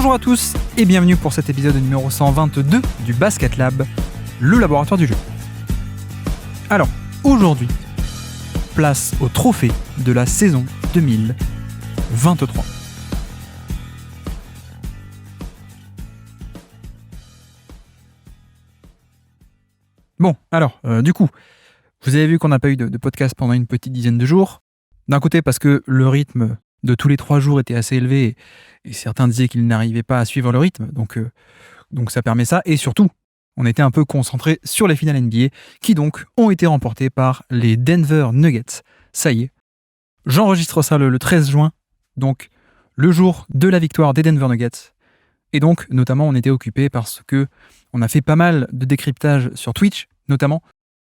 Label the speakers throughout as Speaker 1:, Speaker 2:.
Speaker 1: Bonjour à tous et bienvenue pour cet épisode numéro 122 du Basket Lab, le laboratoire du jeu. Alors, aujourd'hui, place au trophée de la saison 2023. Bon, alors, du coup, vous avez vu qu'on n'a pas eu de podcast pendant une petite dizaine de jours. D'un côté, parce que le rythme de tous les 3 jours était assez élevé et certains disaient qu'ils n'arrivaient pas à suivre le rythme, donc ça permet ça. Et surtout, on était un peu concentré sur les finales NBA qui donc ont été remportées par les Denver Nuggets. Ça y est, j'enregistre ça le 13 juin, donc le jour de la victoire des Denver Nuggets. Et donc, notamment, on était occupé parce que on a fait pas mal de décryptage sur Twitch, notamment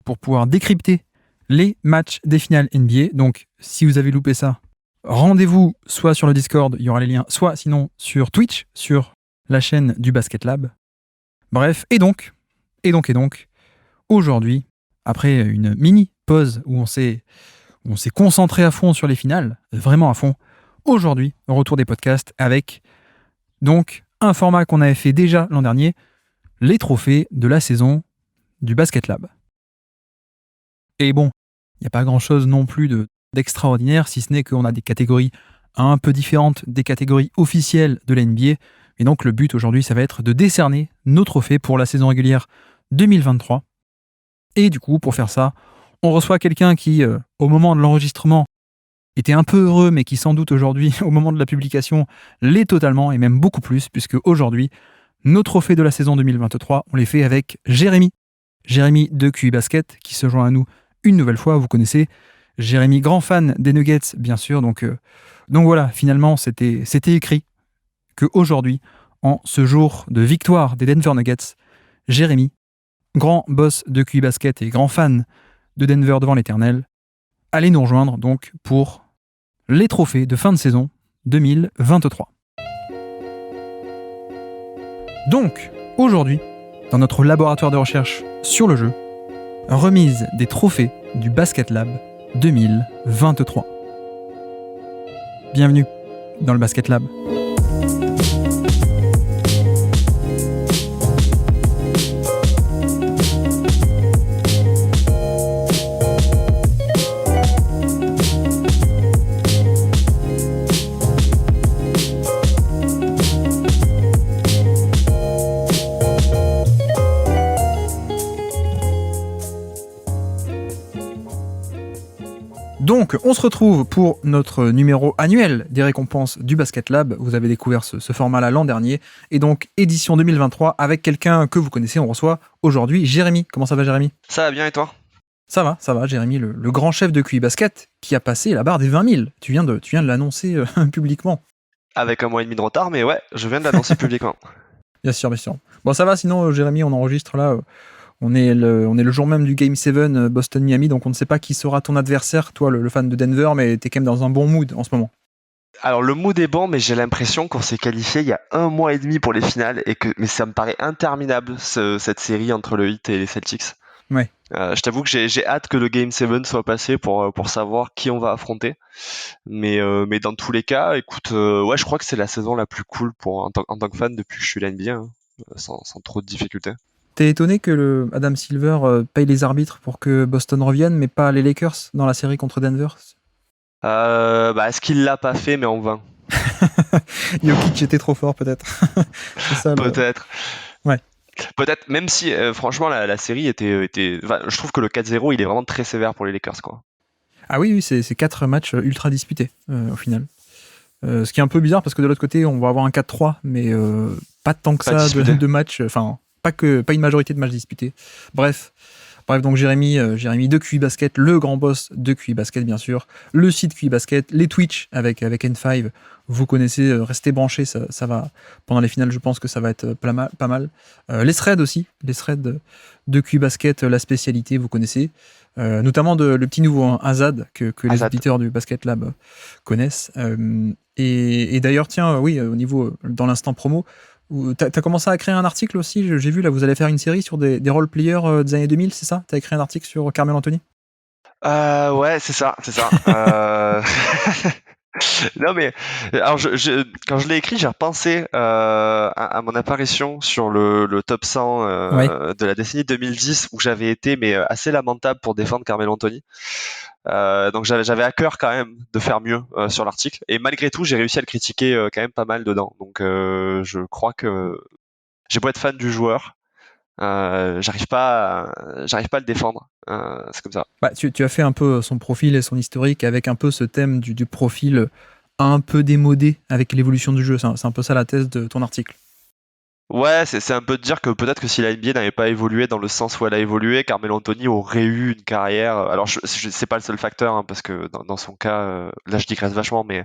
Speaker 1: pour pouvoir décrypter les matchs des finales NBA. Donc, si vous avez loupé ça, rendez-vous soit sur le Discord, il y aura les liens, soit sinon sur Twitch, sur la chaîne du Basket Lab. Bref, et donc, aujourd'hui, après une mini pause où on s'est concentré à fond sur les finales, vraiment à fond, aujourd'hui, retour des podcasts avec donc un format qu'on avait fait déjà l'an dernier, les trophées de la saison du Basket Lab. Et bon, il n'y a pas grand-chose non plus d'extraordinaire, si ce n'est qu'on a des catégories un peu différentes des catégories officielles de la NBA. Et donc le but aujourd'hui, ça va être de décerner nos trophées pour la saison régulière 2023. Et du coup, pour faire ça, on reçoit quelqu'un qui, au moment de l'enregistrement, était un peu heureux, mais qui sans doute aujourd'hui, au moment de la publication, l'est totalement, et même beaucoup plus, puisque aujourd'hui, nos trophées de la saison 2023, on les fait avec Jérémy. Jérémy de QI Basket, qui se joint à nous une nouvelle fois, vous connaissez. Jérémy, grand fan des Nuggets, bien sûr. Donc voilà, finalement, c'était écrit qu'aujourd'hui, en ce jour de victoire des Denver Nuggets, Jérémy, grand boss de QI Basket et grand fan de Denver devant l'éternel, allez nous rejoindre donc pour les trophées de fin de saison 2023. Donc, aujourd'hui, dans notre laboratoire de recherche sur le jeu, remise des trophées du Basket Lab 2023. Bienvenue dans le Basket Lab. Donc, on se retrouve pour notre numéro annuel des récompenses du Basket Lab. Vous avez découvert ce format-là l'an dernier. Et donc, édition 2023, avec quelqu'un que vous connaissez, on reçoit aujourd'hui Jérémy. Comment ça va, Jérémy ?
Speaker 2: Ça va bien, et toi ?
Speaker 1: Ça va, Jérémy, le grand chef de QI Basket, qui a passé la barre des 20 000. Tu viens de l'annoncer publiquement.
Speaker 2: Avec 1 mois et demi de retard, mais ouais, je viens de l'annoncer publiquement.
Speaker 1: Bien sûr. Bon, ça va, sinon, Jérémy, on enregistre là... On est le jour même du Game 7 Boston-Miami, donc on ne sait pas qui sera ton adversaire, toi le fan de Denver, mais t'es quand même dans un bon mood en ce moment.
Speaker 2: Alors le mood est bon, mais j'ai l'impression qu'on s'est qualifié il y a 1 mois et demi pour les finales, mais ça me paraît interminable cette série entre le Heat et les Celtics.
Speaker 1: Ouais.
Speaker 2: Je t'avoue que j'ai hâte que le Game 7 soit passé pour savoir qui on va affronter. Mais dans tous les cas, écoute, ouais, je crois que c'est la saison la plus cool en tant que fan depuis que je suis à la NBA, hein, sans trop de difficultés.
Speaker 1: T'es étonné que le Adam Silver paye les arbitres pour que Boston revienne, mais pas les Lakers dans la série contre Denver ?
Speaker 2: Est-ce qu'il l'a pas fait, mais en vain.
Speaker 1: Jokic était trop fort, peut-être. C'est ça,
Speaker 2: peut-être.
Speaker 1: Ouais.
Speaker 2: Peut-être, même si franchement la série était je trouve que le 4-0 il est vraiment très sévère pour les Lakers, quoi.
Speaker 1: Ah oui, c'est 4 matchs ultra disputés au final. Ce qui est un peu bizarre parce que de l'autre côté on va avoir un 4-3, mais pas tant que ça de matchs, enfin pas une majorité de matchs disputés. Bref, donc Jérémy de QI Basket, le grand boss de QI Basket bien sûr, le site QI Basket, les Twitch avec N5, vous connaissez, restez branchés, ça va, pendant les finales je pense que ça va être pas mal. Les threads aussi, les threads de QI Basket, la spécialité, vous connaissez, notamment le petit nouveau Azad que les auditeurs du Basket Lab connaissent. Et d'ailleurs, tiens, oui, au niveau, dans l'instant promo, t'as commencé à créer un article aussi, j'ai vu, là, vous allez faire une série sur des role-players des années 2000, c'est ça ? T'as écrit un article sur Carmelo Anthony ?
Speaker 2: Ouais, c'est ça. Non mais alors quand je l'ai écrit, j'ai repensé à mon apparition sur le top 100
Speaker 1: Ouais.
Speaker 2: de la décennie 2010 où j'avais été mais assez lamentable pour défendre Carmelo Anthony. Donc j'avais à cœur quand même de faire mieux sur l'article et malgré tout j'ai réussi à le critiquer quand même pas mal dedans. Donc je crois que j'ai beau être fan du joueur, j'arrive pas à le défendre. C'est comme ça.
Speaker 1: Bah, tu as fait un peu son profil et son historique avec un peu ce thème du profil un peu démodé avec l'évolution du jeu. C'est un peu ça la thèse de ton article.
Speaker 2: Ouais, c'est un peu de dire que peut-être que si la NBA n'avait pas évolué dans le sens où elle a évolué, Carmelo Anthony aurait eu une carrière. Alors, c'est pas le seul facteur, hein, parce que dans son cas, là je digresse vachement, mais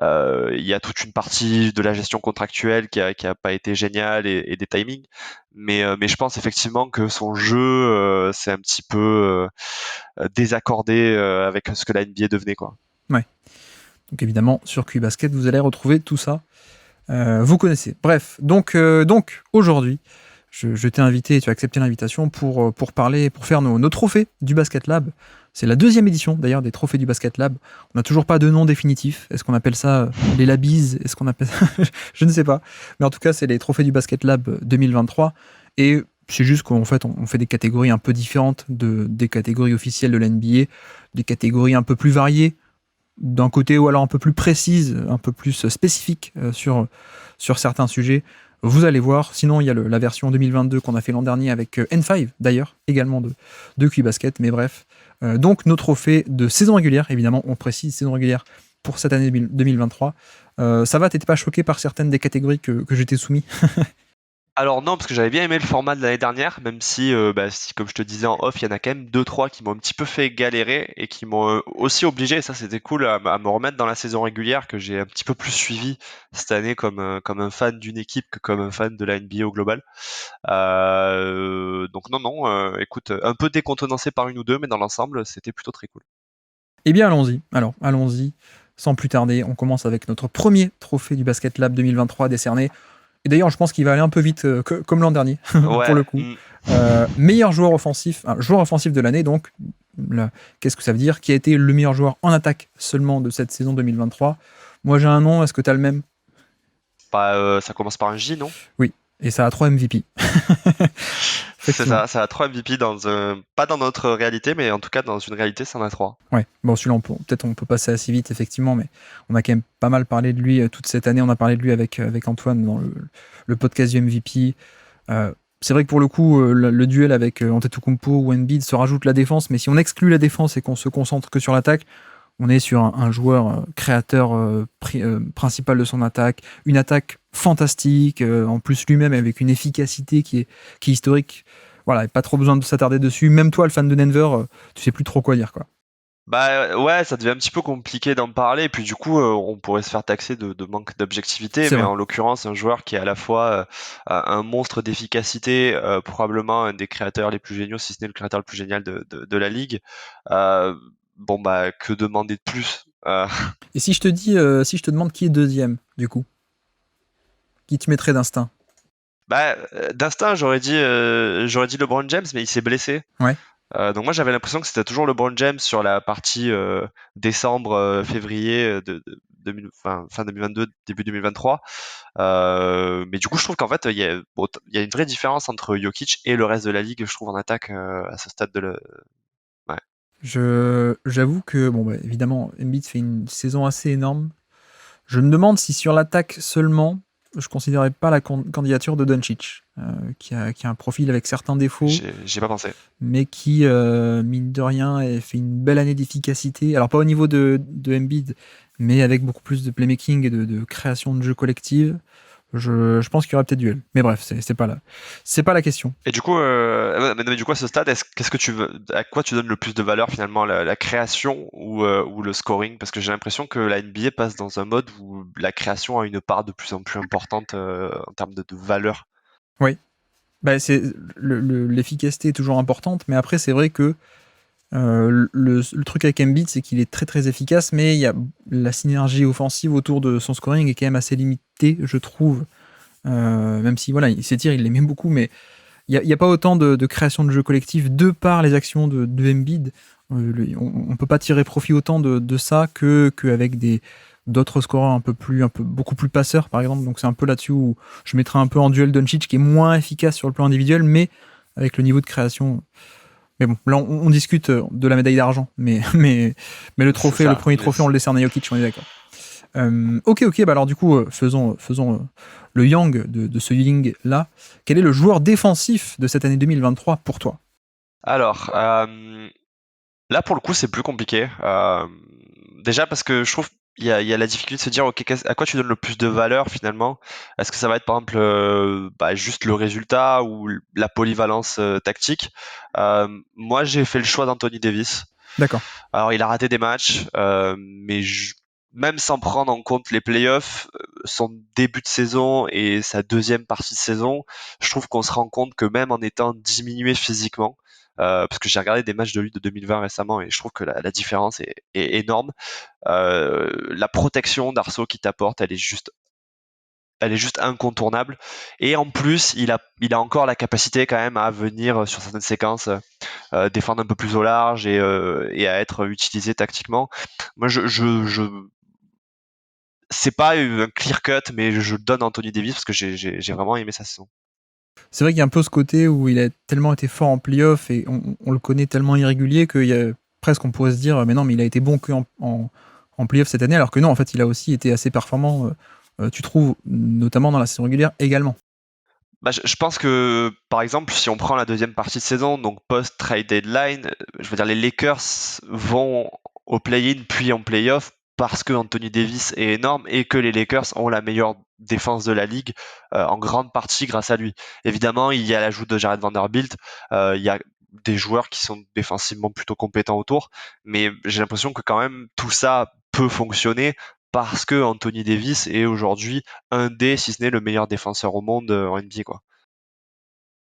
Speaker 2: il y a toute une partie de la gestion contractuelle qui a pas été géniale et des timings. Mais je pense effectivement que son jeu, c'est un petit peu désaccordé avec ce que la NBA devenait, quoi.
Speaker 1: Ouais. Donc évidemment, sur QBasket, vous allez retrouver tout ça. Vous connaissez. Bref, donc aujourd'hui, je t'ai invité et tu as accepté l'invitation pour parler, pour faire nos trophées du Basket Lab. C'est la 2e édition d'ailleurs des trophées du Basket Lab. On n'a toujours pas de nom définitif. Est-ce qu'on appelle ça les Labies? Est-ce qu'on appelle ça Je ne sais pas. Mais en tout cas, c'est les trophées du Basket Lab 2023. Et c'est juste qu'en fait, on fait des catégories un peu différentes des catégories officielles de l'NBA, des catégories un peu plus variées, d'un côté ou alors un peu plus précise, un peu plus spécifique sur certains sujets. Vous allez voir. Sinon, il y a la version 2022 qu'on a fait l'an dernier avec N5, d'ailleurs, également de QBasket. Mais bref. Donc, nos trophées de saison régulière, évidemment, on précise saison régulière pour cette année 2023. Ça va, t'étais pas choqué par certaines des catégories que j'étais soumis?
Speaker 2: Alors non, parce que j'avais bien aimé le format de l'année dernière, même si, comme je te disais en off, il y en a quand même deux trois qui m'ont un petit peu fait galérer et qui m'ont aussi obligé, et ça c'était cool, à me remettre dans la saison régulière que j'ai un petit peu plus suivi cette année comme un fan d'une équipe que comme un fan de la NBA au global. Donc non, écoute, un peu décontenancé par une ou deux, mais dans l'ensemble, c'était plutôt très cool.
Speaker 1: Eh bien, allons-y. Alors, allons-y. Sans plus tarder, on commence avec notre premier trophée du Basket Lab 2023 décerné. Et d'ailleurs, je pense qu'il va aller un peu vite, comme l'an dernier, pour
Speaker 2: Ouais.
Speaker 1: le coup. Meilleur joueur offensif de l'année, donc. Là, qu'est-ce que ça veut dire? Qui a été le meilleur joueur en attaque seulement de cette saison 2023? Moi, j'ai un nom. Est-ce que tu as le même?
Speaker 2: Ça commence par un J, non?
Speaker 1: Oui. Et ça a 3 MVP.
Speaker 2: C'est ça a 3 MVP pas dans notre réalité, mais en tout cas dans une réalité, ça en a 3.
Speaker 1: Ouais, bon, celui-là, peut-être on peut passer assez vite, effectivement, mais on a quand même pas mal parlé de lui toute cette année. On a parlé de lui avec Antoine dans le podcast du MVP. C'est vrai que pour le coup, le duel avec Antetokounmpo ou Embiid se rajoute la défense, mais si on exclut la défense et qu'on se concentre que sur l'attaque, on est sur un joueur créateur principal de son attaque, une attaque fantastique, en plus lui-même avec une efficacité qui est historique. Voilà, et pas trop besoin de s'attarder dessus. Même toi, le fan de Denver, tu sais plus trop quoi dire, quoi.
Speaker 2: Bah ouais, ça devient un petit peu compliqué d'en parler, et puis du coup, on pourrait se faire taxer de manque d'objectivité,
Speaker 1: C'est
Speaker 2: mais
Speaker 1: vrai.
Speaker 2: en l'occurrence, un joueur qui est à la fois un monstre d'efficacité, probablement un des créateurs les plus géniaux, si ce n'est le créateur le plus génial de la ligue. Euh, bon bah, que demander de plus?
Speaker 1: Et si je te dis, si je te demande qui est deuxième, du coup, qui tu mettrais d'instinct?
Speaker 2: D'instinct, j'aurais dit LeBron James, mais il s'est blessé.
Speaker 1: Ouais.
Speaker 2: Donc moi j'avais l'impression que c'était toujours LeBron James sur la partie décembre, février fin 2022, début 2023. Mais du coup je trouve qu'en fait il y a une vraie différence entre Jokic et le reste de la ligue, je trouve, en attaque à ce stade de le. Ouais.
Speaker 1: J'avoue que, bon, bah, évidemment, Embiid fait une saison assez énorme. Je me demande si sur l'attaque seulement, je considérais pas la candidature de Doncic, qui a un profil avec certains défauts,
Speaker 2: J'ai pas pensé.
Speaker 1: mais qui, mine de rien, a fait une belle année d'efficacité. Alors, pas au niveau de Embiid, mais avec beaucoup plus de playmaking et de création de jeu collective. Je pense qu'il y aurait peut-être duel. Mais bref, c'est pas la question.
Speaker 2: Et du coup, mais du coup à ce stade, qu'est-ce que tu veux, à quoi tu donnes le plus de valeur finalement, la création ou le scoring? Parce que j'ai l'impression que la NBA passe dans un mode où la création a une part de plus en plus importante en termes de valeur.
Speaker 1: Oui. Bah, l'efficacité est toujours importante, mais après, c'est vrai que le truc avec Embiid, c'est qu'il est très très efficace, mais il y a la synergie offensive autour de son scoring est quand même assez limitée, je trouve. Même si voilà, il s'étire, il l'aimait beaucoup, mais il n'y a pas autant de création de jeu collectif de par les actions de Embiid. On ne peut pas tirer profit autant de ça qu'avec d'autres scoreurs beaucoup plus passeurs, par exemple. Donc c'est un peu là-dessus où je mettrais un peu en duel Doncic, qui est moins efficace sur le plan individuel, mais avec le niveau de création. Mais bon, là, on discute de la médaille d'argent, mais le trophée, le premier trophée, on le décerne à Jokic, on est d'accord. Ok, bah alors du coup, faisons le yang de ce Ying là. Quel est le joueur défensif de cette année 2023 pour toi?
Speaker 2: Alors, là pour le coup c'est plus compliqué. Déjà parce que je trouve il y a la difficulté de se dire ok à quoi tu donnes le plus de valeur finalement. Est-ce que ça va être par exemple juste le résultat ou la polyvalence tactique. Moi j'ai fait le choix d'Anthony Davis.
Speaker 1: D'accord.
Speaker 2: Alors il a raté des matchs, mais même sans prendre en compte les playoffs, son début de saison et sa deuxième partie de saison, je trouve qu'on se rend compte que même en étant diminué physiquement, parce que j'ai regardé des matchs de lui de 2020 récemment et je trouve que la différence est énorme. La protection d'Arceau qui t'apporte, elle est juste incontournable. Et en plus, il a encore la capacité quand même à venir sur certaines séquences défendre un peu plus au large et à être utilisé tactiquement. Moi, c'est pas un clear cut, mais je donne Anthony Davis parce que j'ai vraiment aimé sa saison.
Speaker 1: C'est vrai qu'il y a un peu ce côté où il a tellement été fort en playoff et on le connaît tellement irrégulier qu'il y a presque on pourrait se dire mais non, mais il a été bon que en playoff cette année, alors que non, en fait, il a aussi été assez performant, tu trouves, notamment dans la saison régulière également.
Speaker 2: Bah, je pense que, par exemple, si on prend la deuxième partie de saison, donc post-trade deadline, je veux dire, les Lakers vont au play-in puis en play-off parce que Anthony Davis est énorme et que les Lakers ont la meilleure défense de la ligue en grande partie grâce à lui. Évidemment, il y a l'ajout de Jared Vanderbilt, il y a des joueurs qui sont défensivement plutôt compétents autour, mais j'ai l'impression que quand même tout ça peut fonctionner parce que Anthony Davis est aujourd'hui un des, si ce n'est le meilleur défenseur au monde en NBA, quoi.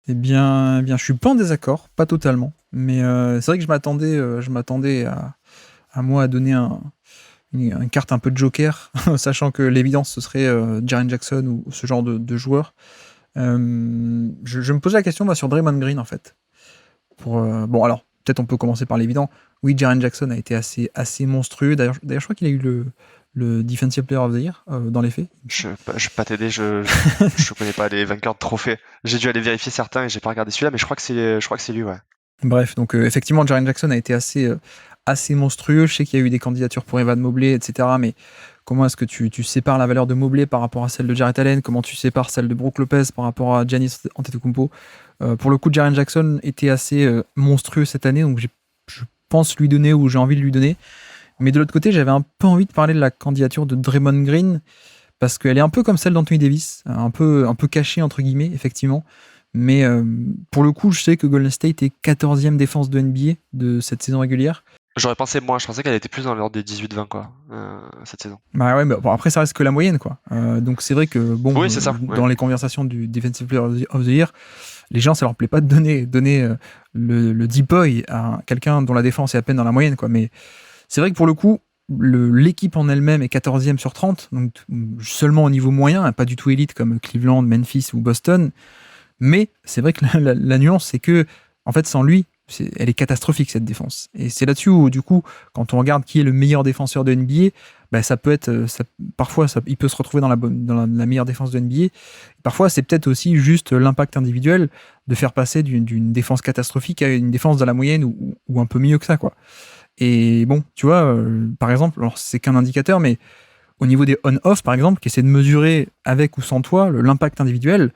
Speaker 1: Eh bien, je suis pas en désaccord, pas totalement, mais c'est vrai que je m'attendais à moi à donner une carte un peu de joker, sachant que l'évidence ce serait Jaren Jackson ou ce genre de joueur. Je me posais la question sur Draymond Green en fait. Bon alors, peut-être on peut commencer par l'évident. Oui, Jaren Jackson a été assez monstrueux. D'ailleurs, je crois qu'il a eu le Defensive Player of the Year dans les faits.
Speaker 2: Je vais pas t'aider, je connais pas les vainqueurs de trophées. J'ai dû aller vérifier certains et j'ai pas regardé celui-là, mais je crois que c'est lui, ouais.
Speaker 1: Bref, donc effectivement, Jaren Jackson a été assez monstrueux. Je sais qu'il y a eu des candidatures pour Evan Mobley, etc. Mais comment est-ce que tu sépares la valeur de Mobley par rapport à celle de Jarrett Allen? Comment tu sépares celle de Brook Lopez par rapport à Giannis Antetokounmpo? Pour le coup, Jaren Jackson était assez monstrueux cette année, donc je pense lui donner ou j'ai envie de lui donner. Mais de l'autre côté, j'avais un peu envie de parler de la candidature de Draymond Green parce qu'elle est un peu comme celle d'Anthony Davis, un peu cachée entre guillemets, effectivement. Mais pour le coup, je sais que Golden State est 14e défense de NBA de cette saison régulière.
Speaker 2: J'aurais pensé moins, je pensais qu'elle était plus dans l'ordre des 18-20, quoi, cette saison.
Speaker 1: Bah ouais, mais bon, après ça reste que la moyenne, quoi. Donc c'est vrai que bon,
Speaker 2: Oui, c'est ça,
Speaker 1: dans
Speaker 2: ouais.
Speaker 1: les conversations du Defensive Player of the Year, les gens, ça leur plaît pas de donner le deep boy à quelqu'un dont la défense est à peine dans la moyenne, quoi. Mais c'est vrai que pour le coup, l'équipe en elle-même est 14e sur 30, donc seulement au niveau moyen, pas du tout élite comme Cleveland, Memphis ou Boston. Mais c'est vrai que la nuance, c'est que, en fait, sans lui, elle est catastrophique cette défense. Et c'est là-dessus où, du coup, quand on regarde qui est le meilleur défenseur de NBA, bah, ça peut être, parfois, il peut se retrouver dans la meilleure défense de NBA. Parfois, c'est peut-être aussi juste l'impact individuel de faire passer d'une défense catastrophique à une défense dans la moyenne ou un peu mieux que ça, quoi. Et bon, tu vois, par exemple, alors c'est qu'un indicateur, mais au niveau des on-off, par exemple, qui essaie de mesurer avec ou sans toi l'impact individuel,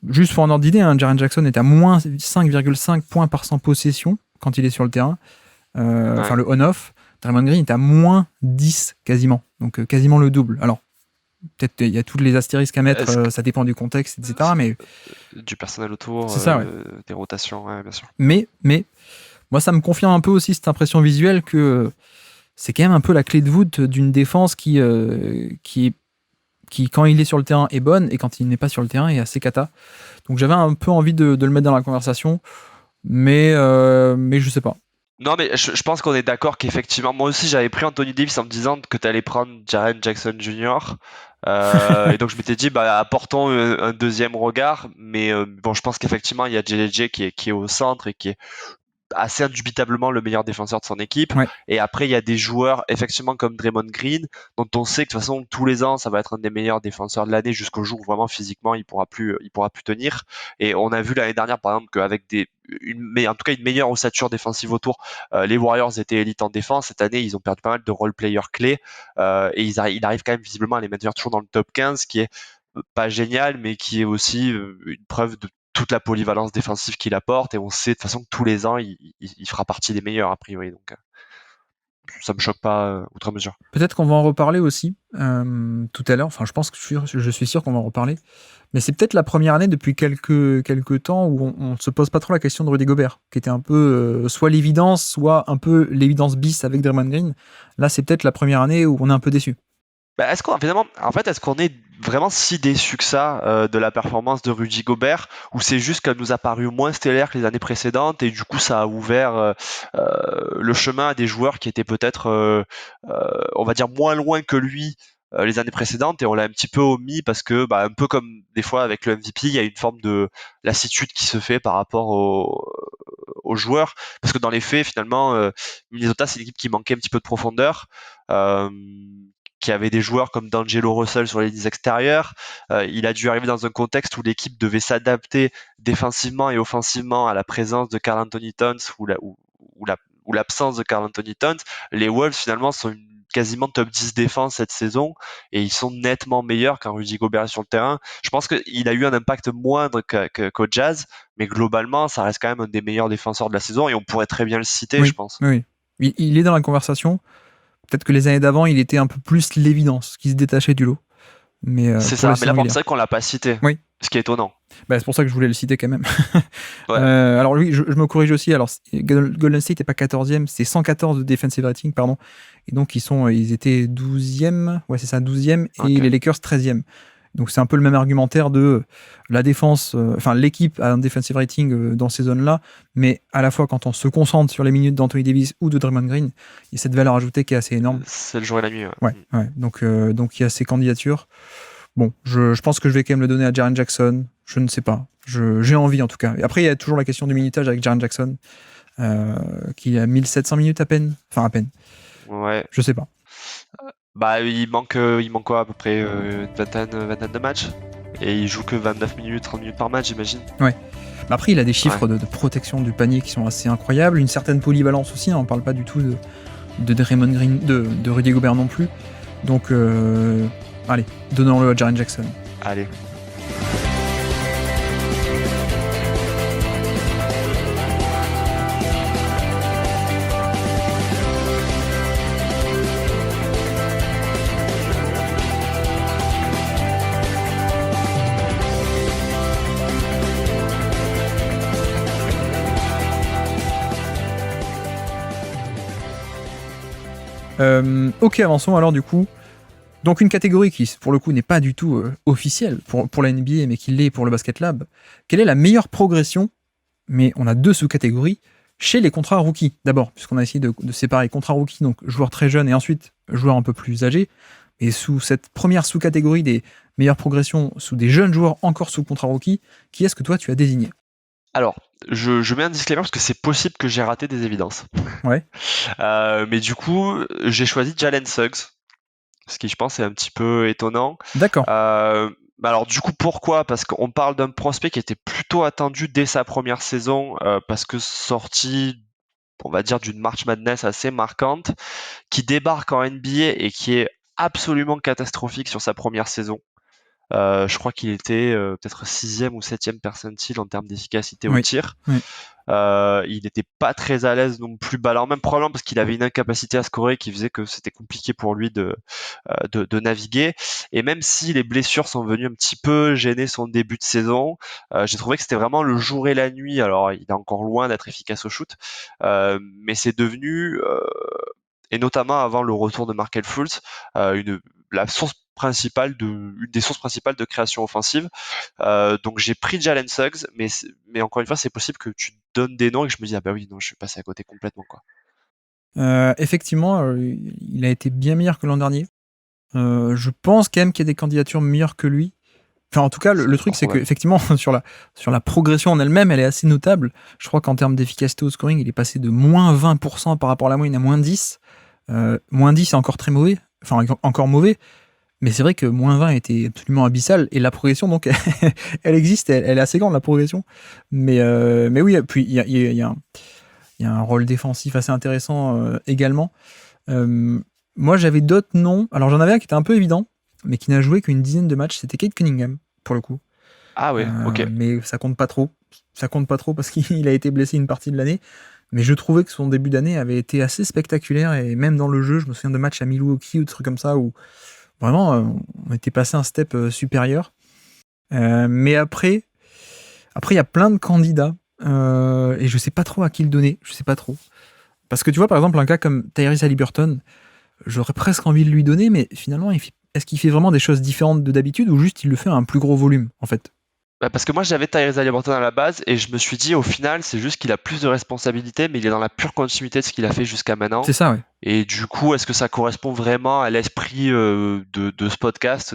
Speaker 1: juste pour un ordre d'idée, Jaren Jackson est à moins 5,5 points par 100 possessions quand il est sur le terrain. Enfin, le on-off. Draymond Green est à moins 10 quasiment. Donc quasiment le double. Alors, peut-être il y a tous les astérisques à mettre, ça dépend du contexte, etc. Mais
Speaker 2: du personnel autour,
Speaker 1: c'est ça, ouais.
Speaker 2: des rotations, ouais, bien sûr.
Speaker 1: Mais, moi, ça me confirme un peu aussi cette impression visuelle que c'est quand même un peu la clé de voûte d'une défense qui, quand il est sur le terrain, est bonne, et quand il n'est pas sur le terrain, est assez cata. Donc j'avais un peu envie de le mettre dans la conversation, mais je sais pas.
Speaker 2: Non, mais je pense qu'on est d'accord qu'effectivement, moi aussi j'avais pris Anthony Davis en me disant que tu allais prendre Jaren Jackson Jr. Et donc je m'étais dit, bah, apportons un deuxième regard. Mais bon, je pense qu'effectivement, il y a JJJ qui est au centre et qui est assez indubitablement le meilleur défenseur de son équipe.
Speaker 1: Ouais.
Speaker 2: Et après, il y a des joueurs, effectivement, comme Draymond Green, dont on sait que de toute façon, tous les ans, ça va être un des meilleurs défenseurs de l'année jusqu'au jour où vraiment physiquement, il pourra plus tenir. Et on a vu l'année dernière, par exemple, qu'avec en tout cas une meilleure ossature défensive autour, les Warriors étaient élites en défense. Cette année, ils ont perdu pas mal de role-players clés, et il arrive quand même visiblement à les maintenir toujours dans le top 15, qui est pas génial, mais qui est aussi une preuve de toute la polyvalence défensive qu'il apporte. Et on sait de toute façon que tous les ans, il fera partie des meilleurs a priori. Donc ça me choque pas outre mesure.
Speaker 1: Peut-être qu'on va en reparler aussi tout à l'heure. Enfin, je pense que je suis sûr qu'on va en reparler. Mais c'est peut-être la première année depuis quelques temps où on se pose pas trop la question de Rudy Gobert, qui était un peu soit l'évidence, soit un peu l'évidence bis avec Draymond Green. Là, c'est peut-être la première année où on est un peu déçu.
Speaker 2: Bah, est-ce qu'on est vraiment si déçu que ça de la performance de Rudy Gobert, ou c'est juste qu'elle nous a paru moins stellaire que les années précédentes et du coup ça a ouvert le chemin à des joueurs qui étaient peut-être on va dire moins loin que lui les années précédentes, et on l'a un petit peu omis parce que un peu comme des fois avec le MVP, il y a une forme de lassitude qui se fait par rapport aux joueurs, parce que dans les faits finalement Minnesota, c'est une équipe qui manquait un petit peu de profondeur, euh, qui avait des joueurs comme D'Angelo Russell sur les lignes extérieures. Il a dû arriver dans un contexte où l'équipe devait s'adapter défensivement et offensivement à la présence de Karl Anthony Towns ou l'absence de Karl Anthony Towns. Les Wolves finalement sont quasiment top 10 défense cette saison, et ils sont nettement meilleurs quand Rudy Gobert est sur le terrain. Je pense qu'il a eu un impact moindre qu'au Jazz, mais globalement, ça reste quand même un des meilleurs défenseurs de la saison, et on pourrait très bien le citer,
Speaker 1: Oui,
Speaker 2: je pense.
Speaker 1: oui. Il est dans la conversation. Peut-être que les années d'avant, il était un peu plus l'évidence, qui se détachait du lot. Mais
Speaker 2: C'est
Speaker 1: pour
Speaker 2: ça,
Speaker 1: la
Speaker 2: mais là,
Speaker 1: saison
Speaker 2: c'est
Speaker 1: régulière.
Speaker 2: vrai qu'on l'a pas cité,
Speaker 1: Oui.
Speaker 2: ce qui est étonnant.
Speaker 1: Bah, c'est pour ça que je voulais le citer quand même.
Speaker 2: Ouais.
Speaker 1: Alors lui, je me corrige aussi. Alors Golden State n'est pas 14e, c'est 114 de defensive rating, pardon. Et donc ils étaient 12e, ouais c'est ça, 12e, et
Speaker 2: Okay.
Speaker 1: les Lakers 13e. Donc c'est un peu le même argumentaire de la défense, enfin l'équipe a un defensive rating dans ces zones-là, mais à la fois quand on se concentre sur les minutes d'Anthony Davis ou de Draymond Green, il y a cette valeur ajoutée qui est assez énorme.
Speaker 2: C'est le jour et la nuit.
Speaker 1: Ouais. Donc il y a ces candidatures. Bon, je pense que je vais quand même le donner à Jaren Jackson. Je ne sais pas. J'ai envie en tout cas. Et après, il y a toujours la question du minutage avec Jaren Jackson, qui a 1700 minutes à peine. Enfin, à peine.
Speaker 2: Ouais.
Speaker 1: Je sais pas.
Speaker 2: Il manque quoi, à peu près une vingtaine de matchs. Et il joue que 29 minutes, 30 minutes par match, j'imagine.
Speaker 1: Ouais. Mais après, il a des chiffres de protection du panier qui sont assez incroyables. Une certaine polyvalence aussi. Hein, on parle pas du tout de Draymond Green, de Rudy Gobert non plus. Donc, allez, donnons-le à Jaren Jackson.
Speaker 2: Allez.
Speaker 1: Ok, avançons alors du coup. Donc une catégorie qui, pour le coup, n'est pas du tout officielle pour la NBA, mais qui l'est pour le Basket Lab. Quelle est la meilleure progression, mais on a deux sous-catégories, chez les contrats rookies d'abord, puisqu'on a essayé de séparer contrats rookies, donc joueurs très jeunes, et ensuite joueurs un peu plus âgés. Et sous cette première sous-catégorie des meilleures progressions sous des jeunes joueurs encore sous contrat rookie, qui est-ce que toi tu as désigné ?
Speaker 2: Alors, je mets un disclaimer parce que c'est possible que j'ai raté des évidences.
Speaker 1: Ouais.
Speaker 2: Mais du coup, j'ai choisi Jalen Suggs, ce qui je pense est un petit peu étonnant.
Speaker 1: D'accord.
Speaker 2: Alors du coup, pourquoi ? Parce qu'on parle d'un prospect qui était plutôt attendu dès sa première saison, parce que sorti, on va dire, d'une March Madness assez marquante, qui débarque en NBA et qui est absolument catastrophique sur sa première saison. Je crois qu'il était peut-être 6e ou 7e percentile en termes d'efficacité au tir.
Speaker 1: Oui.
Speaker 2: Il n'était pas très à l'aise non plus ballant, même probablement parce qu'il avait une incapacité à scorer qui faisait que c'était compliqué pour lui de naviguer. Et même si les blessures sont venues un petit peu gêner son début de saison, j'ai trouvé que c'était vraiment le jour et la nuit. Alors il est encore loin d'être efficace au shoot, mais c'est devenu, et notamment avant le retour de Markelle Fultz, une des sources principales de création offensive. Donc j'ai pris Jalen Suggs, mais encore une fois, c'est possible que tu donnes des noms et que je me dis, ah bah oui, non, je suis passé à côté complètement, quoi.
Speaker 1: Effectivement, il a été bien meilleur que l'an dernier. Je pense quand même qu'il y a des candidatures meilleures que lui. Enfin, en tout cas, le truc, c'est qu'effectivement, sur la progression en elle-même, elle est assez notable. Je crois qu'en termes d'efficacité au scoring, il est passé de moins 20% par rapport à la moyenne à moins 10. Moins 10, c'est encore très mauvais. Enfin, encore mauvais. Mais c'est vrai que moins 20 était absolument abyssal. Et la progression, donc, elle existe. Elle est assez grande, la progression. Mais oui, puis il y a un rôle défensif assez intéressant également. Moi, j'avais d'autres noms. Alors, j'en avais un qui était un peu évident, mais qui n'a joué qu'une dizaine de matchs. C'était Cade Cunningham, pour le coup.
Speaker 2: Ah ouais, ok.
Speaker 1: Mais ça compte pas trop. Ça compte pas trop parce qu'il a été blessé une partie de l'année. Mais je trouvais que son début d'année avait été assez spectaculaire. Et même dans le jeu, je me souviens de matchs à Milwaukee ou de trucs comme ça où vraiment on était passé un step supérieur. Mais après, il y a plein de candidats. Et je sais pas trop à qui le donner. Je sais pas trop. Parce que tu vois, par exemple, un gars comme Tyrese Haliburton, j'aurais presque envie de lui donner, mais finalement, est-ce qu'il fait vraiment des choses différentes de d'habitude ou juste il le fait à un plus gros volume, en fait?
Speaker 2: Parce que moi j'avais Tyrese Haliburton à la base et je me suis dit au final c'est juste qu'il a plus de responsabilités mais il est dans la pure continuité de ce qu'il a fait jusqu'à maintenant.
Speaker 1: C'est ça, ouais.
Speaker 2: Et du coup est-ce que ça correspond vraiment à l'esprit de ce podcast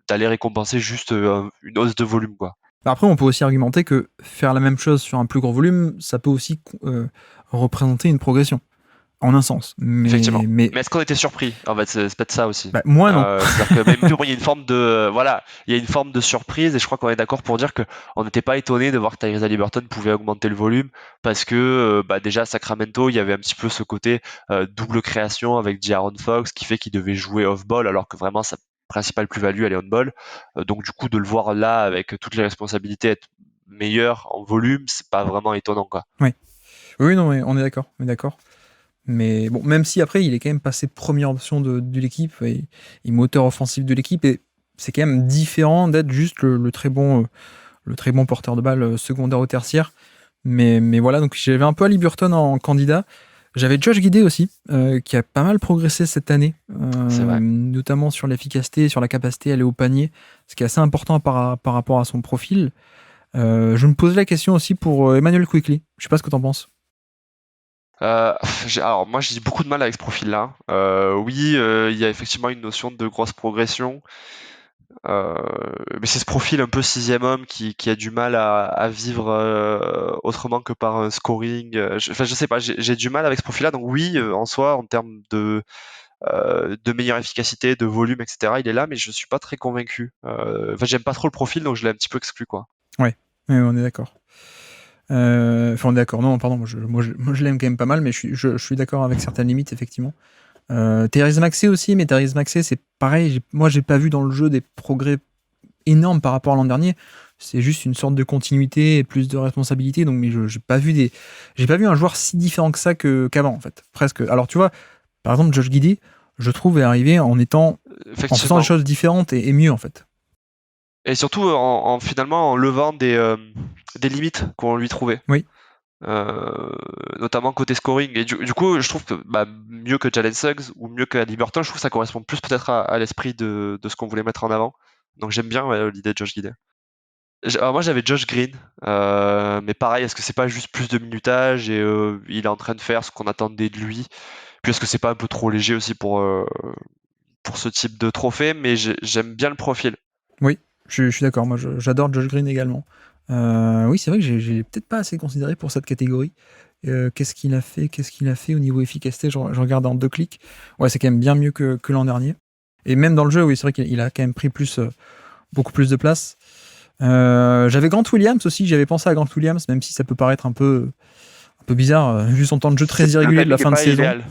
Speaker 2: d'aller récompenser juste une hausse de volume quoi.
Speaker 1: Après, on peut aussi argumenter que faire la même chose sur un plus gros volume, ça peut aussi représenter une progression. En un sens.
Speaker 2: Effectivement. Mais est-ce qu'on était surpris? En fait, c'est peut-être ça aussi.
Speaker 1: Bah, moi, non.
Speaker 2: C'est-à-dire que même il y a une forme de, voilà, il y a une forme de surprise et je crois qu'on est d'accord pour dire que on n'était pas étonné de voir que Tyrese Haliburton pouvait augmenter le volume parce que, déjà, à Sacramento, il y avait un petit peu ce côté, double création avec De'Aaron Fox qui fait qu'il devait jouer off-ball alors que vraiment sa principale plus-value, elle est on-ball. Donc, du coup, de le voir là avec toutes les responsabilités être meilleur en volume, c'est pas vraiment étonnant, quoi.
Speaker 1: Oui, non, on est d'accord. Mais bon, même si après, il est quand même passé première option de l'équipe et moteur offensif de l'équipe, et c'est quand même différent d'être juste le très bon porteur de balle secondaire ou tertiaire. Mais voilà, donc j'avais un peu Haliburton en candidat. J'avais Josh Giddey aussi, qui a pas mal progressé cette année,
Speaker 2: C'est vrai.
Speaker 1: notamment sur l'efficacité, sur la capacité à aller au panier, ce qui est assez important par rapport à son profil. Je me posais la question aussi pour Emmanuel Quickley. Je sais pas ce que t'en penses.
Speaker 2: Alors moi j'ai beaucoup de mal avec ce profil-là. Oui, il y a effectivement une notion de grosse progression, mais c'est ce profil un peu sixième homme qui a du mal à vivre autrement que par un scoring. Enfin je sais pas, j'ai du mal avec ce profil-là. Donc oui, en soi, en termes de meilleure efficacité, de volume, etc., il est là, mais je suis pas très convaincu. Enfin j'aime pas trop le profil, donc je l'ai un petit peu exclu quoi.
Speaker 1: Ouais, on est d'accord. Enfin, on est d'accord. Non, pardon, moi je l'aime quand même pas mal, mais je suis d'accord avec certaines limites, effectivement. Therese Maxey aussi, mais Therese Maxey, c'est pareil. Moi, j'ai pas vu dans le jeu des progrès énormes par rapport à l'an dernier. C'est juste une sorte de continuité et plus de responsabilité. Donc, mais j'ai pas vu un joueur si différent que ça qu'avant, en fait. Presque. Alors, tu vois, par exemple, Josh Giddey, je trouve, est arrivé en faisant des choses différentes et mieux, en fait.
Speaker 2: Et surtout finalement en levant des limites qu'on lui trouvait.
Speaker 1: Oui.
Speaker 2: Notamment côté scoring. Et du coup, je trouve que mieux que Jalen Suggs ou mieux que Haliburton, je trouve que ça correspond plus peut-être à l'esprit de ce qu'on voulait mettre en avant. Donc j'aime bien l'idée de Josh Giddey. Alors moi j'avais Josh Green, mais pareil, est-ce que c'est pas juste plus de minutage et il est en train de faire ce qu'on attendait de lui? Puis est-ce que c'est pas un peu trop léger aussi pour ce type de trophée? Mais j'aime bien le profil.
Speaker 1: Oui, je suis d'accord. Moi, j'adore Josh Green également. Oui, c'est vrai que j'ai peut-être pas assez considéré pour cette catégorie. Qu'est-ce qu'il a fait au niveau efficacité? Je regarde en 2 clics. Ouais, c'est quand même bien mieux que l'an dernier. Et même dans le jeu, oui, c'est vrai qu'il a quand même pris beaucoup plus de place. J'avais Grant Williams aussi. J'avais pensé à Grant Williams, même si ça peut paraître un peu bizarre vu son temps de jeu très irrégulier de la fin de saison.
Speaker 2: Idéal.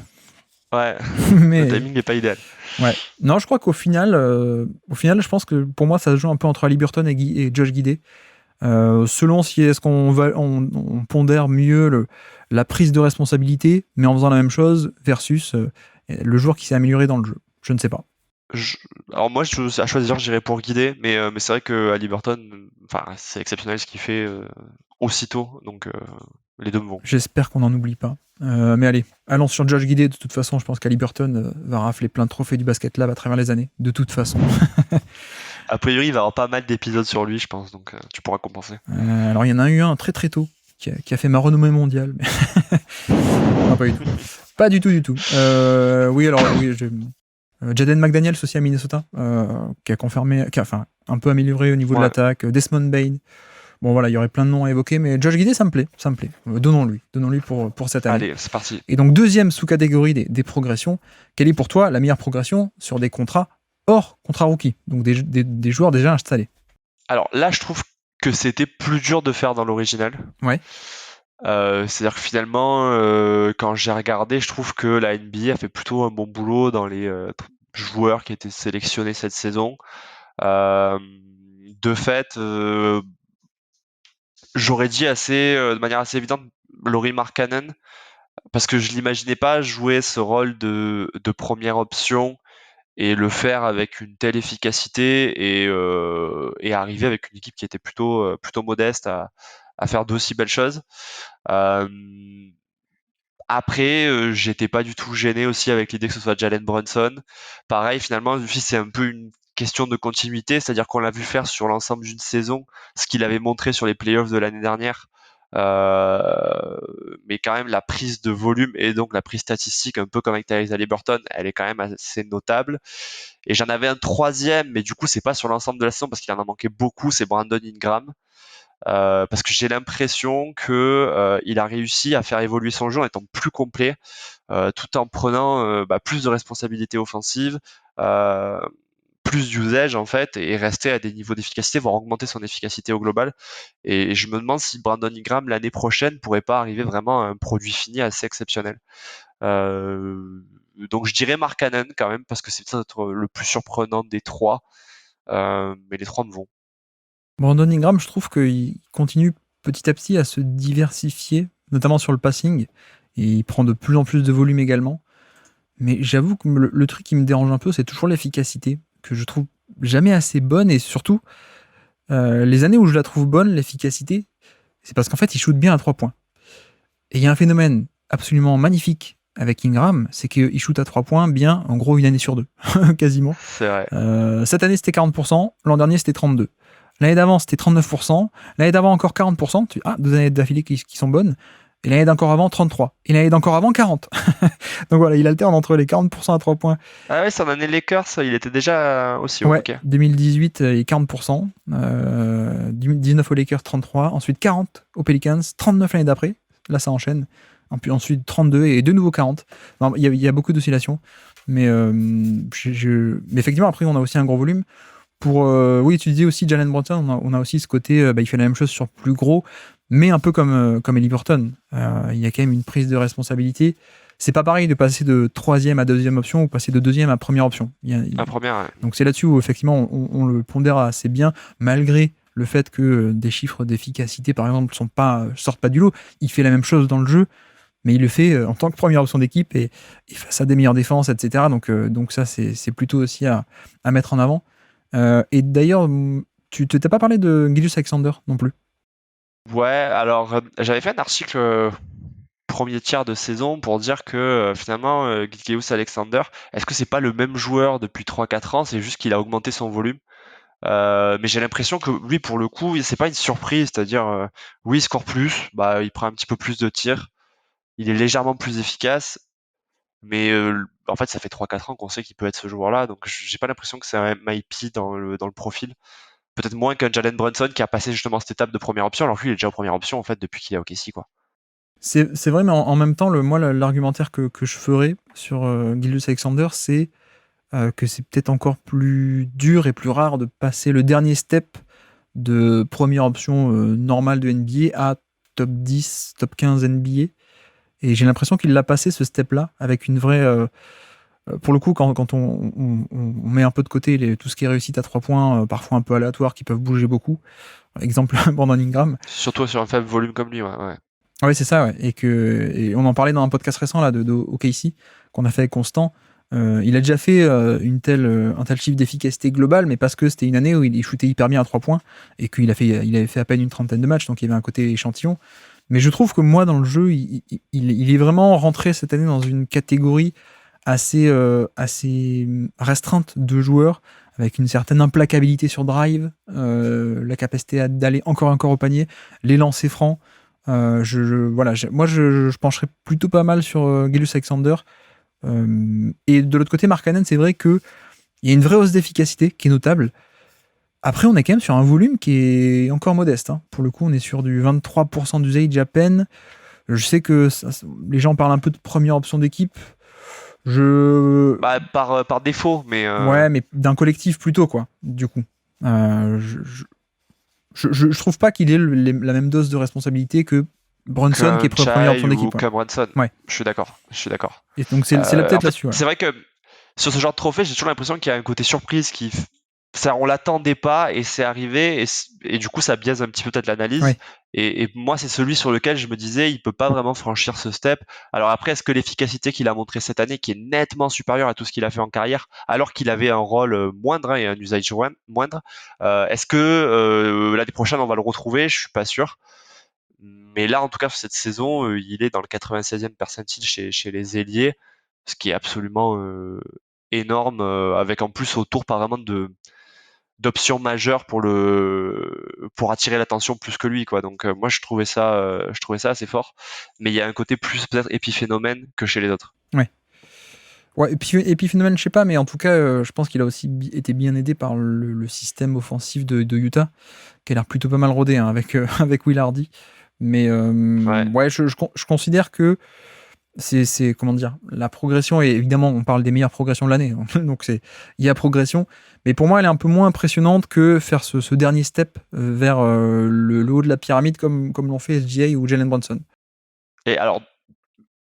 Speaker 2: Ouais.
Speaker 1: Mais
Speaker 2: le timing n'est pas idéal.
Speaker 1: Ouais. Non, je crois qu'au final, je pense que pour moi, ça se joue un peu entre Haliburton et Josh Giddey. Selon si est-ce on pondère mieux la prise de responsabilité, mais en faisant la même chose, versus le joueur qui s'est amélioré dans le jeu. Je ne sais pas.
Speaker 2: Alors moi, à choisir, j'irais pour Guider, mais c'est vrai que Haliburton, c'est exceptionnel ce qu'il fait aussitôt, donc les deux me vont.
Speaker 1: J'espère qu'on n'en oublie pas. Mais allez, allons sur Josh Giddey. De toute façon, je pense qu'Haliburton va rafler plein de trophées du Basket Lab à travers les années. De toute façon.
Speaker 2: A priori, il va y avoir pas mal d'épisodes sur lui, je pense, donc tu pourras compenser.
Speaker 1: Alors, il y en a eu un très très tôt qui a fait ma renommée mondiale. Mais non, pas du tout. Pas du tout. Oui, alors oui, Jaden McDaniels aussi à Minnesota, qui a confirmé, un peu amélioré au niveau de l'attaque. Desmond Bane. Bon voilà, il y aurait plein de noms à évoquer, mais Josh Giddey, ça me plaît. Donnons-lui pour cette année.
Speaker 2: Allez, c'est parti.
Speaker 1: Et donc deuxième sous-catégorie des progressions, quelle est pour toi la meilleure progression sur des contrats hors contrat rookie, donc des joueurs déjà installés?
Speaker 2: Alors là, je trouve que c'était plus dur de faire dans l'original.
Speaker 1: Ouais.
Speaker 2: C'est-à-dire que finalement, quand j'ai regardé, je trouve que la NBA a fait plutôt un bon boulot dans les joueurs qui étaient sélectionnés cette saison. De fait, j'aurais dit de manière assez évidente, Lauri Markkanen, parce que je l'imaginais pas jouer ce rôle de première option et le faire avec une telle efficacité et arriver avec une équipe qui était plutôt modeste à faire d'aussi belles choses. Après, j'étais pas du tout gêné aussi avec l'idée que ce soit Jalen Brunson. Pareil, finalement, c'est un peu une question de continuité, c'est-à-dire qu'on l'a vu faire sur l'ensemble d'une saison, ce qu'il avait montré sur les playoffs de l'année dernière. Mais quand même, la prise de volume et donc la prise statistique, un peu comme avec Tyrese Haliburton, elle est quand même assez notable. Et j'en avais un troisième, mais du coup, c'est pas sur l'ensemble de la saison parce qu'il en a manqué beaucoup, c'est Brandon Ingram. Parce que j'ai l'impression que il a réussi à faire évoluer son jeu en étant plus complet, tout en prenant plus de responsabilités offensives, plus d'usage en fait, et rester à des niveaux d'efficacité, voire augmenter son efficacité au global. Et je me demande si Brandon Ingram l'année prochaine pourrait pas arriver vraiment à un produit fini assez exceptionnel. Donc je dirais Markkanen quand même parce que c'est peut-être le plus surprenant des trois, mais les trois me vont.
Speaker 1: Brandon Ingram, je trouve qu'il continue petit à petit à se diversifier, notamment sur le passing, et il prend de plus en plus de volume également. Mais j'avoue que le truc qui me dérange un peu, c'est toujours l'efficacité, que je trouve jamais assez bonne, et surtout, les années où je la trouve bonne, l'efficacité, c'est parce qu'en fait, il shoot bien à 3 points. Et il y a un phénomène absolument magnifique avec Ingram, c'est qu'il shoot à 3 points bien, en gros, une année sur deux, quasiment.
Speaker 2: C'est vrai.
Speaker 1: Cette année, c'était 40%, l'an dernier, c'était 32%. L'année d'avant, c'était 39%. L'année d'avant, encore 40%. 2 années d'affilée qui sont bonnes. Et l'année d'encore avant, 33%. Et l'année d'encore avant, 40%. Donc voilà, il alterne entre les 40% à 3 points.
Speaker 2: Ah ouais, son année Lakers, il était déjà aussi haut.
Speaker 1: Ouais,
Speaker 2: Okay.
Speaker 1: 2018, il est 40%. 19 aux Lakers, 33%. Ensuite, 40 aux Pelicans. 39 l'année d'après. Là, ça enchaîne. Puis ensuite, 32 et de nouveau 40. Il y a beaucoup d'oscillations. Mais effectivement, après, on a aussi un gros volume. Oui, tu disais aussi Jalen Brunson, on a aussi ce côté, il fait la même chose sur plus gros, mais un peu comme Haliburton. Il y a quand même une prise de responsabilité. C'est pas pareil de passer de troisième à deuxième option ou passer de deuxième à première option.
Speaker 2: Première, ouais.
Speaker 1: Donc c'est là-dessus où effectivement on le pondère assez bien, malgré le fait que des chiffres d'efficacité, par exemple, sortent pas du lot. Il fait la même chose dans le jeu, mais il le fait en tant que première option d'équipe et face à des meilleures défenses, etc. Donc ça, c'est plutôt aussi à mettre en avant. Et d'ailleurs, tu t'as pas parlé de Gilgeous-Alexander non plus?
Speaker 2: Ouais, alors j'avais fait un article premier tiers de saison pour dire que finalement Gilgeous-Alexander, est-ce que c'est pas le même joueur depuis 3-4 ans, c'est juste qu'il a augmenté son volume. Mais j'ai l'impression que lui, pour le coup, c'est pas une surprise, c'est-à-dire oui, il score plus, il prend un petit peu plus de tirs, il est légèrement plus efficace, mais en fait ça fait 3-4 ans qu'on sait qu'il peut être ce joueur-là, donc j'ai pas l'impression que c'est un MIP dans le profil. Peut-être moins qu'un Jalen Brunson qui a passé justement cette étape de première option, alors que lui il est déjà en première option en fait depuis qu'il est au OKC, quoi.
Speaker 1: C'est vrai, mais en même temps, moi, l'argumentaire que je ferais sur Gilgeous-Alexander, c'est que c'est peut-être encore plus dur et plus rare de passer le dernier step de première option normale de NBA à top 10, top 15 NBA. Et j'ai l'impression qu'il l'a passé ce step-là avec une vraie... pour le coup, quand on met un peu de côté tout ce qui est réussite à 3 points, parfois un peu aléatoire, qui peuvent bouger beaucoup, exemple Brandon Ingram.
Speaker 2: Surtout sur un faible volume comme lui, ouais.
Speaker 1: Ouais, c'est ça, ouais. Et on en parlait dans un podcast récent là, de OKC, qu'on a fait avec Constant. Il a déjà fait un tel chiffre d'efficacité globale, mais parce que c'était une année où il shootait hyper bien à 3 points et qu'il avait fait à peine une trentaine de matchs, donc il y avait un côté échantillon. Mais je trouve que moi, dans le jeu, il est vraiment rentré cette année dans une catégorie assez restreinte de joueurs, avec une certaine implacabilité sur drive, la capacité d'aller encore au panier, les lancers francs. Moi, je pencherais plutôt pas mal sur Gilgeous-Alexander. Et de l'autre côté, Markkanen, c'est vrai qu'il y a une vraie hausse d'efficacité qui est notable. Après, on est quand même sur un volume qui est encore modeste. Hein. Pour le coup, on est sur du 23% d'usage à peine. Je sais que les gens parlent un peu de première option d'équipe.
Speaker 2: Bah, par défaut, mais
Speaker 1: Ouais, mais d'un collectif plutôt, quoi, du coup. Je trouve pas qu'il ait la même dose de responsabilité que Brunson, qui est
Speaker 2: qu'un
Speaker 1: première option
Speaker 2: Chai ou
Speaker 1: d'équipe. Ouais.
Speaker 2: qu'un Brunson.
Speaker 1: Ouais.
Speaker 2: Je suis d'accord.
Speaker 1: Et donc, c'est
Speaker 2: En
Speaker 1: peut-être
Speaker 2: fait,
Speaker 1: là-dessus. Ouais.
Speaker 2: c'est vrai que sur ce genre de trophée, j'ai toujours l'impression qu'il y a un côté surprise ça, on l'attendait pas et c'est arrivé et du coup, ça biaise un petit peu peut-être l'analyse.
Speaker 1: Ouais.
Speaker 2: Et moi, c'est celui sur lequel je me disais, il peut pas vraiment franchir ce step. Alors après, est-ce que l'efficacité qu'il a montré cette année, qui est nettement supérieure à tout ce qu'il a fait en carrière, alors qu'il avait un rôle moindre et un usage moindre, est-ce que l'année prochaine on va le retrouver? Je suis pas sûr. Mais là, en tout cas, sur cette saison, il est dans le 96e percentile chez les ailiers, ce qui est absolument énorme, avec en plus autour pas vraiment d'options majeures pour attirer l'attention plus que lui, quoi. Donc moi, je trouvais ça assez fort. Mais il y a un côté plus peut-être épiphénomène que chez les autres.
Speaker 1: Ouais. Ouais, et puis phénomène, je sais pas, mais en tout cas, je pense qu'il a aussi été bien aidé par le système offensif de Utah, qui a l'air plutôt pas mal rodé hein, avec Will Hardy. Mais
Speaker 2: Ouais.
Speaker 1: ouais, je considère que c'est comment dire, la progression, et évidemment, on parle des meilleures progressions de l'année, donc il y a progression, mais pour moi, elle est un peu moins impressionnante que faire ce dernier step vers le haut de la pyramide, comme l'ont fait SGA ou Jalen Brunson.
Speaker 2: Et alors,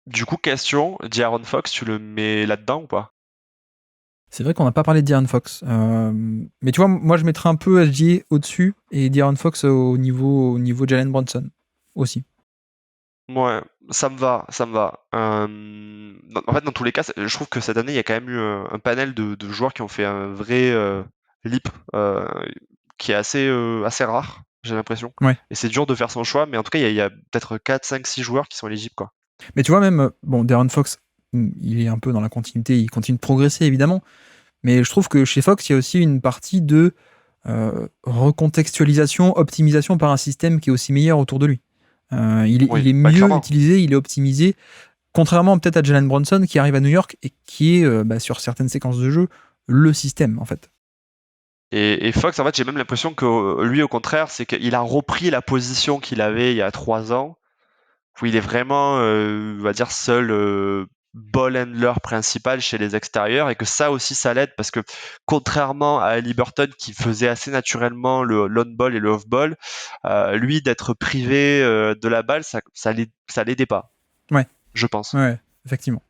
Speaker 2: du coup, question, D'Aaron Fox, tu le mets là-dedans ou pas?
Speaker 1: C'est vrai qu'on n'a pas parlé de De'Aaron Fox. Mais tu vois, moi, je mettrais un peu SGA au-dessus et De'Aaron Fox au niveau Jalen Brunson aussi.
Speaker 2: Ouais, ça me va, ça me va. En fait, dans tous les cas, je trouve que cette année, il y a quand même eu un panel de joueurs qui ont fait un vrai leap, qui est assez rare, j'ai l'impression.
Speaker 1: Ouais.
Speaker 2: Et c'est dur de faire son choix, mais en tout cas, il y a peut-être 4, 5, 6 joueurs qui sont éligibles, quoi.
Speaker 1: Mais tu vois, même, bon, De'Aaron Fox, il est un peu dans la continuité, il continue de progresser, évidemment. Mais je trouve que chez Fox, il y a aussi une partie de recontextualisation, optimisation par un système qui est aussi meilleur autour de lui. Il
Speaker 2: Oui,
Speaker 1: est
Speaker 2: bah
Speaker 1: mieux
Speaker 2: clairement.
Speaker 1: utilisé, il est optimisé, contrairement peut-être à Jalen Brunson qui arrive à New York et qui est, sur certaines séquences de jeu, le système, en fait.
Speaker 2: Et Fox, en fait, j'ai même l'impression que lui, au contraire, c'est qu'il a repris la position qu'il avait il y a 3 ans, où il est vraiment, on va dire, seul ball handler principal chez les extérieurs, et que ça aussi, ça l'aide, parce que contrairement à Haliburton, qui faisait assez naturellement le l'on-ball et le off-ball, lui, d'être privé de la balle, ça l'aidait pas,
Speaker 1: Ouais,
Speaker 2: je pense.
Speaker 1: ouais, effectivement.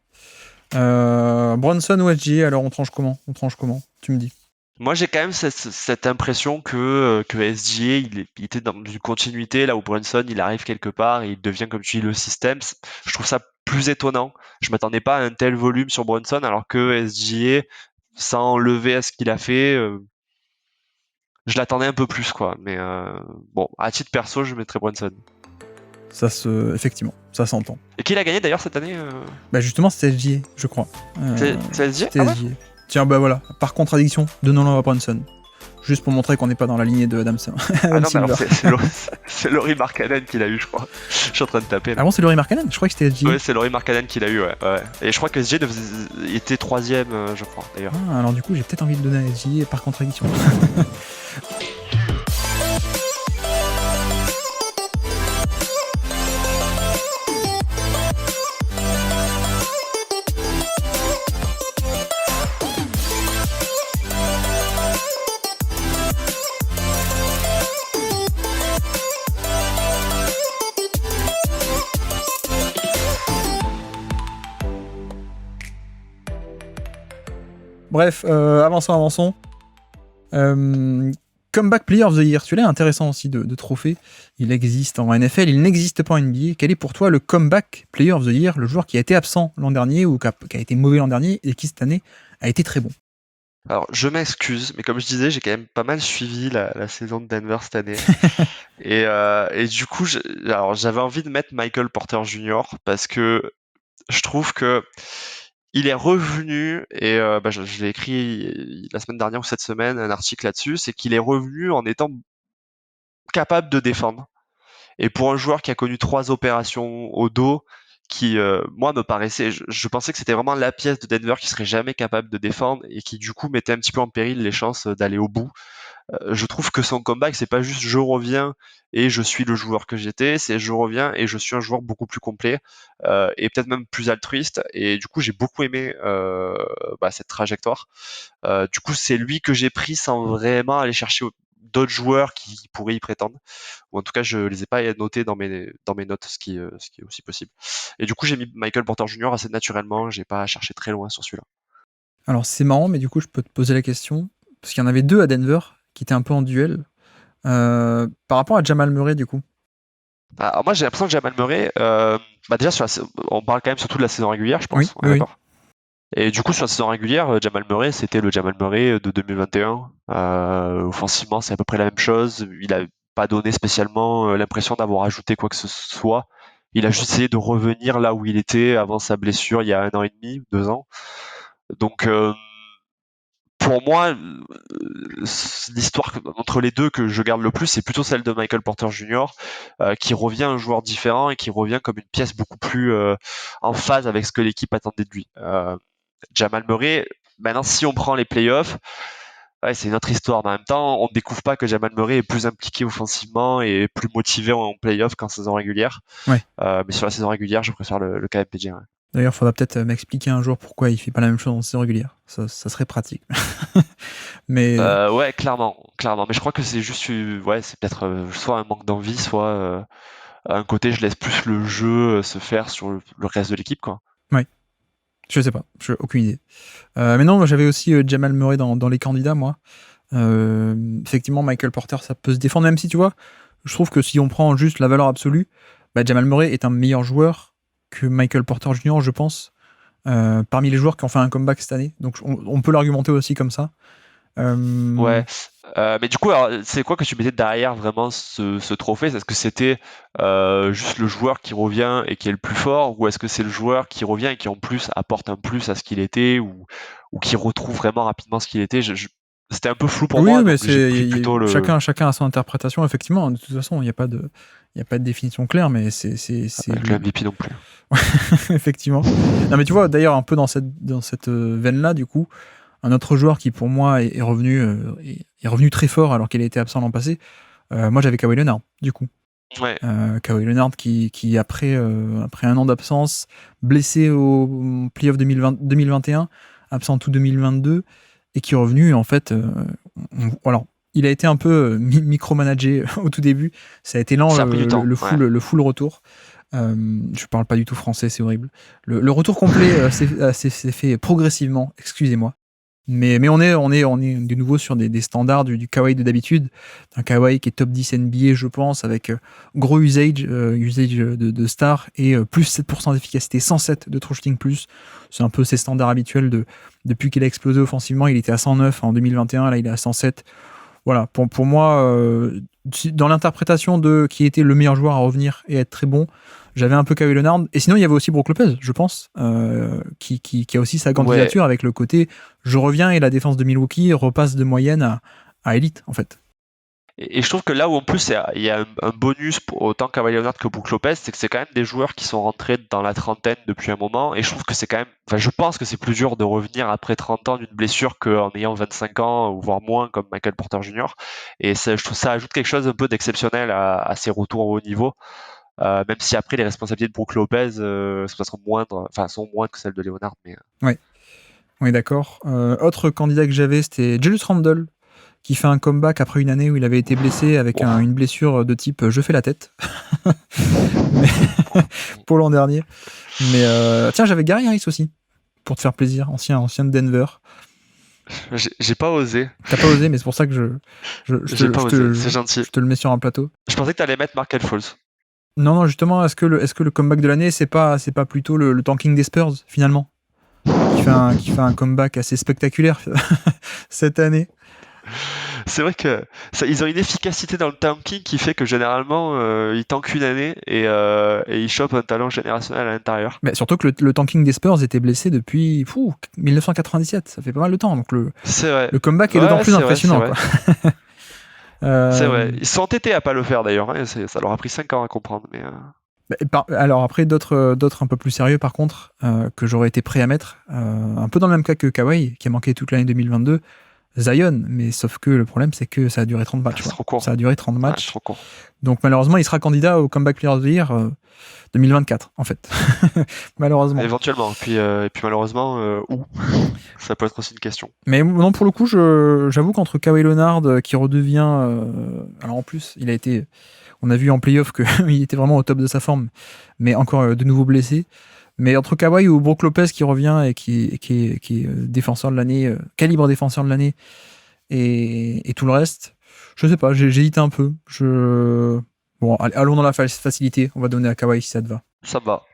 Speaker 1: Brunson ou SGA, alors on tranche comment? Tu me dis.
Speaker 2: Moi, j'ai quand même cette impression que SGA, il était dans une continuité, là où Brunson, il arrive quelque part et il devient, comme tu dis, le système. Je trouve ça plus étonnant. Je m'attendais pas à un tel volume sur Brunson, alors que SGA, sans enlever à ce qu'il a fait, je l'attendais un peu plus, quoi. Mais bon, à titre perso, je mettrais Brunson.
Speaker 1: Effectivement, ça s'entend.
Speaker 2: Et qui l'a gagné d'ailleurs cette année
Speaker 1: Bah justement, c'était SGA, je crois.
Speaker 2: C'est SGA?
Speaker 1: C'était
Speaker 2: Ah ouais?
Speaker 1: SGA. Tiens, bah voilà, par contradiction, donnons-le à Brunson. Juste pour montrer qu'on n'est pas dans la lignée de Adam,
Speaker 2: Ah
Speaker 1: Adam
Speaker 2: non, mais alors
Speaker 1: Silver.
Speaker 2: c'est Laurie Markkanen qui l'a eu, je crois. Je suis en train de taper
Speaker 1: Ah
Speaker 2: là.
Speaker 1: bon, c'est Laurie Markkanen? Je crois que c'était SGA.
Speaker 2: Ouais, c'est Laurie Markkanen qui l'a eu, ouais, ouais. Et je crois que SG était troisième, je crois, d'ailleurs.
Speaker 1: Ah, alors du coup, j'ai peut-être envie de donner à SGA par contradiction. Bref, avançons. Comeback Player of the Year, celui-là est intéressant aussi de trophée. Il existe en NFL, il n'existe pas en NBA. Quel est pour toi le Comeback Player of the Year, le joueur qui a été absent l'an dernier ou qui a été mauvais l'an dernier et qui cette année a été très bon?
Speaker 2: Alors, je m'excuse, mais comme je disais, j'ai quand même pas mal suivi la saison de Denver cette année. Et du coup, alors, j'avais envie de mettre Michael Porter Jr. parce que je trouve que il est revenu, et bah, je l'ai écrit la semaine dernière ou cette semaine, un article là-dessus, c'est qu'il est revenu en étant capable de défendre. Et pour un joueur qui a connu 3 opérations au dos, qui moi me paraissait, je pensais que c'était vraiment la pièce de Denver qui serait jamais capable de défendre et qui du coup mettait un petit peu en péril les chances d'aller au bout. Je trouve que son comeback, c'est pas juste je reviens et je suis le joueur que j'étais, c'est je reviens et je suis un joueur beaucoup plus complet et peut-être même plus altruiste. Et du coup, j'ai beaucoup aimé cette trajectoire. Du coup, c'est lui que j'ai pris sans vraiment aller chercher d'autres joueurs qui pourraient y prétendre. Ou en tout cas, je les ai pas notés dans mes notes, ce qui est aussi possible. Et du coup, j'ai mis Michael Porter Jr. assez naturellement. J'ai pas cherché très loin sur celui-là.
Speaker 1: Alors c'est marrant, mais du coup je peux te poser la question, parce qu'il y en avait deux à Denver qui étaient un peu en duel, par rapport à Jamal Murray du coup.
Speaker 2: Alors moi, j'ai l'impression que Jamal Murray, déjà on parle quand même surtout de la saison régulière, je
Speaker 1: Oui,
Speaker 2: pense. On est
Speaker 1: oui, oui.
Speaker 2: d'accord. Et du coup, sur la saison régulière, Jamal Murray, c'était le Jamal Murray de 2021. Offensivement, c'est à peu près la même chose. Il a pas donné spécialement l'impression d'avoir ajouté quoi que ce soit. Il a juste essayé de revenir là où il était avant sa blessure il y a 1 an et demi, 2 ans. Donc, pour moi, l'histoire entre les deux que je garde le plus, c'est plutôt celle de Michael Porter Jr., qui revient un joueur différent et qui revient comme une pièce beaucoup plus en phase avec ce que l'équipe attendait de lui. Jamal Murray, maintenant, si on prend les playoffs, ouais, c'est une autre histoire. Mais en même temps, on ne découvre pas que Jamal Murray est plus impliqué offensivement et plus motivé en playoffs qu'en saison régulière.
Speaker 1: Ouais.
Speaker 2: Mais sur la saison régulière, je préfère le KMPG. Ouais.
Speaker 1: D'ailleurs, il faudra peut-être m'expliquer un jour pourquoi il fait pas la même chose en saison régulière. Ça serait pratique. Mais
Speaker 2: Ouais, clairement. Mais je crois que c'est juste, c'est peut-être soit un manque d'envie, soit un côté, je laisse plus le jeu se faire sur le reste de l'équipe, quoi.
Speaker 1: ouais, je sais pas, aucune idée. Mais non, moi, j'avais aussi Jamal Murray dans les candidats, moi. Effectivement, Michael Porter, ça peut se défendre, même si tu vois, je trouve que si on prend juste la valeur absolue, Jamal Murray est un meilleur joueur que Michael Porter Jr., je pense, parmi les joueurs qui ont fait un comeback cette année. Donc on peut l'argumenter aussi comme ça.
Speaker 2: Ouais. Mais du coup, alors, c'est quoi que tu mettais derrière vraiment ce trophée? Est-ce que c'était juste le joueur qui revient et qui est le plus fort, ou est-ce que c'est le joueur qui revient et qui en plus apporte un plus à ce qu'il était, ou qui retrouve vraiment rapidement ce qu'il était? C'était un peu flou pour
Speaker 1: Oui,
Speaker 2: moi,
Speaker 1: mais
Speaker 2: donc j'ai pris plutôt le
Speaker 1: chacun a son interprétation, effectivement. De toute façon, il n'y a pas de définition claire, mais c'est
Speaker 2: avec le MVP non plus.
Speaker 1: effectivement. Non, mais tu vois, d'ailleurs, un peu dans cette veine-là, du coup, un autre joueur qui, pour moi, est revenu très fort alors qu'il a été absent l'an passé, moi, j'avais Kawhi Leonard, du coup.
Speaker 2: Ouais.
Speaker 1: Kawhi Leonard qui après un an d'absence, blessé au playoff 2021, absent tout 2022, et qui est revenu, en fait, alors, il a été un peu micromanagé au tout début. Ça a été lent,
Speaker 2: Ça a pris du temps,
Speaker 1: le full retour. Je parle pas du tout français, c'est horrible. Le retour complet s'est fait progressivement, excusez-moi. Mais on est de nouveau sur des standards du Kawhi de d'habitude. Un Kawhi qui est top 10 NBA, je pense, avec gros usage de star et plus 7% d'efficacité, 107 de true shooting plus. C'est un peu ses standards habituels depuis qu'il a explosé offensivement. Il était à 109 en 2021, là il est à 107. Voilà, pour moi, dans l'interprétation de qui était le meilleur joueur à revenir et être très bon, j'avais un peu Kawhi Leonard. Et sinon, il y avait aussi Brook Lopez, je pense, qui a aussi sa candidature avec le côté je reviens et la défense de Milwaukee repasse de moyenne à élite, en fait.
Speaker 2: Et je trouve que là où en plus il y a un bonus pour autant Kawhi Leonard que Brook Lopez, c'est que c'est quand même des joueurs qui sont rentrés dans la trentaine depuis un moment. Et je trouve que c'est quand même, je pense que c'est plus dur de revenir après 30 ans d'une blessure qu'en ayant 25 ans ou voire moins comme Michael Porter Jr. Et je trouve ça ajoute quelque chose un peu d'exceptionnel à ces retours au haut niveau. Même si après les responsabilités de Brook Lopez sont moindres que celles de Leonard. Mais
Speaker 1: ouais, on est d'accord. Autre candidat que j'avais, c'était Julius Randle, qui fait un comeback après une année où il avait été blessé avec une blessure de type je fais la tête pour l'an dernier. Mais tiens, j'avais Gary Harris aussi, pour te faire plaisir, ancien de Denver.
Speaker 2: J'ai pas osé.
Speaker 1: T'as pas osé, mais c'est pour ça que
Speaker 2: c'est gentil.
Speaker 1: Je te le mets sur un plateau.
Speaker 2: Je pensais que t'allais mettre Markel Fultz.
Speaker 1: Non, justement, est-ce que le comeback de l'année, c'est pas plutôt le tanking des Spurs, finalement, qui fait un comeback assez spectaculaire cette année?
Speaker 2: C'est vrai que ils ont une efficacité dans le tanking qui fait que généralement ils tankent une année et ils chopent un talent générationnel à l'intérieur.
Speaker 1: Mais surtout que le tanking des Spurs était blessé depuis 1997, ça fait pas mal de temps, donc le comeback est d'autant plus impressionnant.
Speaker 2: C'est vrai, ils sont entêtés à pas le faire d'ailleurs, hein, ça leur a pris 5 ans à comprendre. Mais
Speaker 1: Alors après, d'autres un peu plus sérieux, par contre, que j'aurais été prêt à mettre, un peu dans le même cas que Kawhi, qui a manqué toute l'année 2022, Zion, mais sauf que le problème, c'est que ça a duré 30 matchs.
Speaker 2: C'est trop court.
Speaker 1: Ça a duré 30
Speaker 2: Ouais,
Speaker 1: matchs.
Speaker 2: c'est trop court.
Speaker 1: Donc malheureusement, il sera candidat au Comeback Player of the Year 2024, en fait. Malheureusement.
Speaker 2: Éventuellement. Et puis malheureusement, où ça peut être aussi une question.
Speaker 1: Mais non, pour le coup, j'avoue qu'entre Kawhi Leonard, qui redevient... alors en plus, on a vu en playoff qu'il était vraiment au top de sa forme, mais encore de nouveau blessé. Mais entre Kawhi ou Brook Lopez qui revient et qui est défenseur de l'année, calibre défenseur de l'année, et tout le reste, je sais pas, j'hésite un peu. Bon, allons dans la facilité, on va donner à Kawhi si ça te va.
Speaker 2: Ça me va.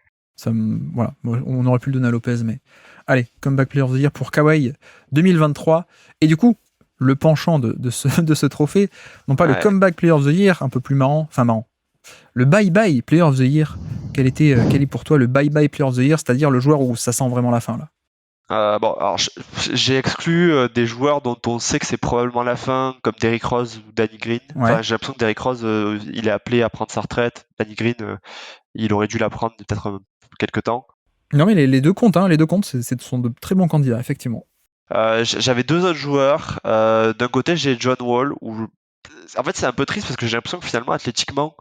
Speaker 1: Voilà, on aurait pu le donner à Lopez, mais allez, Comeback Player of the Year pour Kawhi 2023. Et du coup, le penchant de ce trophée, non pas le Comeback Player of the Year, un peu plus marrant, le Bye-Bye Player of the Year. Quel est pour toi le Bye-Bye Player of the Year, c'est-à-dire le joueur où ça sent vraiment la fin là?
Speaker 2: Bon, alors j'ai exclu des joueurs dont on sait que c'est probablement la fin, comme Derrick Rose ou Danny Green.
Speaker 1: Ouais.
Speaker 2: Enfin, j'ai l'impression que Derrick Rose, il est appelé à prendre sa retraite. Danny Green, il aurait dû la prendre peut-être quelques temps.
Speaker 1: Non, mais les deux comptes, ce sont de très bons candidats, effectivement.
Speaker 2: J'avais deux autres joueurs. D'un côté, j'ai John Wall. En fait, c'est un peu triste parce que j'ai l'impression que finalement, athlétiquement,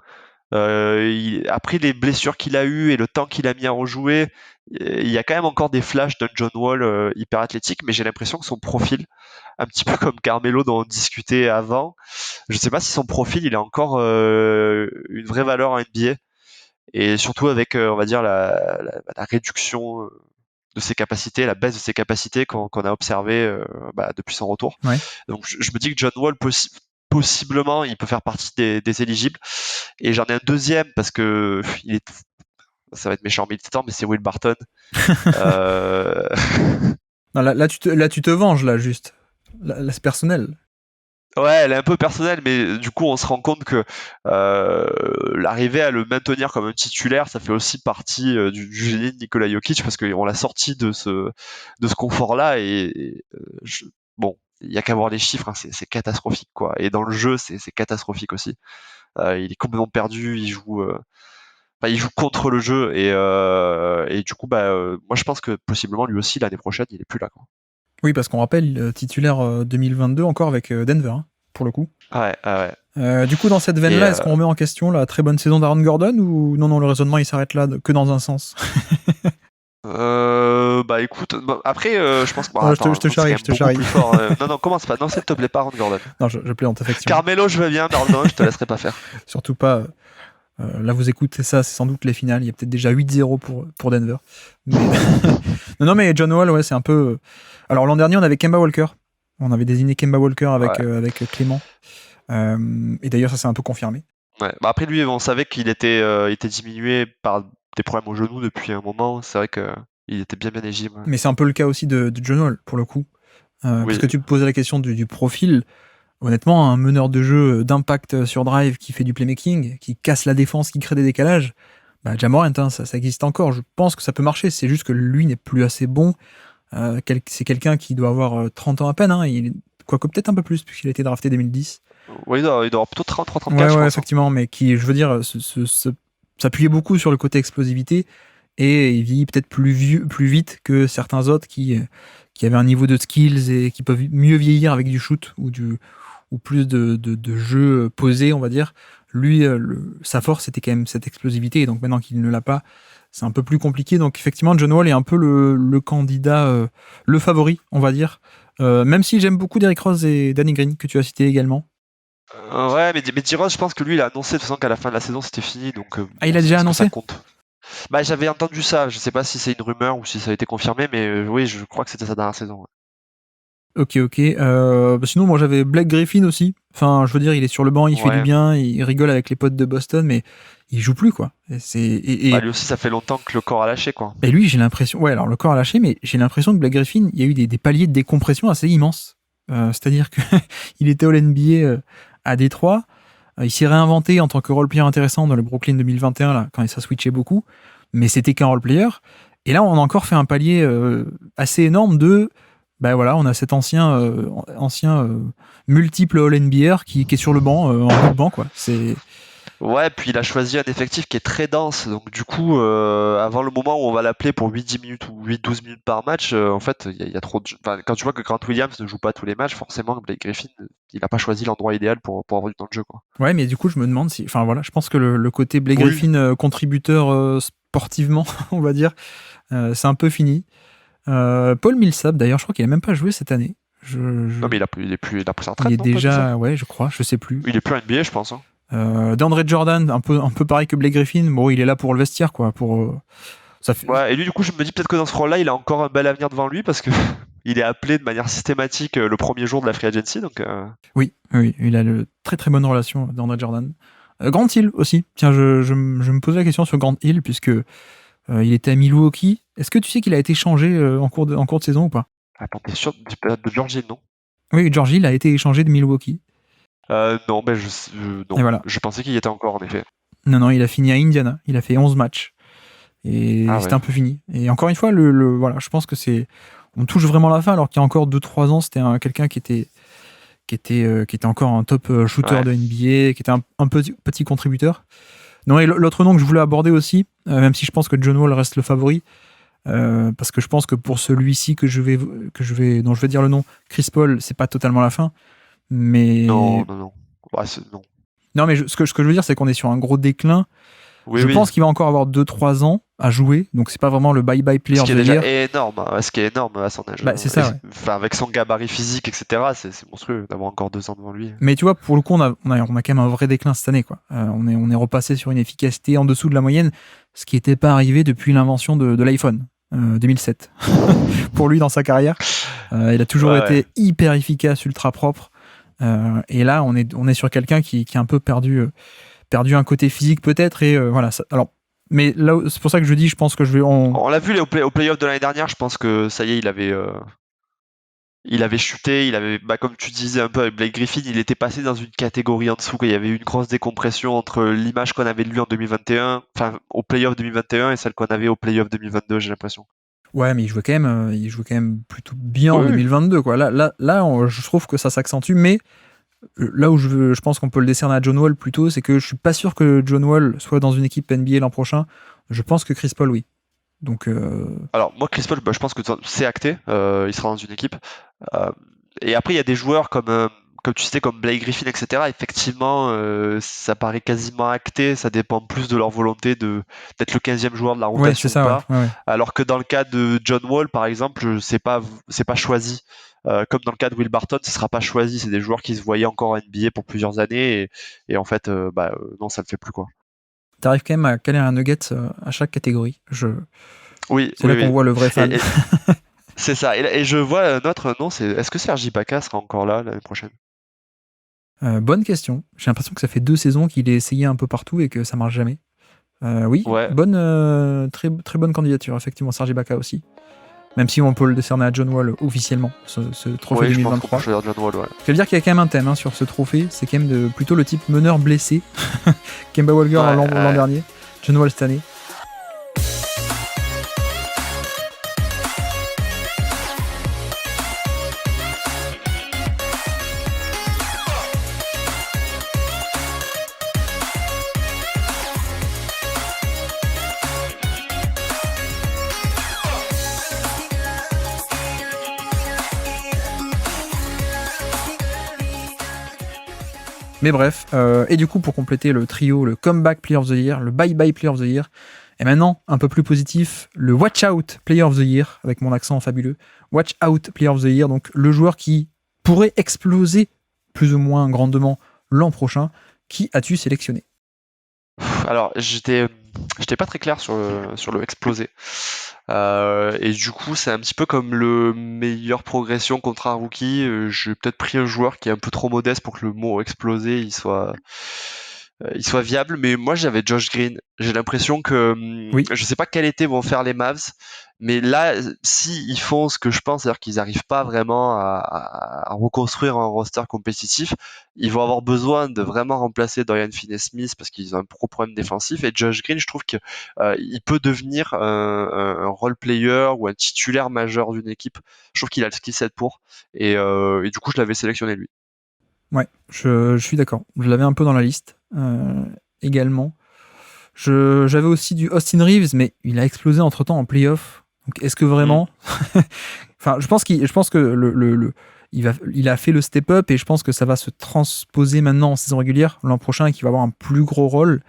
Speaker 2: après les blessures qu'il a eues et le temps qu'il a mis à rejouer, il y a quand même encore des flashs d'un John Wall hyper athlétique, mais j'ai l'impression que son profil, un petit peu comme Carmelo dont on discutait avant, je sais pas si son profil il a encore une vraie valeur en NBA, et surtout avec on va dire la réduction de ses capacités, la baisse de ses capacités qu'on a observé depuis son retour.
Speaker 1: Ouais.
Speaker 2: Donc je me dis que John Wall possiblement il peut faire partie des éligibles, et j'en ai un deuxième parce que ça va être méchant militant, mais c'est Will Barton.
Speaker 1: Non, là, tu te venges, là, juste. Là, c'est personnel.
Speaker 2: Ouais, elle est un peu personnelle, mais du coup, on se rend compte que l'arrivée à le maintenir comme un titulaire, ça fait aussi partie du génie de Nikola Jokic, parce qu'on l'a sorti de ce confort-là, bon, il y a qu'à voir les chiffres, hein, c'est catastrophique, quoi. Et dans le jeu, c'est catastrophique aussi. Il est complètement perdu, il joue contre le jeu, et du coup, moi je pense que possiblement lui aussi l'année prochaine, il est plus là, quoi.
Speaker 1: Oui, parce qu'on rappelle, titulaire 2022 encore avec Denver, hein, pour le coup.
Speaker 2: Ouais.
Speaker 1: Du coup, dans cette veine-là, est-ce qu'on remet en question la très bonne saison d'Aaron Gordon, ou non, le raisonnement il s'arrête là, que dans un sens?
Speaker 2: Écoute, après, je pense que
Speaker 1: je te charrie.
Speaker 2: plus fort. Non, commence pas. Non, s'il te plaît pas, Aaron Gordon.
Speaker 1: Non, je plaisante, effectivement.
Speaker 2: Carmelo, je veux bien, Gordon, je te laisserai pas faire.
Speaker 1: Surtout pas. Là, vous écoutez ça, c'est sans doute les finales. Il y a peut-être déjà 8-0 pour Denver. Mais... non, mais John Wall, ouais, c'est un peu. Alors, l'an dernier, on avait Kemba Walker. On avait désigné Kemba Walker avec Clément. Et d'ailleurs, ça s'est un peu confirmé.
Speaker 2: Ouais. Après, lui, on savait qu'il était diminué par des problèmes au genou depuis un moment. C'est vrai qu'il était bien éligible. Ouais.
Speaker 1: Mais c'est un peu le cas aussi de John Wall, pour le coup. Parce que tu me posais la question du profil. Honnêtement, un meneur de jeu d'impact sur drive qui fait du playmaking, qui casse la défense, qui crée des décalages, Ja Morant, ça existe encore. Je pense que ça peut marcher. C'est juste que lui n'est plus assez bon. C'est quelqu'un qui doit avoir 30 ans à peine. Hein. Quoique peut-être un peu plus, puisqu'il a été drafté 2010.
Speaker 2: Oui, il doit avoir plutôt 33-34,
Speaker 1: ouais, effectivement, mais qui, je veux dire, s'appuyait beaucoup sur le côté explosivité, et il vieillit peut-être plus vite que certains autres qui avaient un niveau de skills et qui peuvent mieux vieillir avec du shoot ou plus de jeux posés, on va dire. Lui, sa force, c'était quand même cette explosivité, et donc maintenant qu'il ne l'a pas, c'est un peu plus compliqué. Donc effectivement, John Wall est un peu le candidat, le favori, on va dire. Même si j'aime beaucoup Derrick Rose et Danny Green, que tu as cité également.
Speaker 2: Ouais, mais D-Rose, je pense que lui, il a annoncé de toute façon qu'à la fin de la saison, c'était fini. Donc,
Speaker 1: il a déjà annoncé ?
Speaker 2: Ça compte. J'avais entendu ça. Je sais pas si c'est une rumeur ou si ça a été confirmé, mais oui, je crois que c'était sa dernière saison. Ouais.
Speaker 1: Ok. Sinon, moi, j'avais Blake Griffin aussi. Enfin, je veux dire, il est sur le banc, il fait du bien, il rigole avec les potes de Boston, mais il joue plus, quoi.
Speaker 2: Lui aussi, ça fait longtemps que le corps a lâché, quoi.
Speaker 1: Et lui, j'ai l'impression... Ouais, alors le corps a lâché, mais j'ai l'impression que Blake Griffin, il y a eu des paliers de décompression assez immenses. C'est-à-dire qu'il était All-NBA à Détroit. Il s'est réinventé en tant que role-player intéressant dans le Brooklyn 2021, là, quand ça switchait beaucoup. Mais c'était qu'un role-player. Et là, on a encore fait un palier assez énorme de... on a cet ancien multiple All-NBA qui est sur le banc, en bout de banc, quoi.
Speaker 2: Ouais, puis il a choisi un effectif qui est très dense. Donc du coup, avant le moment où on va l'appeler pour 8-10 minutes ou 8-12 minutes par match, en fait, il y a trop de... Enfin, quand tu vois que Grant Williams ne joue pas tous les matchs, forcément, Blake Griffin, il n'a pas choisi l'endroit idéal pour avoir du temps de jeu, quoi.
Speaker 1: Ouais, mais du coup, je me demande si. Enfin voilà, je pense que le côté Blake
Speaker 2: Oui.
Speaker 1: Griffin contributeur sportivement, on va dire, c'est un peu fini. Paul Millsap, d'ailleurs, je crois qu'il a même pas joué cette année.
Speaker 2: Non, mais il a pris sa
Speaker 1: Il
Speaker 2: retraite,
Speaker 1: est
Speaker 2: non, pas Millsap?
Speaker 1: déjà, ouais, je crois, je sais plus.
Speaker 2: Il est plus NBA, je pense, hein.
Speaker 1: DeAndre Jordan, un peu pareil que Blake Griffin. Bon, il est là pour le vestiaire, quoi. Ça fait.
Speaker 2: Ouais, et lui, du coup, je me dis peut-être que dans ce rôle-là, il a encore un bel avenir devant lui parce que il est appelé de manière systématique le premier jour de la free agency, donc
Speaker 1: Oui, oui, il a une très très bonne relation d'Andre Jordan. Grant Hill aussi. Tiens, je me posais la question sur Grant Hill puisque il était à Milwaukee. Est-ce que tu sais qu'il a été changé en cours de saison ou pas?
Speaker 2: attends, t'es sûr de George Hill, non?
Speaker 1: Oui, George Hill a été échangé de Milwaukee.
Speaker 2: Non, ben
Speaker 1: Et
Speaker 2: non,
Speaker 1: voilà.
Speaker 2: je pensais qu'il y était encore en effet.
Speaker 1: Non, non, il a fini à Indiana. Il a fait 11 matchs. Et
Speaker 2: Ah
Speaker 1: c'était
Speaker 2: ouais.
Speaker 1: un peu fini. Et encore une fois, voilà, je pense que c'est. On touche vraiment la fin alors qu'il y a encore 2-3 ans, c'était quelqu'un qui était encore un top shooter
Speaker 2: Ouais.
Speaker 1: de NBA, qui était un petit contributeur. Non, et l'autre nom que je voulais aborder aussi, même si je pense que John Wall reste le favori, parce que je pense que pour celui-ci dont je vais dire le nom, Chris Paul, c'est pas totalement la fin. Mais
Speaker 2: Non, non, non. Ouais, non.
Speaker 1: non, mais ce que je veux dire, c'est qu'on est sur un gros déclin.
Speaker 2: Oui,
Speaker 1: Je
Speaker 2: oui.
Speaker 1: pense qu'il va encore avoir 2-3 ans à jouer, donc c'est pas vraiment le bye-bye player
Speaker 2: Ce
Speaker 1: of
Speaker 2: qui est
Speaker 1: the
Speaker 2: déjà
Speaker 1: year.
Speaker 2: énorme, hein, ce qui est énorme à son âge,
Speaker 1: Bah,
Speaker 2: hein.
Speaker 1: c'est ça, ouais.
Speaker 2: Enfin, avec son gabarit physique, etc., c'est monstrueux d'avoir encore 2 ans devant lui.
Speaker 1: Mais tu vois, pour le coup, on a quand même un vrai déclin cette année, quoi. On est repassé sur une efficacité en dessous de la moyenne, ce qui n'était pas arrivé depuis l'invention de l'iPhone, 2007. Pour lui, dans sa carrière, il a toujours
Speaker 2: Ouais, ouais.
Speaker 1: été hyper efficace, ultra propre. Et là, on est sur quelqu'un qui a un peu perdu un côté physique peut-être. Et voilà. Alors, mais là, c'est pour ça que je dis, je pense que je vais.
Speaker 2: On l'a vu au play-off de l'année dernière, je pense que ça y est, il avait chuté, bah, comme tu disais un peu avec Blake Griffin, il était passé dans une catégorie en dessous, qu'il y avait eu une grosse décompression entre l'image qu'on avait de lui en 2021, enfin, au play-off 2021 et celle qu'on avait au play-off 2022, j'ai l'impression.
Speaker 1: Ouais, mais il jouait quand même plutôt bien en
Speaker 2: Oui, oui.
Speaker 1: 2022, quoi. Je trouve que ça s'accentue, mais là où je pense qu'on peut le décerner à John Wall plutôt, c'est que je suis pas sûr que John Wall soit dans une équipe NBA l'an prochain. Je pense que Chris Paul, oui. Donc,
Speaker 2: Alors, moi, Chris Paul, bah, je pense que c'est acté, il sera dans une équipe. Euh, et après, il y a des joueurs comme tu sais, comme Blake Griffin, etc. Effectivement, ça paraît quasiment acté. Ça dépend plus de leur volonté d'être le 15e joueur de la
Speaker 1: ouais, c'est
Speaker 2: rotation ou
Speaker 1: ça, ouais.
Speaker 2: pas.
Speaker 1: Ouais, ouais.
Speaker 2: Alors que dans le cas de John Wall, par exemple, c'est pas choisi. Comme dans le cas de Will Barton, ce sera pas choisi. C'est des joueurs qui se voyaient encore en NBA pour plusieurs années et en fait, non, ça le fait plus, quoi.
Speaker 1: T'arrives quand même à caler un nugget à chaque catégorie.
Speaker 2: Oui,
Speaker 1: C'est
Speaker 2: oui,
Speaker 1: là qu'on
Speaker 2: oui.
Speaker 1: voit le vrai fan.
Speaker 2: Et c'est ça. Et je vois notre nom, est-ce que Serge Ibaka sera encore là l'année prochaine?
Speaker 1: Bonne question. J'ai l'impression que ça fait 2 saisons qu'il est essayé un peu partout et que ça marche jamais. Oui,
Speaker 2: Ouais.
Speaker 1: très, très bonne candidature, effectivement, Serge Ibaka aussi. Même si on peut le décerner à John Wall officiellement, ce trophée
Speaker 2: Oui, je pense qu'on peut
Speaker 1: 2023.
Speaker 2: choisir John Wall, ouais.
Speaker 1: Ça veut dire qu'il y a quand même un thème hein, sur ce trophée, c'est quand même plutôt le type meneur blessé. Kemba Walker
Speaker 2: Ouais,
Speaker 1: l'an
Speaker 2: ouais.
Speaker 1: dernier, John Wall cette année. Mais bref, et du coup pour compléter le trio, le comeback player of the year, le bye-bye player of the year, et maintenant, un peu plus positif, le watch out player of the year, avec mon accent fabuleux, watch out player of the year, donc le joueur qui pourrait exploser plus ou moins grandement l'an prochain. Qui as-tu sélectionné?
Speaker 2: Alors, j'étais pas très clair sur le explosé. Et du coup, c'est un petit peu comme le meilleure progression contre un rookie. J'ai peut-être pris un joueur qui est un peu trop modeste pour que le mot explosé il soit viable. Mais moi, j'avais Josh Green. J'ai l'impression que
Speaker 1: Oui,
Speaker 2: je sais pas quel été vont faire les Mavs, mais là, si ils font ce que je pense, c'est-à-dire qu'ils n'arrivent pas vraiment à reconstruire un roster compétitif, ils vont avoir besoin de vraiment remplacer Dorian Finney-Smith parce qu'ils ont un gros problème défensif. Et Josh Green, je trouve que il peut devenir un role player ou un titulaire majeur d'une équipe. Je trouve qu'il a le skill set pour. Et du coup, je l'avais sélectionné lui.
Speaker 1: ouais, je suis d'accord. Je l'avais un peu dans la liste. également. J'avais aussi du Austin Reeves, mais il a explosé entre-temps en playoff. Donc est-ce que vraiment... Enfin, je pense que il a fait le step-up et je pense que ça va se transposer maintenant en saison régulière l'an prochain et qu'il va avoir un plus gros rôle.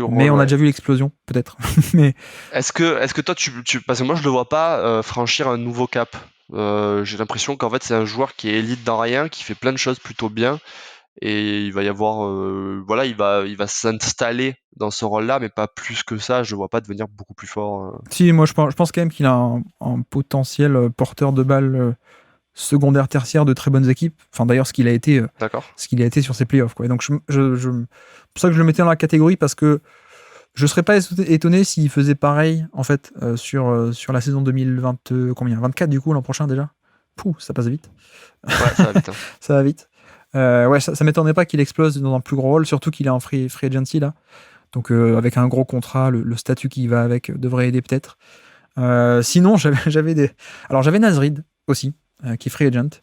Speaker 1: Mais on a déjà vu l'explosion, peut-être. Mais
Speaker 2: est-ce que toi, parce que moi je le vois pas franchir un nouveau cap. J'ai l'impression qu'en fait c'est un joueur qui est élite dans rien, qui fait plein de choses plutôt bien, et il va y avoir, voilà, il va s'installer dans ce rôle-là, mais pas plus que ça. Je le vois pas devenir beaucoup plus fort.
Speaker 1: Si, moi je pense quand même qu'il a un potentiel porteur de balle secondaire, tertiaire de très bonnes équipes. Enfin d'ailleurs ce qu'il a été,
Speaker 2: D'accord.
Speaker 1: Sur ses playoffs. Quoi. Et donc c'est pour ça que je le mettais dans la catégorie parce que je serais pas étonné s'il faisait pareil en fait sur la saison 2020 combien 24 du coup l'an prochain déjà. Pouh, ça passe vite.
Speaker 2: Ouais, ça va vite. Hein.
Speaker 1: Ça va vite. Ouais, ça m'étonnerait pas qu'il explose dans un plus gros rôle, surtout qu'il est en free agency là. Donc avec un gros contrat, le statut qui va avec devrait aider peut-être. Sinon, j'avais Nasrid aussi, qui est free agent.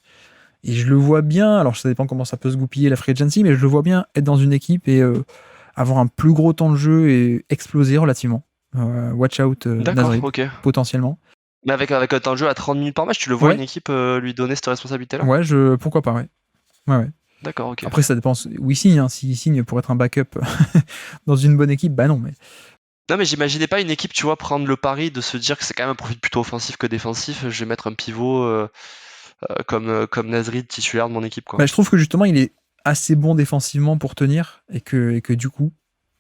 Speaker 1: Et je le vois bien, alors ça dépend comment ça peut se goupiller la free agency, mais je le vois bien être dans une équipe et avoir un plus gros temps de jeu et exploser relativement. Watch out Nasrid, potentiellement.
Speaker 2: Mais avec un temps de jeu à 30 minutes par match, tu le vois une équipe lui donner cette responsabilité-là ?
Speaker 1: Ouais, pourquoi pas, ouais.
Speaker 2: D'accord, ok.
Speaker 1: Après, ça dépend où il signe. Hein. S'il signe pour être un backup dans une bonne équipe, bah non.
Speaker 2: Non, mais j'imaginais pas une équipe, tu vois, prendre le pari de se dire que c'est quand même un profil plutôt offensif que défensif. Je vais mettre un pivot comme Nasrid titulaire de mon équipe, quoi.
Speaker 1: Bah, je trouve que justement, il est assez bon défensivement pour tenir et que du coup,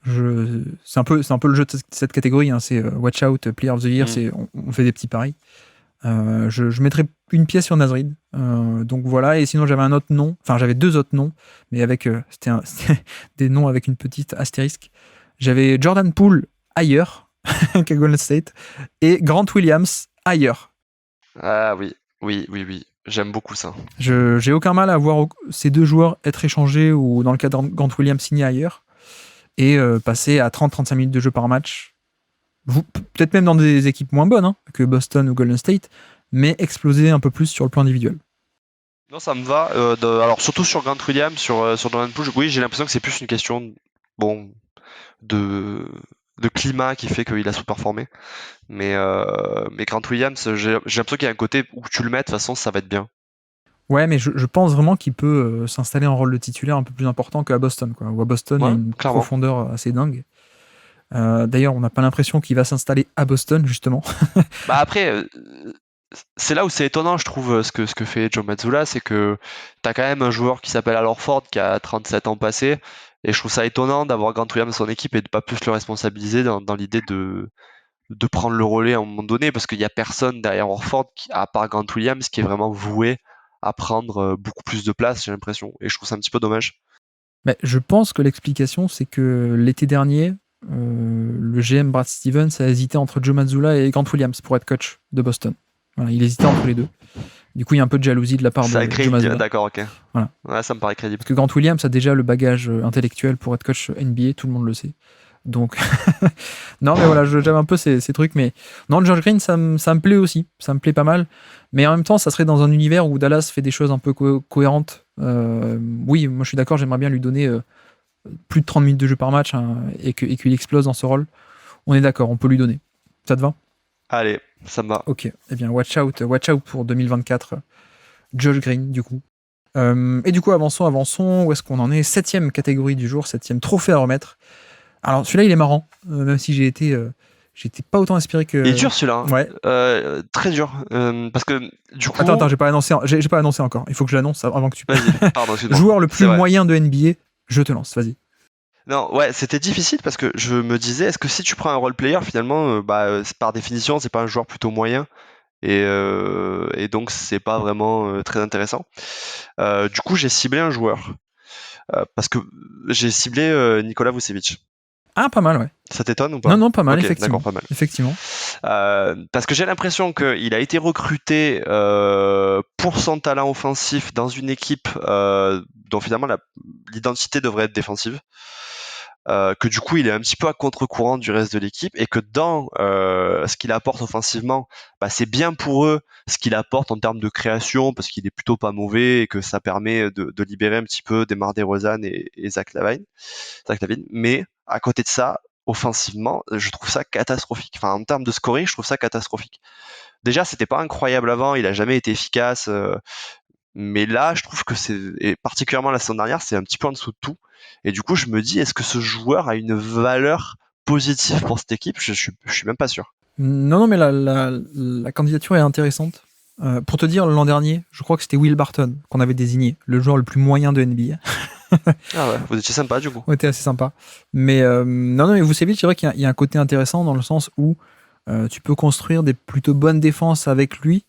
Speaker 1: c'est un peu le jeu de cette catégorie. Hein. C'est Watch Out, Player of the Year. On fait des petits paris. Je mettrais une pièce sur Nasrid. Donc voilà. Et sinon, j'avais un autre nom. Enfin, j'avais deux autres noms, mais avec c'était des noms avec une petite astérisque. J'avais Jordan Poole ailleurs qu'à Golden State et Grant Williams ailleurs.
Speaker 2: Ah oui. J'aime beaucoup ça.
Speaker 1: J'ai aucun mal à voir ces deux joueurs être échangés ou dans le cas de Grant Williams signé ailleurs et passer à 30-35 minutes de jeu par match. Peut-être même dans des équipes moins bonnes que Boston ou Golden State, mais exploser un peu plus sur le plan individuel.
Speaker 2: Non, ça me va. Alors surtout sur Grant Williams, sur Jordan Poole, oui, j'ai l'impression que c'est plus une question de climat qui fait qu'il a sous-performé. Mais Grant Williams, j'ai l'impression qu'il y a un côté où tu le mets, de toute façon, ça va être bien.
Speaker 1: Ouais, mais je pense vraiment qu'il peut s'installer en rôle de titulaire un peu plus important qu'à Boston. Quoi. Où à Boston, il y a une profondeur assez dingue. D'ailleurs, on n'a pas l'impression qu'il va s'installer à Boston, justement.
Speaker 2: Bah après, c'est là où c'est étonnant, je trouve, ce que fait Joe Mazzulla, c'est que t'as quand même un joueur qui s'appelle Al Horford, qui a 37 ans passés, et je trouve ça étonnant d'avoir Grant Williams dans son équipe et de pas plus le responsabiliser dans l'idée de prendre le relais à un moment donné, parce qu'il y a personne derrière Horford, à part Grant Williams, qui est vraiment voué à prendre beaucoup plus de place, j'ai l'impression, et je trouve ça un petit peu dommage.
Speaker 1: Mais je pense que l'explication, c'est que l'été dernier, le GM Brad Stevens a hésité entre Joe Mazzulla et Grant Williams pour être coach de Boston. Voilà, il hésitait entre les deux. Du coup, il y a un peu de jalousie de la part de Joe Mazzulla.
Speaker 2: D'accord, ok.
Speaker 1: Voilà.
Speaker 2: Ouais, ça me paraît crédible.
Speaker 1: Parce que Grant Williams a déjà le bagage intellectuel pour être coach NBA, tout le monde le sait. Donc, non, mais voilà, j'aime un peu ces trucs. Mais non, le George Green, ça me plaît aussi. Ça me plaît pas mal. Mais en même temps, ça serait dans un univers où Dallas fait des choses un peu cohérentes. Oui, moi je suis d'accord, j'aimerais bien lui donner plus de 30 minutes de jeu par match et qu'il explose dans ce rôle. On est d'accord, on peut lui donner. Ça te va ?
Speaker 2: Allez, ça me va.
Speaker 1: Ok, eh bien, watch out pour 2024. Josh Green, du coup. Et du coup, avançons. Où est-ce qu'on en est ? 7ème catégorie du jour, 7ème trophée à remettre. Alors, celui-là, il est marrant, même si j'étais pas autant inspiré que.
Speaker 2: Il est dur celui-là.
Speaker 1: Ouais.
Speaker 2: Très dur. Parce que du coup.
Speaker 1: Attends, j'ai pas annoncé encore. Il faut que je l'annonce avant que tu.
Speaker 2: Vas-y, pardon, excuse-moi.
Speaker 1: Joueur le plus moyen de NBA, je te lance, vas-y.
Speaker 2: Non, ouais, c'était difficile parce que je me disais, est-ce que si tu prends un role player, finalement, par définition, c'est pas un joueur plutôt moyen et donc c'est pas vraiment très intéressant. Du coup, j'ai ciblé un joueur parce que j'ai ciblé Nikola Vucevic.
Speaker 1: Ah, pas mal, ouais.
Speaker 2: Ça t'étonne ou pas ?
Speaker 1: Non, pas mal,
Speaker 2: okay,
Speaker 1: effectivement.
Speaker 2: D'accord, pas mal.
Speaker 1: Effectivement.
Speaker 2: Parce que j'ai l'impression qu'il a été recruté pour son talent offensif dans une équipe dont finalement l'identité devrait être défensive. Que du coup il est un petit peu à contre-courant du reste de l'équipe et que dans ce qu'il apporte offensivement, c'est bien pour eux ce qu'il apporte en termes de création parce qu'il est plutôt pas mauvais et que ça permet de libérer un petit peu DeMar DeRozan et Zach Lavine. Mais À côté de ça, offensivement, je trouve ça catastrophique. Enfin, en termes de scoring, je trouve ça catastrophique. Déjà, c'était pas incroyable avant, il a jamais été efficace, mais là, je trouve que et particulièrement la saison dernière, c'est un petit peu en dessous de tout. Et du coup, je me dis, est-ce que ce joueur a une valeur positive pour cette équipe? Je suis même pas sûr.
Speaker 1: Non, mais la candidature est intéressante. Pour te dire, l'an dernier, je crois que c'était Will Barton qu'on avait désigné, le joueur le plus moyen de NBA.
Speaker 2: Ah ouais, vous étiez sympa du coup.
Speaker 1: On était assez sympa. Mais non, mais Vucevic, c'est vrai qu'il y a un côté intéressant dans le sens où tu peux construire des plutôt bonnes défenses avec lui,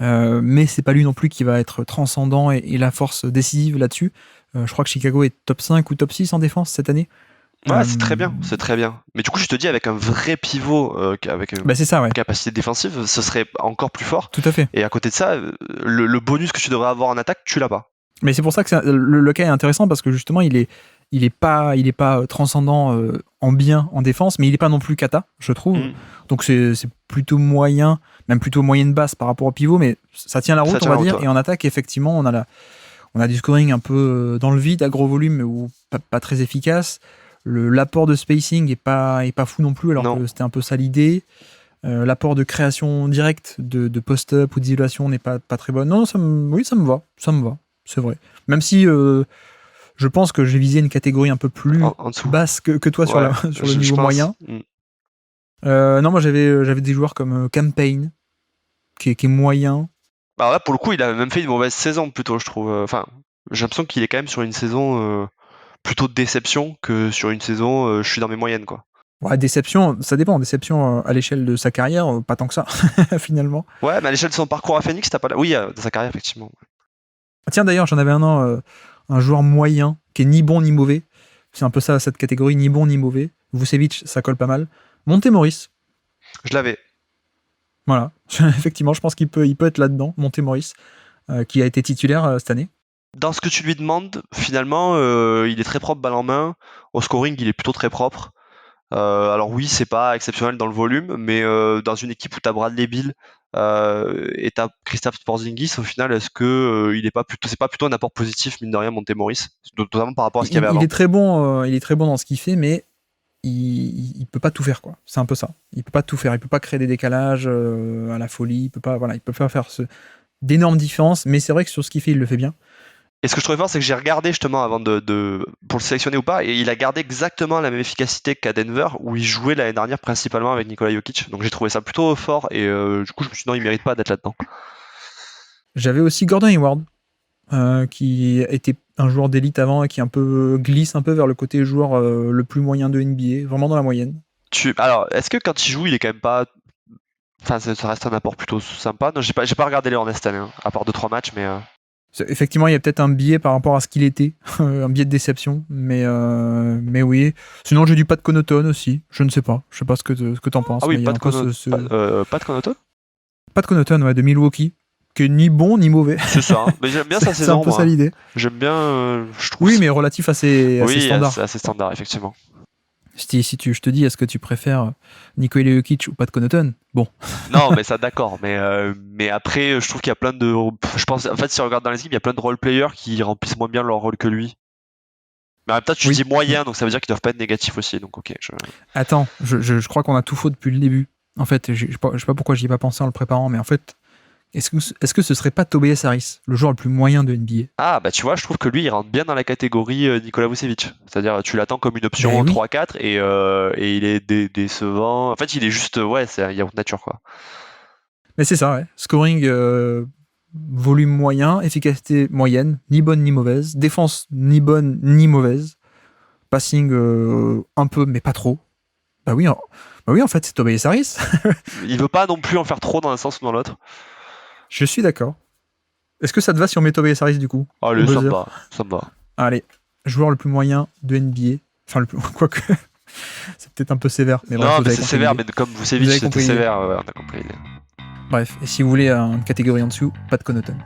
Speaker 1: mais c'est pas lui non plus qui va être transcendant et la force décisive là-dessus. Je crois que Chicago est top 5 ou top 6 en défense cette année.
Speaker 2: Ouais, c'est très bien, c'est très bien. Mais du coup, je te dis, avec un vrai pivot, avec une
Speaker 1: C'est ça, ouais.
Speaker 2: capacité défensive, ce serait encore plus fort.
Speaker 1: Tout à fait.
Speaker 2: Et à côté de ça, le bonus que tu devrais avoir en attaque, tu l'as pas.
Speaker 1: Mais c'est pour ça que le cas est intéressant parce que justement, il est pas transcendant en bien en défense, mais il est pas non plus cata, je trouve. Donc c'est plutôt moyen, même plutôt moyenne basse par rapport au pivot, mais ça tient la route, on va dire. Et en attaque, effectivement, on a du scoring un peu dans le vide, à gros volume, ou pas très efficace. L'apport de spacing est pas fou non plus, alors que c'était un peu ça l'idée. L'apport de création directe de post-up ou d'isolation n'est pas très bon. Non, ça me va. C'est vrai. Même si je pense que j'ai visé une catégorie un peu plus basse que toi sur le niveau moyen. Non, moi j'avais des joueurs comme Campaign, qui est moyen.
Speaker 2: Bah là, pour le coup, il a même fait une mauvaise saison plutôt, je trouve. Enfin, j'ai l'impression qu'il est quand même sur une saison plutôt de déception que sur une saison je suis dans mes moyennes, quoi.
Speaker 1: Ouais, déception, ça dépend. Déception à l'échelle de sa carrière, pas tant que ça, finalement.
Speaker 2: Ouais, mais à l'échelle de son parcours à Phoenix, t'as pas. Oui, de sa carrière, effectivement.
Speaker 1: Tiens, d'ailleurs, j'en avais un joueur moyen qui est ni bon ni mauvais. C'est un peu ça, cette catégorie, ni bon ni mauvais. Vucevic, ça colle pas mal. Montemoris.
Speaker 2: Je l'avais.
Speaker 1: Voilà. Effectivement, je pense qu'il peut être là-dedans, Montemoris, qui a été titulaire cette année.
Speaker 2: Dans ce que tu lui demandes, finalement, il est très propre balle en main. Au scoring, il est plutôt très propre. Alors oui, c'est pas exceptionnel dans le volume, mais dans une équipe où t'as Bradley Beal et t'as Kristaps Porzingis, au final, est-ce que c'est pas plutôt un apport positif, mine de rien, Montemoris, notamment par rapport à ce qu'il y avait avant.
Speaker 1: Il est très bon dans ce qu'il fait, mais il peut pas tout faire, quoi. C'est un peu ça. Il peut pas tout faire. Il peut pas créer des décalages à la folie. Il peut pas faire d'énormes différences, mais c'est vrai que sur ce qu'il fait, il le fait bien.
Speaker 2: Et ce que je trouvais fort, c'est que j'ai regardé justement avant pour le sélectionner ou pas, et il a gardé exactement la même efficacité qu'à Denver, où il jouait l'année dernière principalement avec Nikola Jokic. Donc j'ai trouvé ça plutôt fort, et du coup je me suis dit non, il mérite pas d'être là-dedans.
Speaker 1: J'avais aussi Gordon Hayward, qui était un joueur d'élite avant et qui glisse un peu vers le côté joueur le plus moyen de NBA, vraiment dans la moyenne.
Speaker 2: Alors, est-ce que quand il joue, il est quand même pas... Enfin, ça reste un apport plutôt sympa. Non, j'ai pas regardé les Hornets cette année, hein, à part 2-3 matchs, mais...
Speaker 1: Effectivement, il y a peut-être un biais par rapport à ce qu'il était, un biais de déception, mais oui. Sinon, j'ai du Pat Connaughton aussi, je ne sais pas ce que t'en penses.
Speaker 2: Ah oui,
Speaker 1: Pat
Speaker 2: Connaughton
Speaker 1: Pat Connaughton, ouais, de Milwaukee, qui est ni bon ni mauvais.
Speaker 2: C'est ça, hein. Mais j'aime bien sa saison.
Speaker 1: C'est un peu ça l'idée.
Speaker 2: J'aime bien, je trouve.
Speaker 1: Oui, mais relatif à ses standards.
Speaker 2: C'est assez standard, effectivement.
Speaker 1: Si je te dis, est-ce que tu préfères Nikola Jokic ou Pat Connaughton? Bon.
Speaker 2: Non, mais ça, d'accord. Mais après, je trouve qu'il y a plein de... Je pense, en fait, si on regarde dans les équipes, il y a plein de role-players qui remplissent moins bien leur rôle que lui. Mais en même temps, tu dis moyen, donc ça veut dire qu'ils doivent pas être négatifs aussi. Donc, ok.
Speaker 1: Attends, je crois qu'on a tout faux depuis le début. En fait, je sais pas pourquoi j'y ai pas pensé en le préparant, mais en fait, est-ce que ce serait pas Tobias Harris, le joueur le plus moyen de NBA?
Speaker 2: Ah, bah tu vois, je trouve que lui, il rentre bien dans la catégorie Nikola Vucevic. C'est-à-dire, tu l'attends comme une option 3-4 et il est décevant. En fait, il est juste, il y a autre nature, quoi.
Speaker 1: Mais c'est ça, ouais. Scoring, volume moyen, efficacité moyenne, ni bonne ni mauvaise. Défense, ni bonne ni mauvaise. Passing, un peu, mais pas trop. Bah oui, en fait, c'est Tobias Harris.
Speaker 2: Il veut pas non plus en faire trop dans un sens ou dans l'autre.
Speaker 1: Je suis d'accord. Est-ce que ça te va si on met Tobias Harris du coup?
Speaker 2: Allez, ça me va.
Speaker 1: Allez, joueur le plus moyen de NBA. Enfin, quoique, c'est peut-être un peu sévère. Mais
Speaker 2: non, mais c'est sévère, mais comme Vucevic, c'était sévère, on a compris.
Speaker 1: Bref, et si vous voulez une catégorie en dessous, pas de Connaughton.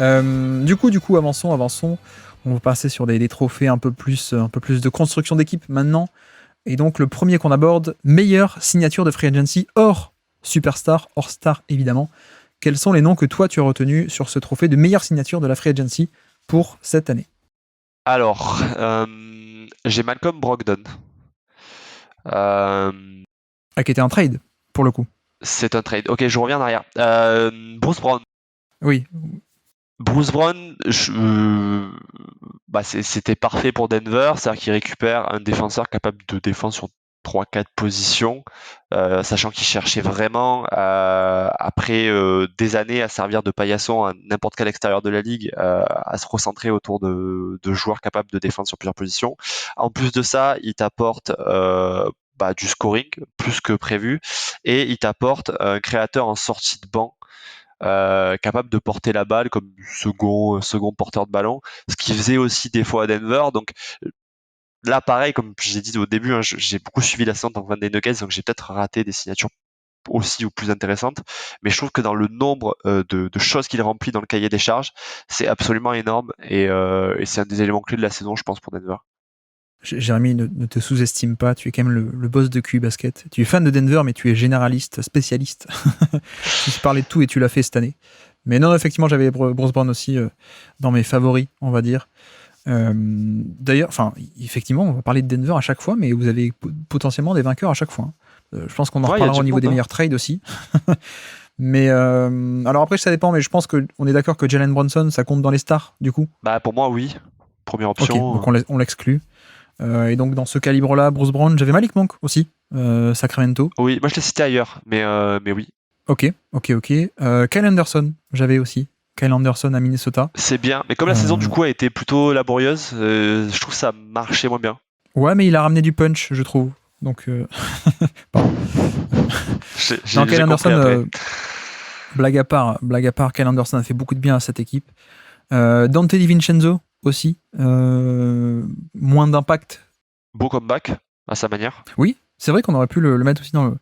Speaker 1: Du coup, avançons. On va passer sur des trophées un peu plus de construction d'équipe maintenant. Et donc, le premier qu'on aborde, meilleure signature de free agency hors superstar, hors star évidemment. Quels sont les noms que toi tu as retenus sur ce trophée de meilleure signature de la free agency pour cette année?
Speaker 2: Alors, j'ai Malcolm Brogdon.
Speaker 1: Qui était un trade, pour le coup.
Speaker 2: C'est un trade. Ok, je reviens en arrière. Bruce Brown.
Speaker 1: Oui.
Speaker 2: Bruce Brown, c'était parfait pour Denver, c'est-à-dire qu'il récupère un défenseur capable de défendre sur 3-4 positions, sachant qu'il cherchait vraiment, après des années à servir de paillasson à n'importe quel extérieur de la ligue, à se recentrer autour de joueurs capables de défendre sur plusieurs positions. En plus de ça, il t'apporte du scoring, plus que prévu, et il t'apporte un créateur en sortie de banc, capable de porter la balle comme second porteur de ballon, ce qu'il faisait aussi des fois à Denver. Donc là, pareil, comme j'ai dit au début, hein, j'ai beaucoup suivi la saison en tant que fan des Nuggets, donc j'ai peut-être raté des signatures aussi ou plus intéressantes, mais je trouve que dans le nombre de choses qu'il remplit dans le cahier des charges, c'est absolument énorme, et c'est un des éléments clés de la saison, je pense, pour Denver.
Speaker 1: Jérémy, ne te sous-estime pas, tu es quand même le boss de QI Basket. Tu es fan de Denver, mais tu es généraliste, spécialiste. Tu parlais de tout et tu l'as fait cette année. Mais non, effectivement, j'avais Bruce Brown aussi dans mes favoris, on va dire. D'ailleurs, effectivement, on va parler de Denver à chaque fois, mais vous avez potentiellement des vainqueurs à chaque fois. Je pense qu'on en reparlera au niveau des meilleurs trades aussi. Mais alors après, ça dépend, mais je pense qu'on est d'accord que Jalen Brunson, ça compte dans les stars, du coup.
Speaker 2: Pour moi, oui. Première option.
Speaker 1: Ok, donc on l'exclut. Et donc dans ce calibre-là, Bruce Brown, j'avais Malik Monk aussi, Sacramento.
Speaker 2: Oui, moi je l'ai cité ailleurs, mais oui.
Speaker 1: Ok. Kyle Anderson, j'avais aussi. Kyle Anderson à Minnesota.
Speaker 2: C'est bien, mais comme la saison du coup a été plutôt laborieuse, je trouve que ça marchait moins bien.
Speaker 1: Ouais, mais il a ramené du punch, je trouve. Donc, pardon.
Speaker 2: Non,
Speaker 1: Kyle Anderson, blague à part, Kyle Anderson a fait beaucoup de bien à cette équipe. Dante DiVincenzo aussi, moins d'impact.
Speaker 2: Beau comeback à sa manière.
Speaker 1: Oui, c'est vrai qu'on aurait pu le mettre aussi dans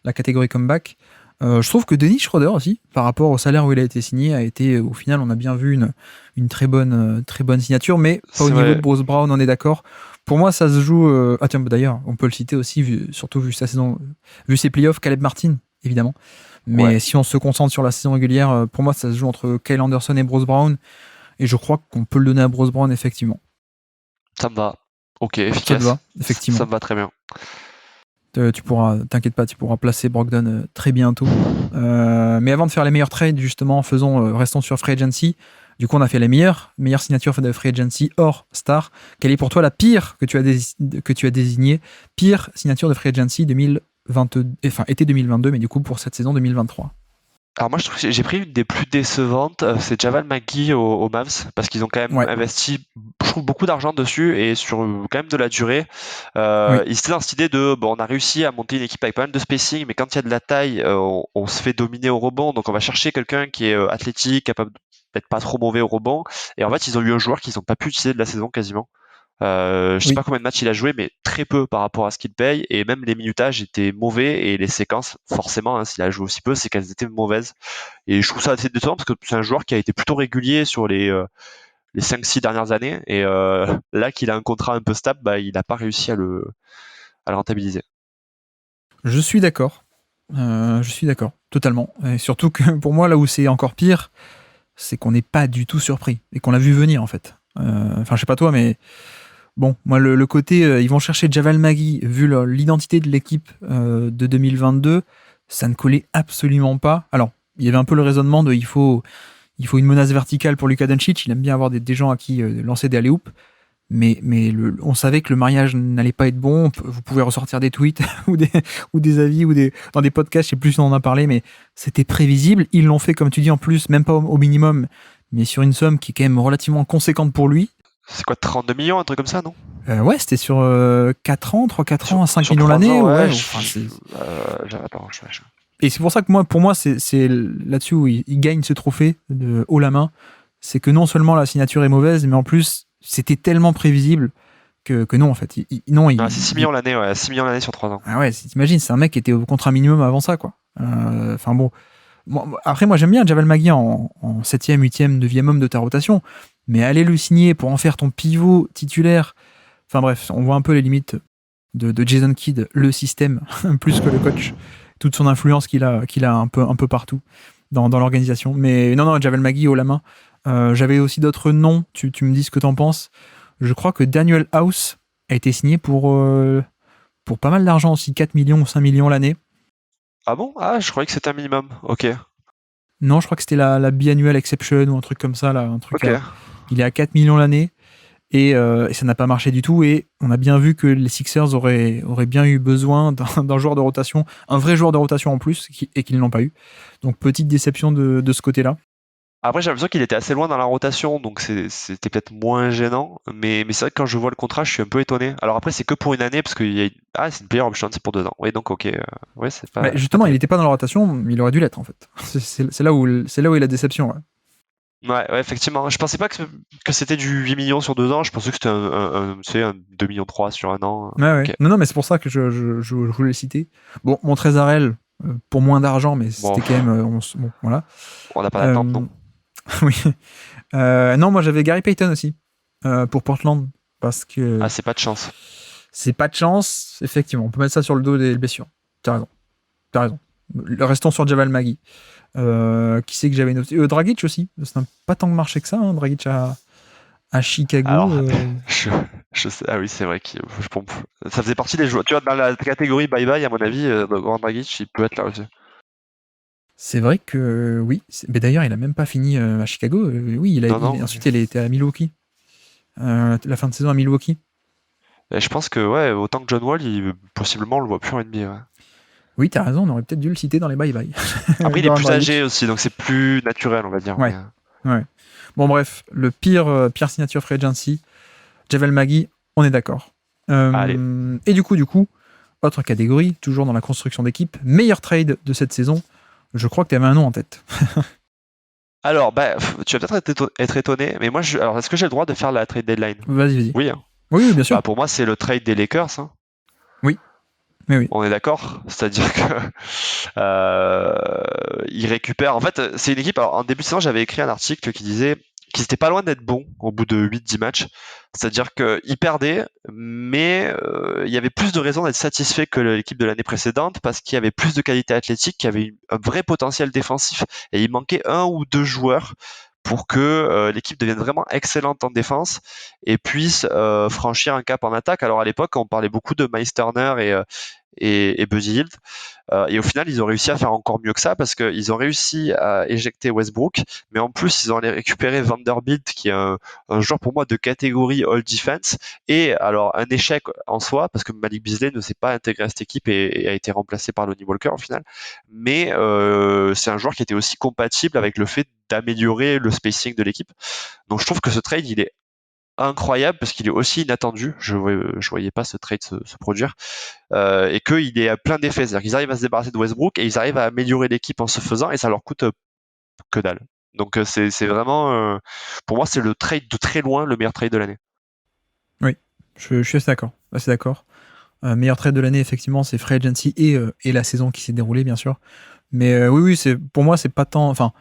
Speaker 1: la catégorie comeback. Je trouve que Dennis Schroeder aussi, par rapport au salaire où il a été signé, a été, au final, on a bien vu une très bonne signature, mais pas au niveau de Bruce Brown, on est d'accord. Pour moi, ça se joue. Tiens, d'ailleurs, on peut le citer aussi, surtout vu sa saison, vu ses playoffs, Caleb Martin, évidemment. Mais si on se concentre sur la saison régulière, pour moi, ça se joue entre Kyle Anderson et Bruce Brown. Et je crois qu'on peut le donner à Bruce Brown, effectivement.
Speaker 2: Ça me va. Ok, efficace.
Speaker 1: Ça te va, effectivement.
Speaker 2: Ça me va très bien.
Speaker 1: T'inquiète pas, tu pourras placer Brogdon très bientôt. Mais avant de faire les meilleurs trades, justement, restons sur Free Agency. Du coup, on a fait les meilleures signatures de Free Agency hors star. Quelle est pour toi la pire que tu as désignée, pire signature de Free Agency 2022, été 2022, mais du coup pour cette saison 2023?
Speaker 2: Alors moi je trouve que j'ai pris une des plus décevantes, c'est Javal McGee aux Mavs, parce qu'ils ont quand même investi, je trouve, beaucoup d'argent dessus et sur quand même de la durée. Ils étaient dans cette idée de on a réussi à monter une équipe avec pas mal de spacing, mais quand il y a de la taille, on se fait dominer au rebond, donc on va chercher quelqu'un qui est athlétique, capable d'être pas trop mauvais au rebond. Et en fait ils ont eu un joueur qu'ils n'ont pas pu utiliser de la saison quasiment. Je sais pas combien de matchs il a joué, mais très peu par rapport à ce qu'il paye, et même les minutages étaient mauvais, et les séquences, forcément, s'il a joué aussi peu, c'est qu'elles étaient mauvaises. Et je trouve ça assez décevant, parce que c'est un joueur qui a été plutôt régulier sur les 5-6 dernières années, et là qu'il a un contrat un peu stable, il n'a pas réussi à le rentabiliser.
Speaker 1: Je suis d'accord, totalement. Et surtout que pour moi, là où c'est encore pire, c'est qu'on n'est pas du tout surpris, et qu'on l'a vu venir en fait. Je sais pas toi, mais bon, moi le côté, ils vont chercher Javal McGee, vu l'identité de l'équipe de 2022, ça ne collait absolument pas. Alors, il y avait un peu le raisonnement de il faut une menace verticale pour Luka Doncic, il aime bien avoir des gens à qui lancer des alley-oops, mais on savait que le mariage n'allait pas être bon. Vous pouvez ressortir des tweets ou des avis dans des podcasts, je sais plus si on en a parlé, mais c'était prévisible. Ils l'ont fait, comme tu dis, en plus, même pas au minimum, mais sur une somme qui est quand même relativement conséquente pour lui.
Speaker 2: C'est quoi, 32 millions, un truc comme ça, non?
Speaker 1: Ouais, c'était sur 4 ans, 3-4 ans, à 5 millions l'année. Et c'est pour ça que pour moi, c'est là-dessus où il gagne ce trophée de haut la main. C'est que non seulement la signature est mauvaise, mais en plus, c'était tellement prévisible que non, en fait.
Speaker 2: C'est 6 millions l'année, 6 millions l'année sur 3 ans.
Speaker 1: Ah ouais, t'imagines, c'est un mec qui était au contrat minimum avant ça, quoi. Après, moi, j'aime bien Javel McGee en 7e, 8e, 9e homme de ta rotation, mais aller le signer pour en faire ton pivot titulaire, enfin bref, on voit un peu les limites de Jason Kidd, le système, plus que le coach, toute son influence qu'il a un peu partout dans l'organisation. Mais non, Javel McGee haut la main. J'avais aussi d'autres noms, tu me dis ce que t'en penses. Je crois que Daniel House a été signé pour pas mal d'argent aussi, 4 millions ou 5 millions l'année.
Speaker 2: Ah bon? Ah, je croyais que c'était un minimum. Ok.
Speaker 1: Non, je crois que c'était la biannual exception ou un truc comme ça, là, un truc
Speaker 2: Ok.
Speaker 1: il est à 4 millions l'année et ça n'a pas marché du tout et on a bien vu que les Sixers auraient bien eu besoin d'un joueur de rotation, un vrai joueur de rotation en plus et qu'ils ne l'ont pas eu. Donc petite déception de ce côté-là.
Speaker 2: Après, j'ai l'impression qu'il était assez loin dans la rotation, donc c'était peut-être moins gênant. Mais c'est vrai que quand je vois le contrat, je suis un peu étonné. Alors après, c'est que pour une année, parce qu'il y a... Ah, c'est une player option, c'est pour 2 ans. Oui, donc ok. Ouais, c'est
Speaker 1: Mais
Speaker 2: pas
Speaker 1: justement, il
Speaker 2: terrible.
Speaker 1: n'était pas dans la rotation, mais il aurait dû l'être en fait. C'est là où est la déception. Ouais.
Speaker 2: Ouais, effectivement. Je pensais pas que c'était du 8 millions sur 2 ans. Je pensais que c'était tu sais, un 2 millions 3 sur un an.
Speaker 1: Ouais.
Speaker 2: Ok.
Speaker 1: Non, mais c'est pour ça que je voulais le citer. Bon, Montrezarel, pour moins d'argent, mais
Speaker 2: Bon,
Speaker 1: c'était quand même. Bon, voilà.
Speaker 2: on n'a pas d'attente, non?
Speaker 1: Euh, oui. Non, moi j'avais Gary Payton aussi pour Portland parce que
Speaker 2: Ah, c'est pas de chance.
Speaker 1: c'est pas de chance. Effectivement, on peut mettre ça sur le dos des blessures. T'as raison. Restons sur Javal Magui. Qui c'est que j'avais noté Dragic aussi. Ça n'a pas tant marché que ça. Hein, Dragic à Chicago.
Speaker 2: Alors, je, je sais. Ah oui, c'est vrai que je pompe. Ça faisait partie des joueurs. Tu vois, dans la catégorie bye-bye, à mon avis, Goran Dragic, il peut être là aussi.
Speaker 1: C'est vrai que oui. Mais d'ailleurs, il a même pas fini à Chicago. Oui,
Speaker 2: Non, non.
Speaker 1: ensuite il était à Milwaukee. La fin de saison à Milwaukee.
Speaker 2: Et je pense que, ouais, autant que John Wall, possiblement, on le voit plus en NBA. Ouais.
Speaker 1: Oui, t'as raison. On aurait peut-être dû le citer dans les bye-bye.
Speaker 2: Après, il est
Speaker 1: Goran
Speaker 2: plus âgé
Speaker 1: Dragic.
Speaker 2: aussi, donc c'est plus naturel, on va dire.
Speaker 1: Ouais. Ouais. Bon, bref, le pire signature free agency, Javel Magui, on est d'accord.
Speaker 2: Allez.
Speaker 1: Et du coup, autre catégorie, toujours dans la construction d'équipe, meilleur trade de cette saison. Je crois que tu avais un nom en tête.
Speaker 2: Alors, bah, tu vas peut-être être étonné, mais moi, alors, est-ce que j'ai le droit de faire la trade deadline?
Speaker 1: Vas-y.
Speaker 2: Oui, hein.
Speaker 1: Oui, bien sûr.
Speaker 2: Bah, pour moi, c'est le trade des Lakers, hein.
Speaker 1: Oui, mais oui.
Speaker 2: On est d'accord? C'est-à-dire que ils récupèrent. En fait, c'est une équipe. Alors, en début de saison, j'avais écrit un article qui disait qu'ils étaient pas loin d'être bons au bout de 8-10 matchs. C'est-à-dire qu'ils perdaient, mais il y avait plus de raisons d'être satisfait que l'équipe de l'année précédente parce qu'il y avait plus de qualité athlétique, qu'il y avait un vrai potentiel défensif et il manquait un ou deux joueurs pour que l'équipe devienne vraiment excellente en défense et puisse franchir un cap en attaque. Alors à l'époque, on parlait beaucoup de Miles Turner et Buddy Hield. Et au final, ils ont réussi à faire encore mieux que ça parce qu'ils ont réussi à éjecter Westbrook, mais en plus, ils ont allé récupérer Vanderbilt, qui est un joueur pour moi de catégorie All Defense. Et alors, un échec en soi, parce que Malik Beasley ne s'est pas intégré à cette équipe et a été remplacé par Lonnie Walker au final. Mais c'est un joueur qui était aussi compatible avec le fait d'améliorer le spacing de l'équipe. Donc je trouve que ce trade, il est incroyable parce qu'il est aussi inattendu. Je voyais pas ce trade se produire et qu'il est à plein d'effets. C'est-à-dire qu'ils arrivent à se débarrasser de Westbrook et ils arrivent à améliorer l'équipe en se faisant et ça leur coûte que dalle. Donc c'est vraiment, pour moi, c'est le trade de très loin le meilleur trade de l'année.
Speaker 1: Oui, je suis assez d'accord. Meilleur trade de l'année, effectivement, c'est Free Agency et la saison qui s'est déroulée, bien sûr. Mais oui, pour moi, c'est pas tant. Enfin,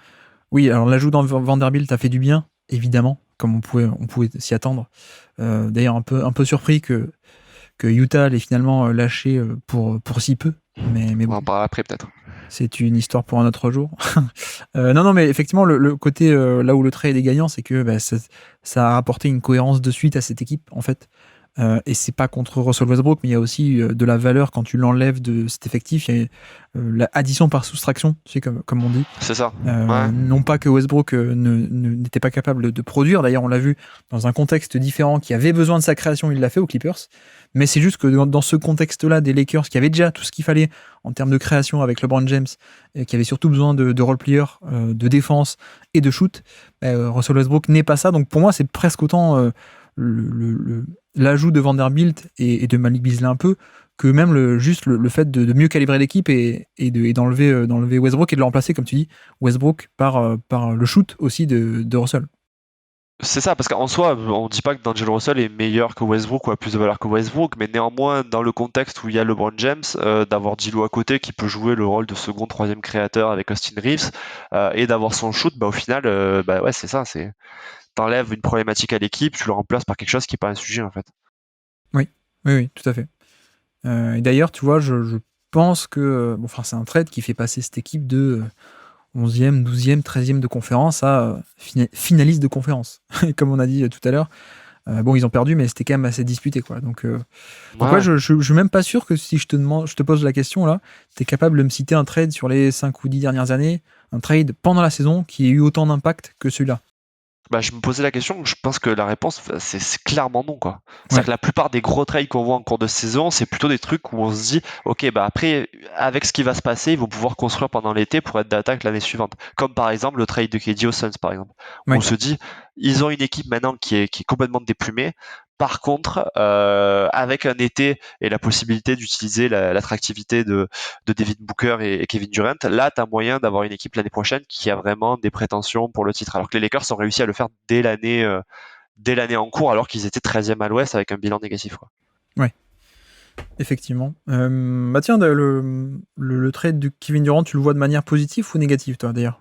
Speaker 1: oui, alors l'ajout dans Vanderbilt a fait du bien, évidemment, comme on pouvait s'y attendre. D'ailleurs, un peu surpris que Utah l'ait finalement lâché pour si peu. Mais
Speaker 2: On va
Speaker 1: bon,
Speaker 2: en parler après peut-être.
Speaker 1: c'est une histoire pour un autre jour. Non, mais effectivement, le côté là où le trade est gagnant, c'est que ça a apporté une cohérence de suite à cette équipe, en fait. Et c'est pas contre Russell Westbrook, mais il y a aussi de la valeur quand tu l'enlèves de cet effectif. Il y a l'addition par soustraction, tu sais, comme on dit.
Speaker 2: C'est ça. Ouais.
Speaker 1: Non pas que Westbrook n'était pas capable de produire, d'ailleurs on l'a vu dans un contexte différent, qui avait besoin de sa création, il l'a fait aux Clippers, mais c'est juste que dans ce contexte-là des Lakers, qui avaient déjà tout ce qu'il fallait en termes de création avec LeBron James, et qui avait surtout besoin de role-player, de défense et de shoot, Russell Westbrook n'est pas ça, donc pour moi c'est presque autant l'ajout de Vanderbilt et de Malik Beasley un peu, que même juste le fait de mieux calibrer l'équipe et d'enlever Westbrook et de le remplacer, comme tu dis, Westbrook par le shoot aussi de Russell.
Speaker 2: C'est ça, parce qu'en soi, on dit pas que D'Angelo Russell est meilleur que Westbrook ou a plus de valeur que Westbrook, mais néanmoins, dans le contexte où il y a LeBron James, d'avoir D'Lo à côté qui peut jouer le rôle de second, troisième créateur avec Austin Reeves, et d'avoir son shoot, bah au final, bah ouais, c'est ça, c'est t'enlèves une problématique à l'équipe, tu le remplaces par quelque chose qui est pas un sujet en fait.
Speaker 1: Oui, oui, oui, tout à fait. Et d'ailleurs, tu vois, je pense que bon, enfin, c'est un trade qui fait passer cette équipe de 11e, 12e, 13e de conférence à finaliste de conférence. Comme on a dit tout à l'heure. Bon, ils ont perdu, mais c'était quand même assez disputé, quoi. Donc ouais,
Speaker 2: Ouais.
Speaker 1: je suis même pas sûr que si je te pose la question là, tu es capable de me citer un trade sur les 5 ou 10 dernières années, un trade pendant la saison qui ait eu autant d'impact que celui-là.
Speaker 2: Bah, je me posais la question, je pense que la réponse, c'est clairement non, quoi. C'est-à-dire
Speaker 1: Ouais,
Speaker 2: que la plupart des gros trades qu'on voit en cours de saison, c'est plutôt des trucs où on se dit, ok, bah après, avec ce qui va se passer, ils vont pouvoir construire pendant l'été pour être d'attaque l'année suivante. Comme par exemple le trade de KD aux Suns, par exemple. Où on
Speaker 1: ouais.
Speaker 2: se dit, ils ont une équipe maintenant qui est complètement déplumée. Par contre, avec un été et la possibilité d'utiliser l'attractivité de Devin Booker et Kevin Durant, là, tu as moyen d'avoir une équipe l'année prochaine qui a vraiment des prétentions pour le titre. Alors que les Lakers ont réussi à le faire dès l'année en cours, alors qu'ils étaient 13e à l'ouest avec un bilan négatif, quoi.
Speaker 1: Ouais, effectivement. Bah tiens, le trade de Kevin Durant, tu le vois de manière positive ou négative, toi, d'ailleurs?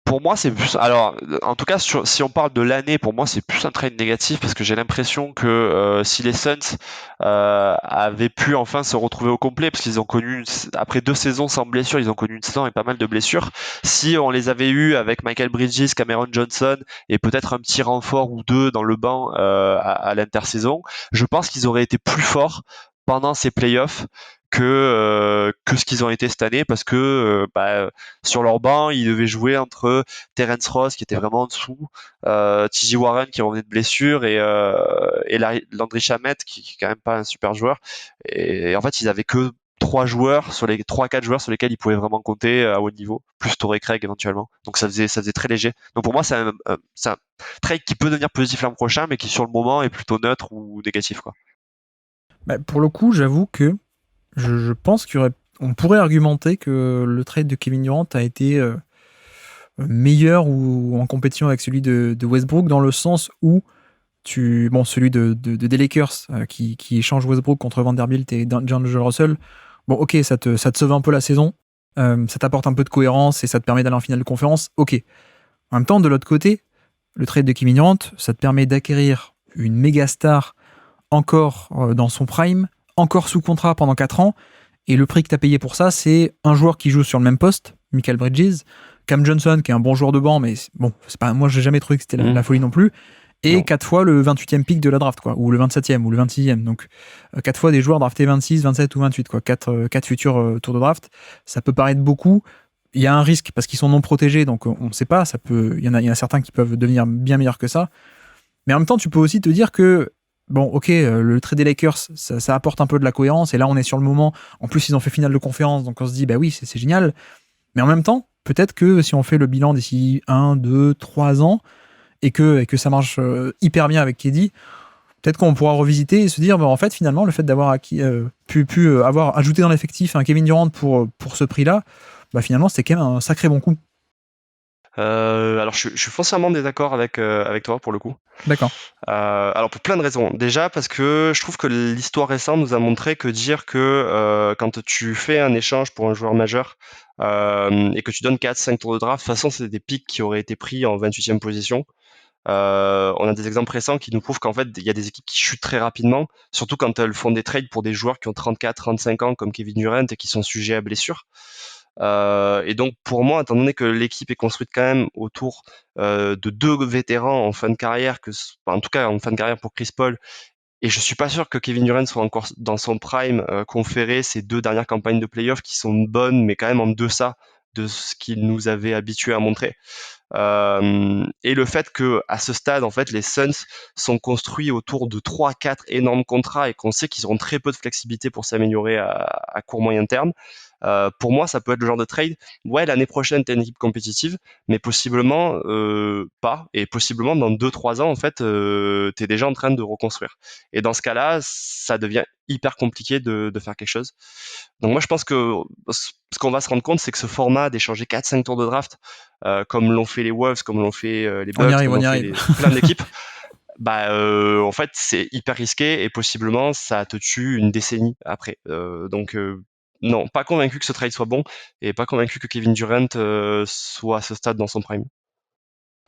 Speaker 2: Pour moi, c'est plus. Alors, en tout cas, si on parle de l'année, pour moi, c'est plus un trade négatif parce que j'ai l'impression que si les Suns avaient pu enfin se retrouver au complet, parce qu'ils ont connu, après 2 saisons sans blessure, ils ont connu une saison avec pas mal de blessures. Si on les avait eus avec Michael Bridges, Cameron Johnson et peut-être un petit renfort ou deux dans le banc à l'intersaison, je pense qu'ils auraient été plus forts pendant ces playoffs que ce qu'ils ont été cette année parce que sur leur banc, ils devaient jouer entre Terence Ross qui était vraiment en dessous, TJ Warren qui revenait de blessure et Landry Shamet qui est quand même pas un super joueur. Et en fait, ils avaient que trois quatre joueurs sur lesquels ils pouvaient vraiment compter à haut niveau, plus Torrey Craig éventuellement. Donc ça faisait très léger. Donc pour moi, c'est un trade qui peut devenir positif l'an prochain, mais qui sur le moment est plutôt neutre ou négatif, quoi.
Speaker 1: Bah, pour le coup, j'avoue que je pense on pourrait argumenter que le trade de Kevin Durant a été meilleur ou en compétition avec celui de Westbrook dans le sens où celui des Lakers qui échange Westbrook contre Vanderbilt et D'Angelo Russell, bon, ok, ça te sauve un peu la saison, ça t'apporte un peu de cohérence et ça te permet d'aller en finale de conférence, ok. En même temps, de l'autre côté, le trade de Kevin Durant, ça te permet d'acquérir une méga star encore dans son prime, encore sous contrat pendant 4 ans, et le prix que tu as payé pour ça, c'est un joueur qui joue sur le même poste, Michael Bridges, Cam Johnson, qui est un bon joueur de banc, mais bon, c'est pas, moi j'ai jamais trouvé que c'était la folie non plus, et
Speaker 2: Non.
Speaker 1: 4 fois le 28e pick de la draft, quoi, ou le 27e, ou le 26e. Donc 4 fois des joueurs draftés 26, 27 ou 28, quoi, 4 futurs tours de draft. Ça peut paraître beaucoup. Il y a un risque parce qu'ils sont non protégés, donc on ne sait pas. Il y en a certains qui peuvent devenir bien meilleurs que ça. Mais en même temps, tu peux aussi te dire que, bon, ok, le trade des Lakers, ça apporte un peu de la cohérence. Et là, on est sur le moment. En plus, ils ont fait finale de conférence, donc on se dit, bah oui, c'est génial. Mais en même temps, peut-être que si on fait le bilan d'ici 1, 2, 3 ans, et que ça marche hyper bien avec KD, peut-être qu'on pourra revisiter et se dire, bah, en fait, finalement, le fait d'avoir pu avoir ajouté dans l'effectif un Kevin Durant pour ce prix-là, bah, finalement, c'était quand même un sacré bon coup.
Speaker 2: Alors je suis foncièrement désaccord avec toi pour le coup.
Speaker 1: D'accord.
Speaker 2: Alors pour plein de raisons. Déjà parce que je trouve que l'histoire récente nous a montré que dire que quand tu fais un échange pour un joueur majeur et que tu donnes 4-5 tours de draft, de toute façon c'est des pics qui auraient été pris en 28e position. On a des exemples récents qui nous prouvent qu'en fait il y a des équipes qui chutent très rapidement, surtout quand elles font des trades pour des joueurs qui ont 34-35 ans comme Kevin Durant et qui sont sujets à blessure. Et donc pour moi, étant donné que l'équipe est construite quand même autour de deux vétérans en fin de carrière, en tout cas en fin de carrière pour Chris Paul, et je suis pas sûr que Kevin Durant soit encore dans son prime conféré ces 2 dernières campagnes de playoffs qui sont bonnes, mais quand même en deçà de ce qu'il nous avait habitué à montrer. Et le fait que à ce stade, en fait, les Suns sont construits autour de 3-4 énormes contrats et qu'on sait qu'ils auront très peu de flexibilité pour s'améliorer à court moyen terme, Pour moi, ça peut être le genre de trade. Ouais, l'année prochaine, t'es une équipe compétitive, mais possiblement pas. Et possiblement dans 2-3 ans, en fait, t'es déjà en train de reconstruire. Et dans ce cas-là, ça devient hyper compliqué de faire quelque chose. Donc moi, je pense que ce qu'on va se rendre compte, c'est que ce format d'échanger 4-5 tours de draft, comme l'ont fait les Wolves, comme l'ont fait les
Speaker 1: On y
Speaker 2: Bucks,
Speaker 1: arrive,
Speaker 2: comme
Speaker 1: on
Speaker 2: l'ont
Speaker 1: y
Speaker 2: fait
Speaker 1: arrive.
Speaker 2: plein d'équipes, bah en fait c'est hyper risqué et possiblement ça te tue une décennie après. Donc non, pas convaincu que ce trade soit bon et pas convaincu que Kevin Durant soit à ce stade dans son prime.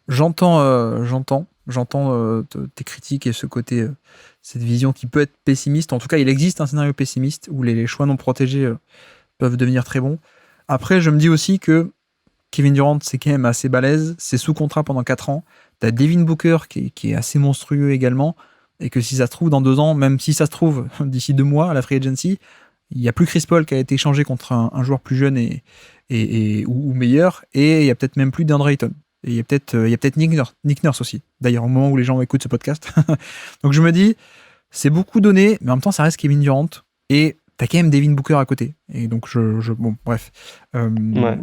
Speaker 1: J'entends tes critiques et ce côté, cette vision qui peut être pessimiste. En tout cas, il existe un scénario pessimiste où les choix non protégés peuvent devenir très bons. Après, je me dis aussi que Kevin Durant, c'est quand même assez balèze. C'est sous contrat pendant 4 ans. T'as Devin Booker qui est assez monstrueux également. Et que si ça se trouve dans 2 ans, même si ça se trouve d'ici 2 mois à la free agency, il n'y a plus Chris Paul qui a été échangé contre un joueur plus jeune ou meilleur. Et il y a peut-être même plus DeAndre Ayton. Et il y a peut-être Nick Nurse aussi. D'ailleurs, au moment où les gens écoutent ce podcast. Donc je me dis, c'est beaucoup donné, mais en même temps, ça reste Kevin Durant. Et t'as quand même Devin Booker à côté. Et donc, bon, bref.
Speaker 2: Ouais.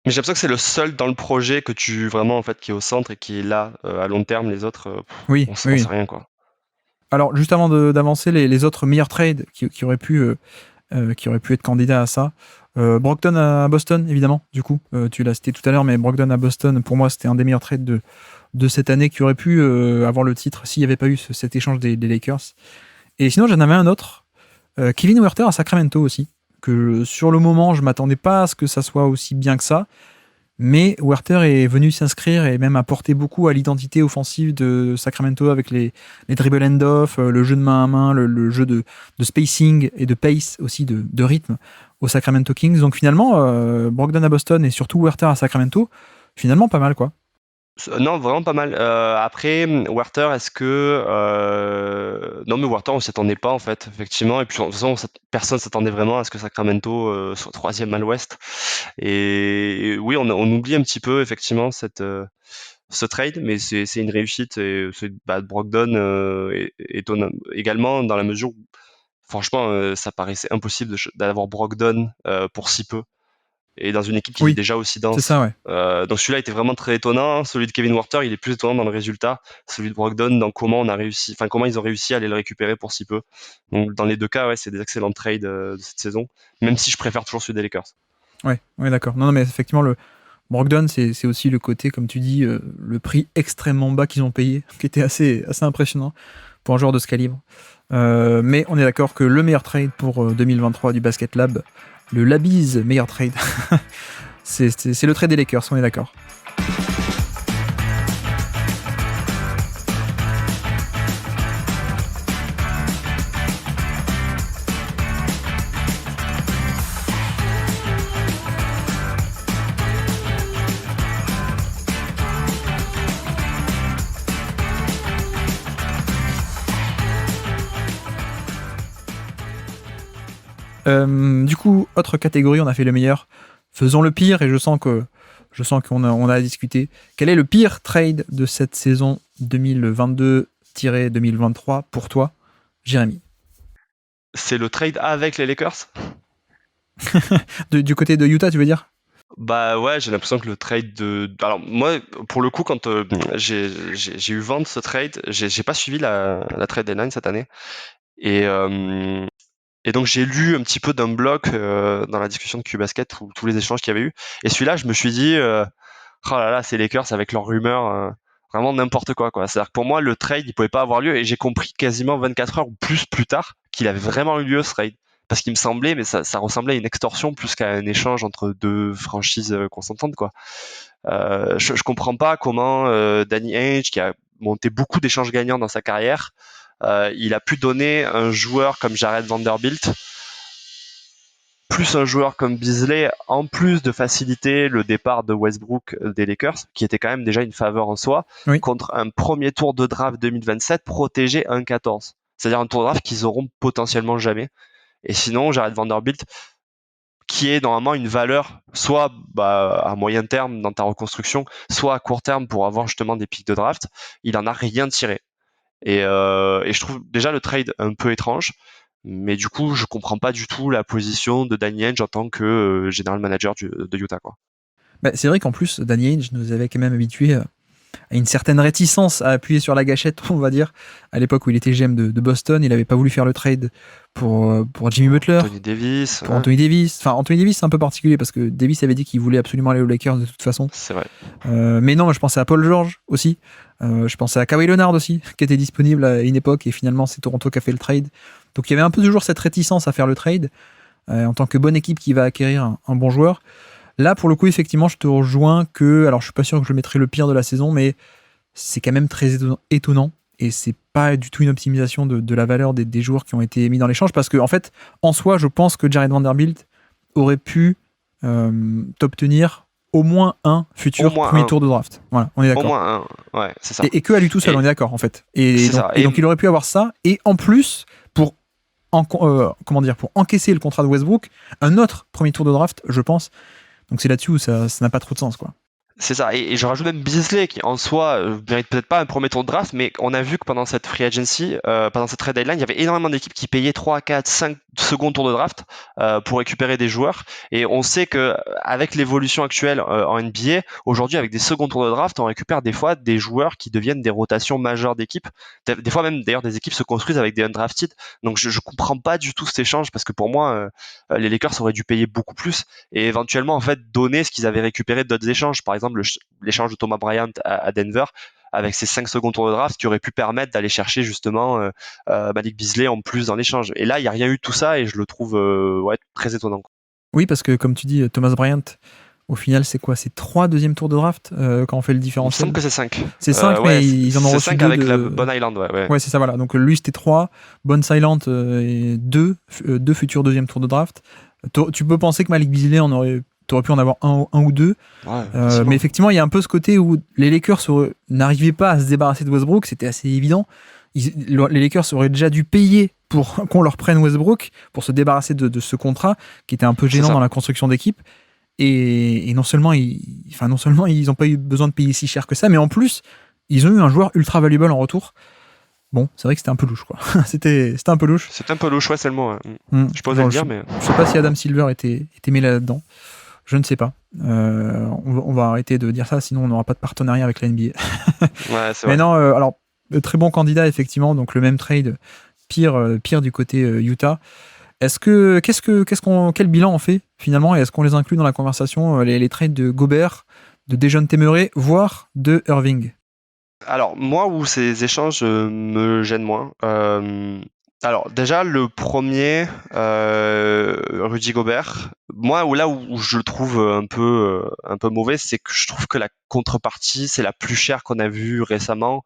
Speaker 2: Mais j'ai l'impression que c'est le seul dans le projet que tu vraiment en fait qui est au centre et qui est là à long terme. Les autres,
Speaker 1: Oui,
Speaker 2: on
Speaker 1: oui.
Speaker 2: sait rien quoi.
Speaker 1: Alors, juste avant d'avancer, les autres meilleurs trades qui auraient pu être candidats à ça. Brogdon à Boston, évidemment, du coup. Tu l'as cité tout à l'heure, mais Brogdon à Boston, pour moi, c'était un des meilleurs trades de cette année qui aurait pu avoir le titre s'il n'y avait pas eu cet échange des Lakers. Et sinon, j'en avais un autre. Kevin Huerter à Sacramento aussi. Que sur le moment, je m'attendais pas à ce que ça soit aussi bien que ça. Mais Huerter est venu s'inscrire et même apporter beaucoup à l'identité offensive de Sacramento avec les dribble end-off, le jeu de main à main, le jeu de spacing et de pace aussi, de rythme aux Sacramento Kings. Donc finalement, Brogdon à Boston et surtout Huerter à Sacramento, finalement pas mal quoi.
Speaker 2: Non, vraiment pas mal. Après, Werther, est-ce que non, mais Werther, on s'y attendait pas en fait, effectivement. Et puis de toute façon, personne s'attendait vraiment à ce que Sacramento soit troisième à l'Ouest. Et oui, on oublie un petit peu effectivement ce trade, mais c'est une réussite. Et Brogdon étonne également dans la mesure où, franchement, ça paraissait impossible d'avoir Brogdon pour si peu et dans une équipe qui est
Speaker 1: Oui,
Speaker 2: déjà aussi
Speaker 1: c'est
Speaker 2: dense.
Speaker 1: ça, ouais.
Speaker 2: Donc celui-là était vraiment très étonnant. Celui de Kevin Werther, il est plus étonnant dans le résultat. Celui de Brogdon, dans comment on a réussi, enfin comment ils ont réussi à aller le récupérer pour si peu. Donc dans les deux cas, ouais, c'est des excellents trades de cette saison. Même si je préfère toujours celui des Lakers.
Speaker 1: Ouais, d'accord. Non, mais effectivement, le Brogdon, c'est aussi le côté, comme tu dis, le prix extrêmement bas qu'ils ont payé, qui était assez impressionnant pour un joueur de ce calibre. Mais on est d'accord que le meilleur trade pour 2023 du Basket Lab, le Labiz meilleur trade, c'est le trade des Lakers, on est d'accord. Du coup, autre catégorie, on a fait le meilleur. Faisons le pire, et je sens qu'on a discuté. Quel est le pire trade de cette saison 2022-2023 pour toi, Jérémy?
Speaker 2: C'est le trade avec les Lakers.
Speaker 1: Du côté de Utah, tu veux dire?
Speaker 2: Bah ouais, j'ai l'impression que le trade de. Alors moi, pour le coup, quand j'ai eu vent de ce trade, j'ai pas suivi la trade deadline cette année. Et, et donc j'ai lu un petit peu d'un blog dans la discussion de Q-Basket tous les échanges qu'il y avait eu. Et celui-là, je me suis dit, oh là là, c'est les Lakers avec leurs rumeurs, vraiment n'importe quoi. C'est-à-dire que pour moi, le trade, il pouvait pas avoir lieu. Et j'ai compris quasiment 24 heures ou plus tard qu'il avait vraiment eu lieu ce trade. Parce qu'il me semblait, mais ça ressemblait à une extorsion plus qu'à un échange entre deux franchises consentantes, quoi. Je comprends pas comment Danny Ainge, qui a monté beaucoup d'échanges gagnants dans sa carrière, il a pu donner un joueur comme Jared Vanderbilt, plus un joueur comme Beasley, en plus de faciliter le départ de Westbrook des Lakers, qui était quand même déjà une faveur en soi,
Speaker 1: Oui.
Speaker 2: contre un premier tour de draft 2027 protégé 1-14. C'est-à-dire un tour de draft qu'ils auront potentiellement jamais. Et sinon, Jared Vanderbilt, qui est normalement une valeur soit à moyen terme dans ta reconstruction, soit à court terme pour avoir justement des pics de draft, il en a rien tiré. Et je trouve déjà le trade un peu étrange. Mais du coup, je comprends pas du tout la position de Danny Ainge en tant que general manager de Utah, quoi.
Speaker 1: Bah, c'est vrai qu'en plus, Danny Ainge nous avait quand même habitués à une certaine réticence à appuyer sur la gâchette, on va dire. À l'époque où il était GM de Boston, il n'avait pas voulu faire le trade pour Jimmy Butler,
Speaker 2: Anthony Davis.
Speaker 1: pour Anthony Davis. Enfin, Anthony Davis, c'est un peu particulier parce que Davis avait dit qu'il voulait absolument aller aux Lakers de toute façon.
Speaker 2: C'est vrai.
Speaker 1: Mais non, je pensais à Paul George aussi. Je pensais à Kawhi Leonard aussi, qui était disponible à une époque et finalement c'est Toronto qui a fait le trade. Donc il y avait un peu toujours cette réticence à faire le trade en tant que bonne équipe qui va acquérir un bon joueur. Là, pour le coup, effectivement, je te rejoins que. Alors, je suis pas sûr que je mettrai le pire de la saison, mais c'est quand même très étonnant. Et c'est pas du tout une optimisation de la valeur des joueurs qui ont été mis dans l'échange. Parce que, en fait, en soi, je pense que Jared Vanderbilt aurait pu t'obtenir au moins un futur premier tour de draft. Voilà, on est d'accord.
Speaker 2: Au moins un, ouais, c'est ça.
Speaker 1: Et que à lui tout seul, on est d'accord, en fait. Et donc, il aurait pu avoir ça. Et en plus, pour encaisser le contrat de Westbrook, un autre premier tour de draft, je pense. Donc c'est là-dessus où ça n'a pas trop de sens, quoi.
Speaker 2: C'est ça, et je rajoute même Beasley qui en soi mérite peut-être pas un premier tour de draft, mais on a vu que pendant cette free agency, pendant cette trade deadline, il y avait énormément d'équipes qui payaient 3, 4, 5 secondes tours de draft pour récupérer des joueurs, et on sait que avec l'évolution actuelle en NBA, aujourd'hui avec des seconds tours de draft, on récupère des fois des joueurs qui deviennent des rotations majeures d'équipes, des fois même d'ailleurs des équipes se construisent avec des undrafted, donc je comprends pas du tout cet échange, parce que pour moi les Lakers auraient dû payer beaucoup plus, et éventuellement en fait donner ce qu'ils avaient récupéré d'autres échanges, par exemple l'échange de Thomas Bryant à Denver avec ses 5 secondes tours de draft qui aurait pu permettre d'aller chercher justement Malik Beasley en plus dans l'échange. Et là, il n'y a rien eu de tout ça et je le trouve très étonnant.
Speaker 1: Oui, parce que comme tu dis, Thomas Bryant, au final, c'est quoi? C'est 3 deuxièmes tours de draft quand on fait le différentiel?
Speaker 2: Il me semble que c'est 5.
Speaker 1: C'est 5, mais ils en ont reçu 2
Speaker 2: avec la Bonne Island,
Speaker 1: ouais, c'est ça, voilà. Donc lui, c'était 3, Bonne Island et 2 futurs deuxième tours de draft. Tu peux penser que Malik Beasley t'aurais pu en avoir un ou 2.
Speaker 2: Ouais,
Speaker 1: mais effectivement, il y a un peu ce côté où les Lakers n'arrivaient pas à se débarrasser de Westbrook, c'était assez évident. Les Lakers auraient déjà dû payer pour qu'on leur prenne Westbrook, pour se débarrasser de ce contrat, qui était un peu gênant dans la construction d'équipe. Et non seulement ils n'ont pas eu besoin de payer si cher que ça, mais en plus, ils ont eu un joueur ultra valuable en retour. Bon, c'est vrai que c'était un peu louche, quoi. c'était un peu louche.
Speaker 2: C'est un peu louche, ouais, c'est le mot. Ouais. Je peux oser le dire, mais...
Speaker 1: Je sais pas si Adam Silver était mêlé là-dedans. Je ne sais pas. On va arrêter de dire ça, sinon on n'aura pas de partenariat avec la NBA.
Speaker 2: Ouais, c'est
Speaker 1: mais
Speaker 2: vrai.
Speaker 1: non, alors, très bon candidat, effectivement. Donc le même trade, pire du côté Utah. Quel bilan on fait finalement? Et est-ce qu'on les inclut dans la conversation, les trades de Gobert, de Dejounte Murray, voire de Irving?
Speaker 2: Alors, moi, où ces échanges me gênent moins. Alors, déjà, le premier, Rudy Gobert, moi, où je le trouve un peu mauvais, c'est que je trouve que la contrepartie, c'est la plus chère qu'on a vue récemment.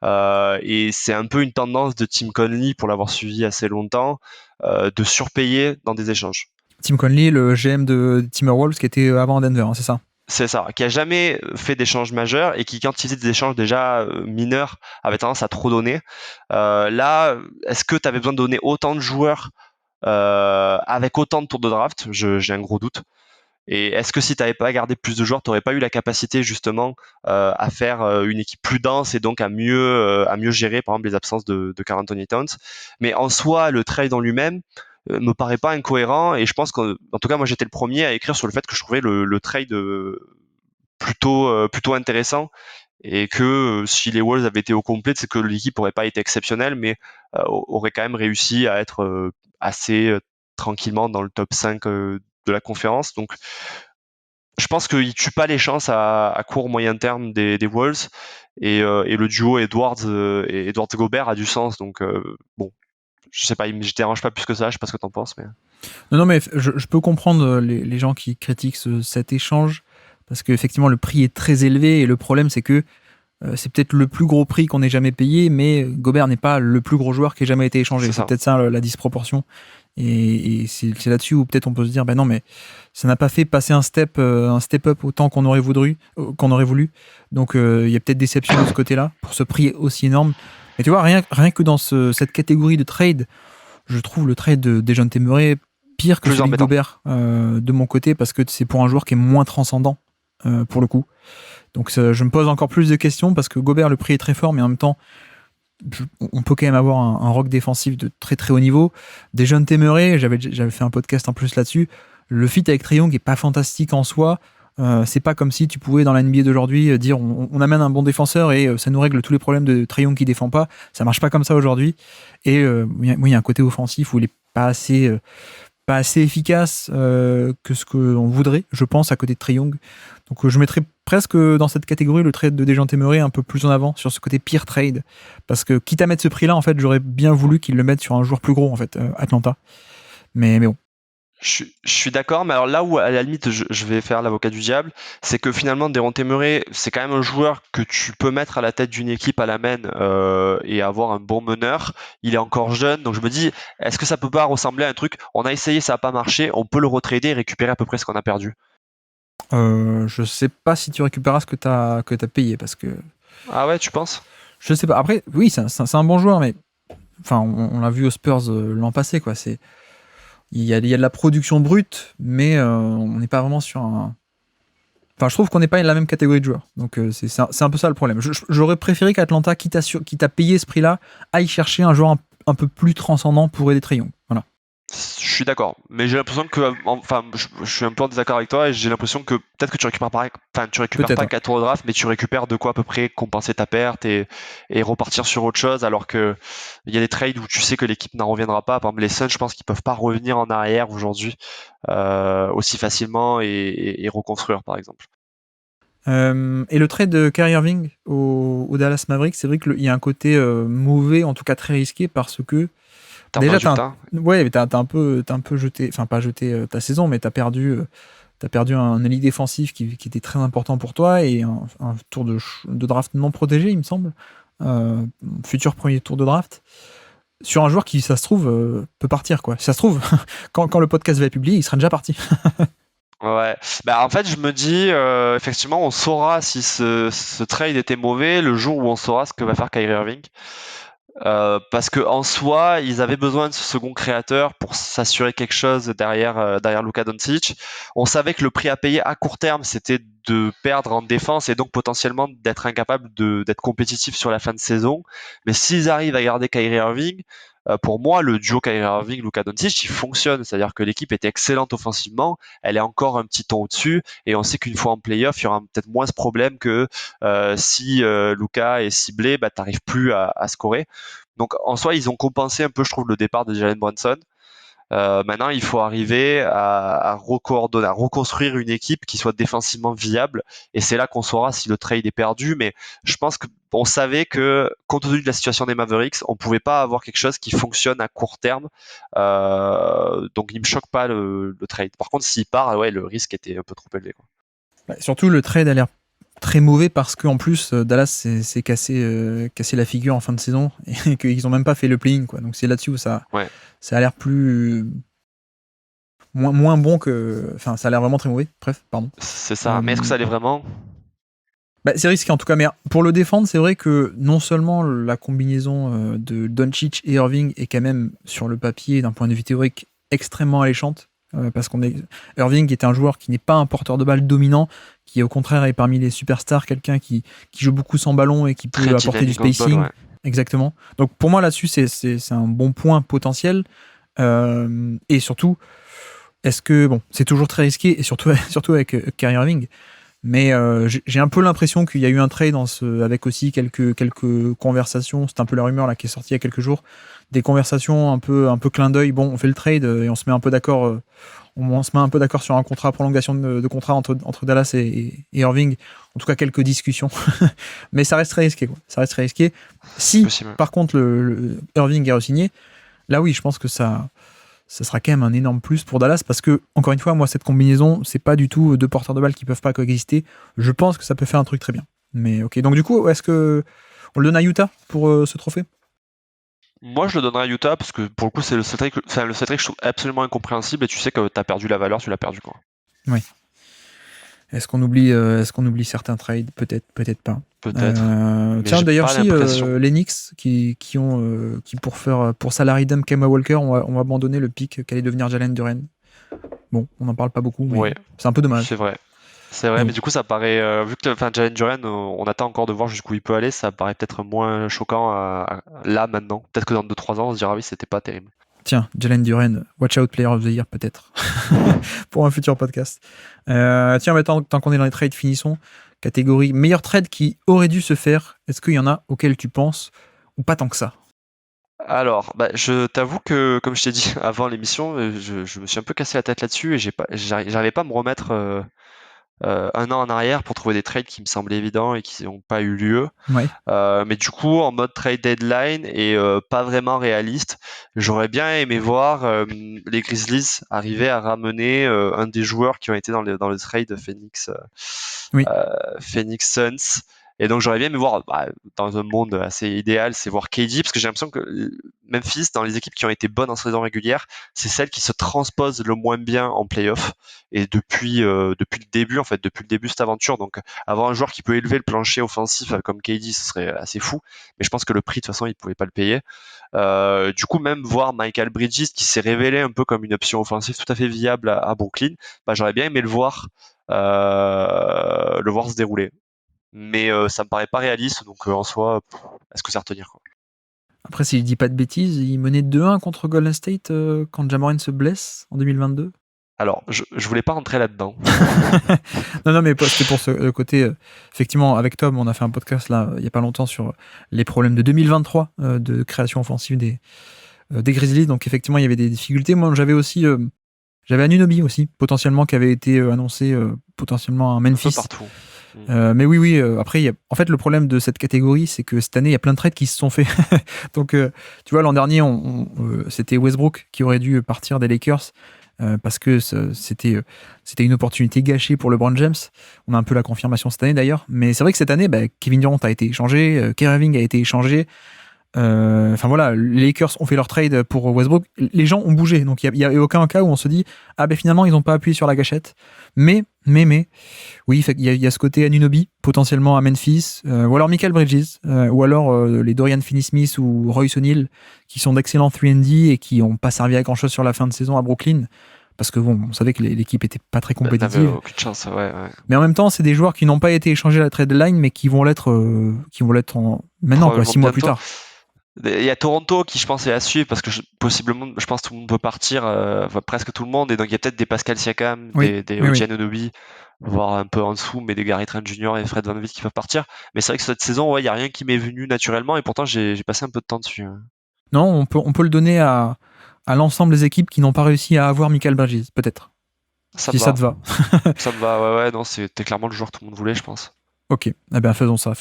Speaker 2: Et c'est un peu une tendance de Tim Connelly, pour l'avoir suivi assez longtemps, de surpayer dans des échanges.
Speaker 1: Tim Connelly, le GM de Timberwolves, qui était avant Denver, hein, c'est ça?
Speaker 2: C'est ça, qui a jamais fait d'échanges majeurs et qui, quand il faisait des échanges déjà mineurs, avait tendance à trop donner. Là, est-ce que tu avais besoin de donner autant de joueurs avec autant de tours de draft? J'ai un gros doute. Et est-ce que si tu n'avais pas gardé plus de joueurs, tu n'aurais pas eu la capacité justement à faire une équipe plus dense et donc à mieux gérer par exemple les absences de Karl Anthony Towns? Mais en soi, le trade en lui-même me paraît pas incohérent, et je pense qu'en tout cas moi j'étais le premier à écrire sur le fait que je trouvais le trade plutôt intéressant, et que si les Wolves avaient été au complet, c'est que l'équipe aurait pas été exceptionnelle, mais aurait quand même réussi à être assez tranquillement dans le top 5 de la conférence. Donc je pense qu'il tue pas les chances à court moyen terme des Wolves, et le duo Edwards Gobert a du sens. Donc bon, je sais pas, je dérange pas plus que ça, je sais pas ce que t'en penses, mais...
Speaker 1: Non, mais je peux comprendre les gens qui critiquent cet échange, parce qu'effectivement le prix est très élevé, et le problème c'est que c'est peut-être le plus gros prix qu'on ait jamais payé, mais Gobert n'est pas le plus gros joueur qui ait jamais été échangé. C'est peut-être ça la disproportion, et c'est là-dessus où peut-être on peut se dire, ben non, mais ça n'a pas fait passer un step up autant qu'on aurait voulu. Donc il y a peut-être déception de ce côté-là, pour ce prix aussi énorme. Mais tu vois, rien que dans cette catégorie de trade, je trouve le trade de Dejounte Murray pire que celui de Gobert de mon côté, parce que c'est pour un joueur qui est moins transcendant pour le coup. Donc je me pose encore plus de questions, parce que Gobert, le prix est très fort, mais en même temps, on peut quand même avoir un rock défensif de très très haut niveau. Dejounte Murray, j'avais fait un podcast en plus là-dessus. Le fit avec Trae Young est pas fantastique en soi. C'est pas comme si tu pouvais dans la NBA d'aujourd'hui dire on amène un bon défenseur et ça nous règle tous les problèmes de Trae Young qui défend pas. Ça marche pas comme ça aujourd'hui. Et il y a un côté offensif où il est pas assez efficace que ce qu'on voudrait, je pense, à côté de Trae Young. Donc je mettrais presque dans cette catégorie le trade de Dejounte Murray un peu plus en avant sur ce côté pire trade, parce que quitte à mettre ce prix-là, en fait, j'aurais bien voulu qu'il le mette sur un joueur plus gros, en fait, Atlanta. Mais bon.
Speaker 2: Je suis d'accord, mais alors là où à la limite je vais faire l'avocat du diable, c'est que finalement Dejounte Murray, c'est quand même un joueur que tu peux mettre à la tête d'une équipe à la main et avoir un bon meneur. Il est encore jeune, donc je me dis, est-ce que ça peut pas ressembler à un truc, on a essayé, ça n'a pas marché, on peut le retrader et récupérer à peu près ce qu'on a perdu.
Speaker 1: Je sais pas si tu récupéreras ce que t'as payé, parce que...
Speaker 2: Ah ouais, tu penses?
Speaker 1: Je sais pas. Après, oui, c'est un bon joueur, mais... Enfin, on l'a vu aux Spurs l'an passé, quoi. Il y a de la production brute, mais on n'est pas vraiment sur un... Enfin, je trouve qu'on n'est pas la même catégorie de joueurs. Donc, c'est un peu ça le problème. J'aurais préféré qu'Atlanta, quitte à payer ce prix-là, aille chercher un joueur un peu plus transcendant pour aider Trae Young. Voilà.
Speaker 2: Je suis d'accord, mais j'ai l'impression que, enfin, je suis un peu en désaccord avec toi et j'ai l'impression que peut-être que tu récupères pas, enfin, tu récupères pas 4 tours de draft, mais tu récupères de quoi à peu près compenser ta perte et repartir sur autre chose, alors que il y a des trades où tu sais que l'équipe n'en reviendra pas. Par exemple, les Suns, je pense qu'ils peuvent pas revenir en arrière aujourd'hui aussi facilement et reconstruire, par exemple.
Speaker 1: Et le trade de Kyrie Irving au Dallas Mavericks, c'est vrai qu'il y a un côté mauvais, en tout cas très risqué, parce que déjà t'as un peu jeté, enfin pas jeté ta saison, mais t'as perdu un allié défensif qui était très important pour toi et un tour de draft non protégé, il me semble, futur premier tour de draft, sur un joueur qui, ça se trouve, peut partir, quoi. Ça se trouve, quand le podcast va être publié, il sera déjà parti.
Speaker 2: Ouais, bah en fait je me dis effectivement on saura si ce trade était mauvais le jour où on saura ce que va faire Kyrie Irving. Parce que en soi, ils avaient besoin de ce second créateur pour s'assurer quelque chose derrière Luka Doncic. On savait que le prix à payer à court terme, c'était de perdre en défense et donc potentiellement d'être incapable d'être compétitif sur la fin de saison. Mais s'ils arrivent à garder Kyrie Irving, pour moi, le duo Kyrie Irving, Luka Doncic, il fonctionne. C'est-à-dire que l'équipe était excellente offensivement, elle est encore un petit ton au-dessus, et on sait qu'une fois en playoff, il y aura peut-être moins ce problème que si Luka est ciblé, bah t'arrives plus à scorer. Donc en soi, ils ont compensé un peu, je trouve, le départ de Jalen Brunson. Maintenant, il faut arriver à recoordonner, à reconstruire une équipe qui soit défensivement viable. Et c'est là qu'on saura si le trade est perdu. Mais je pense qu'on savait que, compte tenu de la situation des Mavericks, on pouvait pas avoir quelque chose qui fonctionne à court terme. Donc, il me choque pas le trade. Par contre, s'il part, ouais, le risque était un peu trop élevé, quoi.
Speaker 1: Bah, surtout, le trade a l'air très mauvais parce qu'en plus, Dallas s'est cassé la figure en fin de saison et qu'ils n'ont même pas fait le play-in, quoi. Donc c'est là-dessus où ça a l'air moins bon que... Enfin, ça a l'air vraiment très mauvais. Bref, pardon.
Speaker 2: C'est ça. Mais est-ce que ça allait vraiment?
Speaker 1: Bah, c'est risqué en tout cas. Mais pour le défendre, c'est vrai que non seulement la combinaison de Doncic et Irving est quand même, sur le papier, d'un point de vue théorique, extrêmement alléchante. Parce Irving était un joueur qui n'est pas un porteur de balle dominant, qui au contraire est parmi les superstars, quelqu'un qui joue beaucoup sans ballon et qui peut apporter du spacing. Exactement. Donc pour moi là-dessus, c'est un bon point potentiel. Et surtout, est-ce que, bon, c'est toujours très risqué, et surtout avec Kyrie Irving, mais j'ai un peu l'impression qu'il y a eu un trade avec aussi quelques conversations. C'est un peu la rumeur là qui est sortie il y a quelques jours, des conversations un peu clin d'œil. Bon, on fait le trade et on se met un peu d'accord. On se met un peu d'accord sur un contrat, prolongation de contrat entre Dallas et Irving. En tout cas, quelques discussions. Mais ça reste très risqué, quoi. Ça reste très risqué. Si, par contre, le Irving est re-signé, là oui, je pense que ça sera quand même un énorme plus pour Dallas, parce que, encore une fois, moi, cette combinaison, c'est pas du tout deux porteurs de balles qui peuvent pas coexister. Je pense que ça peut faire un truc très bien. Mais ok, donc du coup, est-ce que on le donne à Utah pour ce trophée?
Speaker 2: Moi, je le donnerais à Utah parce que pour le coup, c'est le seul trade que je trouve absolument incompréhensible et tu sais que t'as perdu la valeur, tu l'as perdu, quoi.
Speaker 1: Oui. Est-ce qu'on oublie certains trades? Peut-être pas.
Speaker 2: Peut-être.
Speaker 1: Tiens, d'ailleurs, si les Knicks qui pour salary dump Kemba Walker ont abandonné le pick qu'allait devenir Jalen Duren. Bon, on n'en parle pas beaucoup, mais c'est un peu dommage.
Speaker 2: C'est vrai. C'est vrai,
Speaker 1: Donc,
Speaker 2: mais du coup, ça paraît, vu que Jalen Duren, on attend encore de voir jusqu'où il peut aller, ça paraît peut-être moins choquant là, maintenant. Peut-être que dans 2-3 ans, on se dira, oui, c'était pas terrible.
Speaker 1: tiens, Jalen Duren, Watch Out Player of the Year peut-être, pour un futur podcast. Tiens, mais tant qu'on est dans les trades, finissons. Catégorie meilleur trade qui aurait dû se faire. Est-ce qu'il y en a auxquels tu penses ou pas tant que ça?
Speaker 2: Alors, je t'avoue que, comme je t'ai dit avant l'émission, je me suis un peu cassé la tête là-dessus et j'arrivais pas à me remettre un an en arrière pour trouver des trades qui me semblaient évidents et qui n'ont pas eu lieu.
Speaker 1: Ouais.
Speaker 2: Mais du coup, en mode trade deadline et pas vraiment réaliste, j'aurais bien aimé voir les Grizzlies arriver à ramener un des joueurs qui ont été dans le trade
Speaker 1: Oui.
Speaker 2: Phoenix Suns. Et donc j'aurais bien aimé voir, dans un monde assez idéal, c'est voir KD, parce que j'ai l'impression que Memphis, dans les équipes qui ont été bonnes en saison régulière, c'est celle qui se transpose le moins bien en playoff. Et depuis le début, en fait, depuis le début de cette aventure, donc avoir un joueur qui peut élever le plancher offensif comme KD, ce serait assez fou. Mais je pense que le prix, de toute façon, il pouvait pas le payer. Du coup, même voir Michael Bridges, qui s'est révélé un peu comme une option offensive tout à fait viable à Brooklyn, j'aurais bien aimé le voir se dérouler. Mais ça me paraît pas réaliste, donc en soi, est-ce que c'est à retenir, quoi.
Speaker 1: Après, si je dis pas de bêtises, il menait 2-1 contre Golden State quand Ja Morant se blesse en 2022.
Speaker 2: Alors, je voulais pas rentrer là-dedans.
Speaker 1: Non, mais c'était pour ce côté. Effectivement, avec Tom, on a fait un podcast là, il y a pas longtemps sur les problèmes de 2023 de création offensive des Grizzlies. Donc, effectivement, il y avait des difficultés. Moi, j'avais Anunoby aussi, potentiellement, qui avait été annoncé potentiellement à Memphis.
Speaker 2: Un peu partout.
Speaker 1: Mais oui, après, en fait, le problème de cette catégorie, c'est que cette année, il y a plein de trades qui se sont faits. Donc, tu vois, l'an dernier, c'était Westbrook qui aurait dû partir des Lakers parce que c'était une opportunité gâchée pour LeBron James. On a un peu la confirmation cette année d'ailleurs. Mais c'est vrai que cette année, Kevin Durant a été échangé, Kyrie Irving a été échangé. Enfin voilà, les Lakers ont fait leur trade pour Westbrook. Les gens ont bougé, donc il n'y a aucun cas où on se dit finalement ils n'ont pas appuyé sur la gâchette. Mais oui, il y a ce côté Anunoby potentiellement à Memphis, ou alors Michael Bridges, ou alors les Dorian Finney-Smith ou Royce O'Neal qui sont d'excellents 3&D et qui n'ont pas servi à grand chose sur la fin de saison à Brooklyn. Parce que bon, on savait que l'équipe était pas très compétitive.
Speaker 2: N'avait aucune chance, ouais.
Speaker 1: Mais en même temps, c'est des joueurs qui n'ont pas été échangés à la trade deadline, mais qui vont l'être maintenant, quoi, 6 mois plus tard.
Speaker 2: Il y a Toronto qui, je pense, est à suivre parce que possiblement, je pense que tout le monde peut partir, presque tout le monde. Et donc, il y a peut-être des Pascal Siakam, des OG Anunoby, voire un peu en dessous, mais des Gary Trent Jr. et Fred VanVleet qui peuvent partir. Mais c'est vrai que cette saison, il n'y a rien qui m'est venu naturellement et pourtant, j'ai passé un peu de temps dessus.
Speaker 1: Non, on peut le donner à l'ensemble des équipes qui n'ont pas réussi à avoir Michael Bridges, peut-être. Ça te va.
Speaker 2: Ça me va, ouais, non, c'était clairement le joueur que tout le monde voulait, je pense.
Speaker 1: Ok, faisons ça.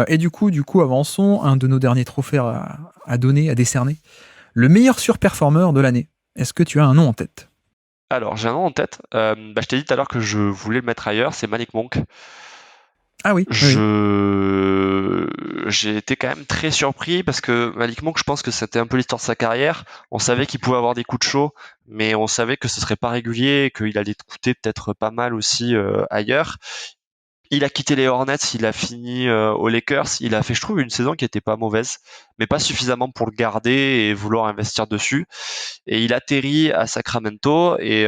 Speaker 1: Et du coup, avançons. Un de nos derniers trophées à donner, à décerner. Le meilleur surperformeur de l'année. Est-ce que tu as un nom en tête?
Speaker 2: Alors, j'ai un nom en tête. Je t'ai dit tout à l'heure que je voulais le mettre ailleurs, c'est Malik Monk.
Speaker 1: Ah oui.
Speaker 2: J'ai été quand même très surpris parce que Malik Monk, je pense que c'était un peu l'histoire de sa carrière. On savait qu'il pouvait avoir des coups de chaud, mais on savait que ce serait pas régulier et qu'il allait coûter peut-être pas mal aussi ailleurs. Il a quitté les Hornets, il a fini aux Lakers. Il a fait, je trouve, une saison qui était pas mauvaise, mais pas suffisamment pour le garder et vouloir investir dessus. Et il atterrit à Sacramento et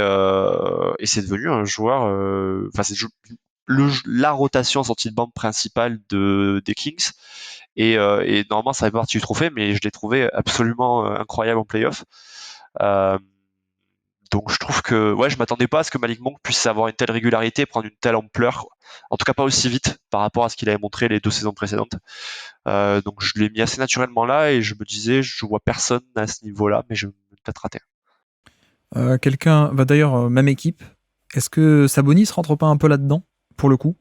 Speaker 2: c'est devenu un joueur. C'est la rotation sortie de banc principale des Kings. Et normalement, ça fait partie du trophée, mais je l'ai trouvé absolument incroyable en playoff. Donc je trouve que je m'attendais pas à ce que Malik Monk puisse avoir une telle régularité et prendre une telle ampleur, en tout cas pas aussi vite par rapport à ce qu'il avait montré les 2 saisons précédentes. Donc je l'ai mis assez naturellement là et je me disais je vois personne à ce niveau-là, mais je vais peut-être rater.
Speaker 1: Quelqu'un va d'ailleurs même équipe. Est-ce que Sabonis rentre pas un peu là-dedans pour le coup,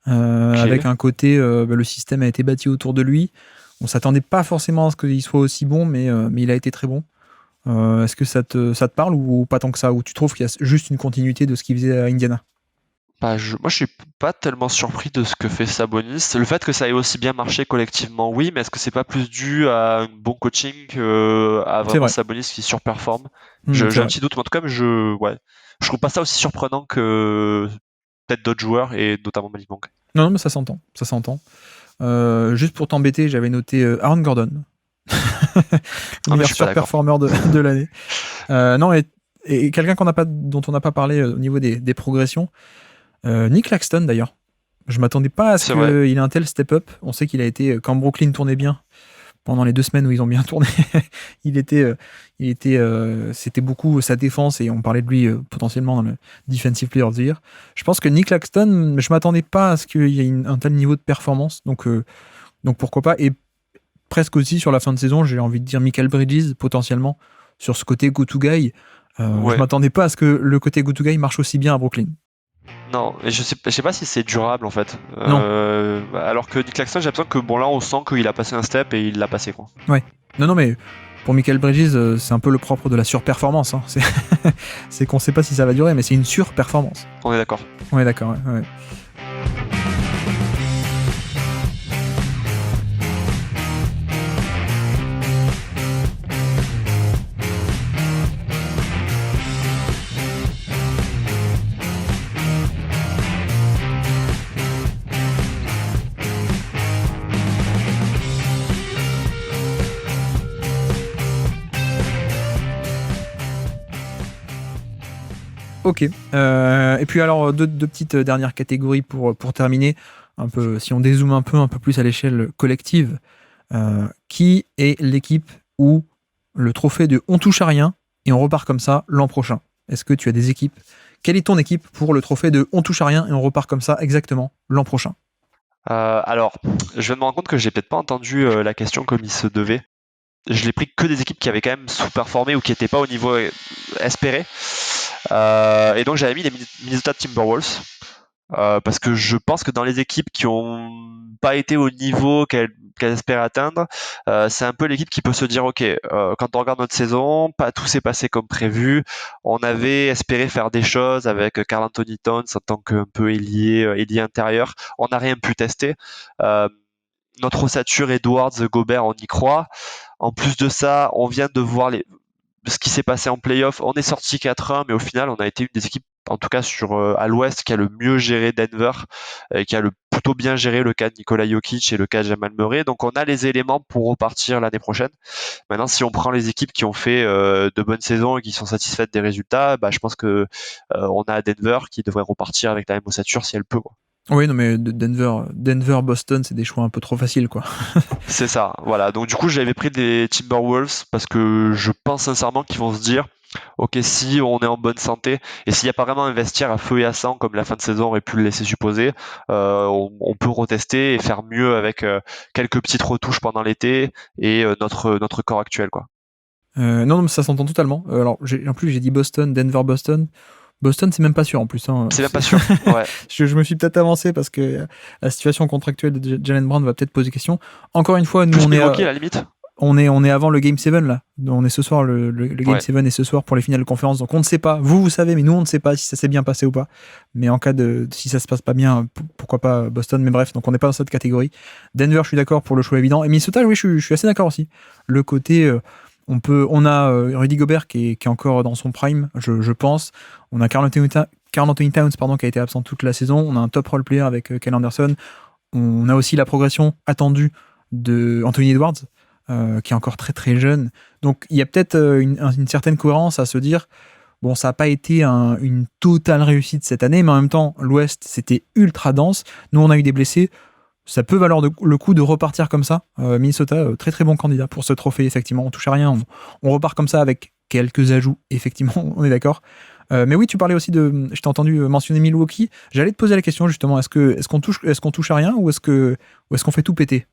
Speaker 1: avec un côté le système a été bâti autour de lui. On s'attendait pas forcément à ce qu'il soit aussi bon, mais il a été très bon. Est-ce que ça te parle ou pas tant que ça, ou tu trouves qu'il y a juste une continuité de ce qu'il faisait à Indiana?
Speaker 2: Moi, je suis pas tellement surpris de ce que fait Sabonis. Le fait que ça ait aussi bien marché collectivement, oui, mais est-ce que c'est pas plus dû à un bon coaching qu'à vraiment Sabonis qui surperforme? J'ai un petit doute, mais en tout cas, je trouve pas ça aussi surprenant que peut-être d'autres joueurs et notamment Malik Monk.
Speaker 1: Non, mais ça s'entend. Juste pour t'embêter, j'avais noté Aaron Gordon. Le meilleur surperformeur de l'année. Non, et Et quelqu'un dont on n'a pas parlé au niveau des progressions, Nick Claxton d'ailleurs. Je m'attendais pas à ce qu'il ait un tel step-up. On sait qu'il a été, quand Brooklyn tournait bien, pendant les 2 semaines où ils ont bien tourné, c'était beaucoup sa défense et on parlait de lui potentiellement dans le Defensive Player of the Year. Je pense que Nick Claxton, je m'attendais pas à ce qu'il y ait un tel niveau de performance, donc pourquoi pas. Et presque aussi sur la fin de saison, j'ai envie de dire Michael Bridges potentiellement sur ce côté go-to guy. Je m'attendais pas à ce que le côté go-to guy marche aussi bien à Brooklyn.
Speaker 2: Non, et je sais pas si c'est durable en fait.
Speaker 1: Non.
Speaker 2: Alors que Nick Claxton, j'ai l'impression que bon là on sent qu'il a passé un step et il l'a passé quoi.
Speaker 1: Ouais. Non mais pour Michael Bridges, c'est un peu le propre de la surperformance. Hein. C'est qu'on sait pas si ça va durer, mais c'est une surperformance.
Speaker 2: On est d'accord.
Speaker 1: On est d'accord, ouais. Ok. Et puis alors deux petites dernières catégories pour terminer. Un peu, si on dézoome un peu plus à l'échelle collective, qui est l'équipe où le trophée de on touche à rien et on repart comme ça l'an prochain? Est-ce que tu as des équipes? Quelle est ton équipe pour le trophée de on touche à rien et on repart comme ça exactement l'an prochain?
Speaker 2: Alors, je viens de me rendre compte que j'ai peut-être pas entendu la question comme il se devait. Je l'ai pris que des équipes qui avaient quand même sous-performé ou qui n'étaient pas au niveau espéré. Et donc j'avais mis les Minnesota Timberwolves. Parce que je pense que dans les équipes qui ont pas été au niveau qu'elles espèrent atteindre, c'est un peu l'équipe qui peut se dire ok, quand on regarde notre saison, pas tout s'est passé comme prévu. On avait espéré faire des choses avec Karl Anthony Towns en tant qu'un peu ailier intérieur. On n'a rien pu tester. Notre ossature Edwards, Gobert, on y croit. En plus de ça, on vient de voir ce qui s'est passé en playoff. On est sorti 4-1, mais au final, on a été une des équipes, en tout cas à l'Ouest, qui a le mieux géré Denver, qui a plutôt bien géré le cas de Nikola Jokic et le cas de Jamal Murray. Donc on a les éléments pour repartir l'année prochaine. Maintenant, si on prend les équipes qui ont fait de bonnes saisons et qui sont satisfaites des résultats, je pense que on a Denver qui devrait repartir avec la même ossature si elle peut, quoi.
Speaker 1: Oui, non, mais Denver, Boston, c'est des choix un peu trop faciles, quoi.
Speaker 2: C'est ça, voilà. Donc du coup, j'avais pris des Timberwolves parce que je pense sincèrement qu'ils vont se dire, ok, si on est en bonne santé et s'il n'y a pas vraiment un vestiaire à feu et à sang comme la fin de saison aurait pu le laisser supposer, on peut retester et faire mieux avec quelques petites retouches pendant l'été et notre corps actuel, quoi.
Speaker 1: Non, mais ça s'entend totalement. Alors, en plus, j'ai dit Boston, Denver, Boston. Boston, c'est même pas sûr en plus. Hein.
Speaker 2: C'est même pas sûr. Ouais.
Speaker 1: je me suis peut-être avancé parce que la situation contractuelle de Jalen Brown va peut-être poser question. Encore une fois, nous on est
Speaker 2: à la limite.
Speaker 1: On est avant le Game 7 là. On est ce soir, le Game 7 est ce soir pour les finales de conférence. Donc on ne sait pas. Vous savez, mais nous on ne sait pas si ça s'est bien passé ou pas. Mais en cas si ça se passe pas bien, pourquoi pas Boston. Mais bref, donc on n'est pas dans cette catégorie. Denver, je suis d'accord pour le choix évident. Et Minnesota, oui, je suis assez d'accord aussi. Le côté on a Rudy Gobert qui est encore dans son prime, je pense. On a Karl Anthony Towns qui a été absent toute la saison. On a un top role player avec Kyle Anderson. On a aussi la progression attendue de Anthony Edwards, qui est encore très très jeune. Donc il y a peut-être une certaine cohérence à se dire, bon, ça n'a pas été une totale réussite cette année, mais en même temps, l'Ouest, c'était ultra dense. Nous, on a eu des blessés. Ça peut valoir le coup de repartir comme ça. Minnesota, très très bon candidat pour ce trophée, effectivement. On touche à rien, on repart comme ça avec quelques ajouts, effectivement, on est d'accord. Mais oui, tu parlais aussi je t'ai entendu mentionner Milwaukee. J'allais te poser la question justement, est-ce qu'on touche à rien ou est-ce qu'on fait tout péter?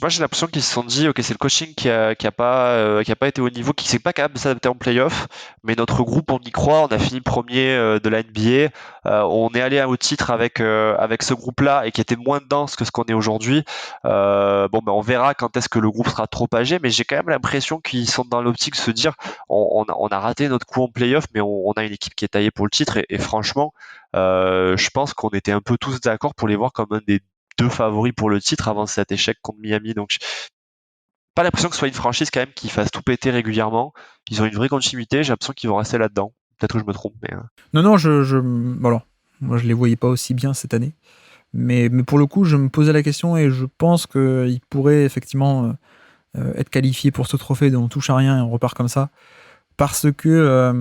Speaker 2: Moi, j'ai l'impression qu'ils se sont dit, ok, c'est le coaching qui a pas été au niveau, qui s'est pas capable de s'adapter en playoff, mais notre groupe, on y croit, on a fini premier de la NBA, on est allé au titre avec ce groupe-là et qui était moins dense que ce qu'on est aujourd'hui. On verra quand est-ce que le groupe sera trop âgé, mais j'ai quand même l'impression qu'ils sont dans l'optique de se dire, on a raté notre coup en playoff, mais on a une équipe qui est taillée pour le titre et franchement, je pense qu'on était un peu tous d'accord pour les voir comme un des deux favoris pour le titre avant cet échec contre Miami. Donc, pas l'impression que ce soit une franchise quand même qui fasse tout péter régulièrement. Ils ont une vraie continuité. J'ai l'impression qu'ils vont rester là-dedans. Peut-être que je me trompe, mais.
Speaker 1: Non, alors, moi je les voyais pas aussi bien cette année, mais pour le coup, je me posais la question et je pense qu'ils pourraient effectivement être qualifiés pour ce trophée dont on touche à rien et on repart comme ça. parce que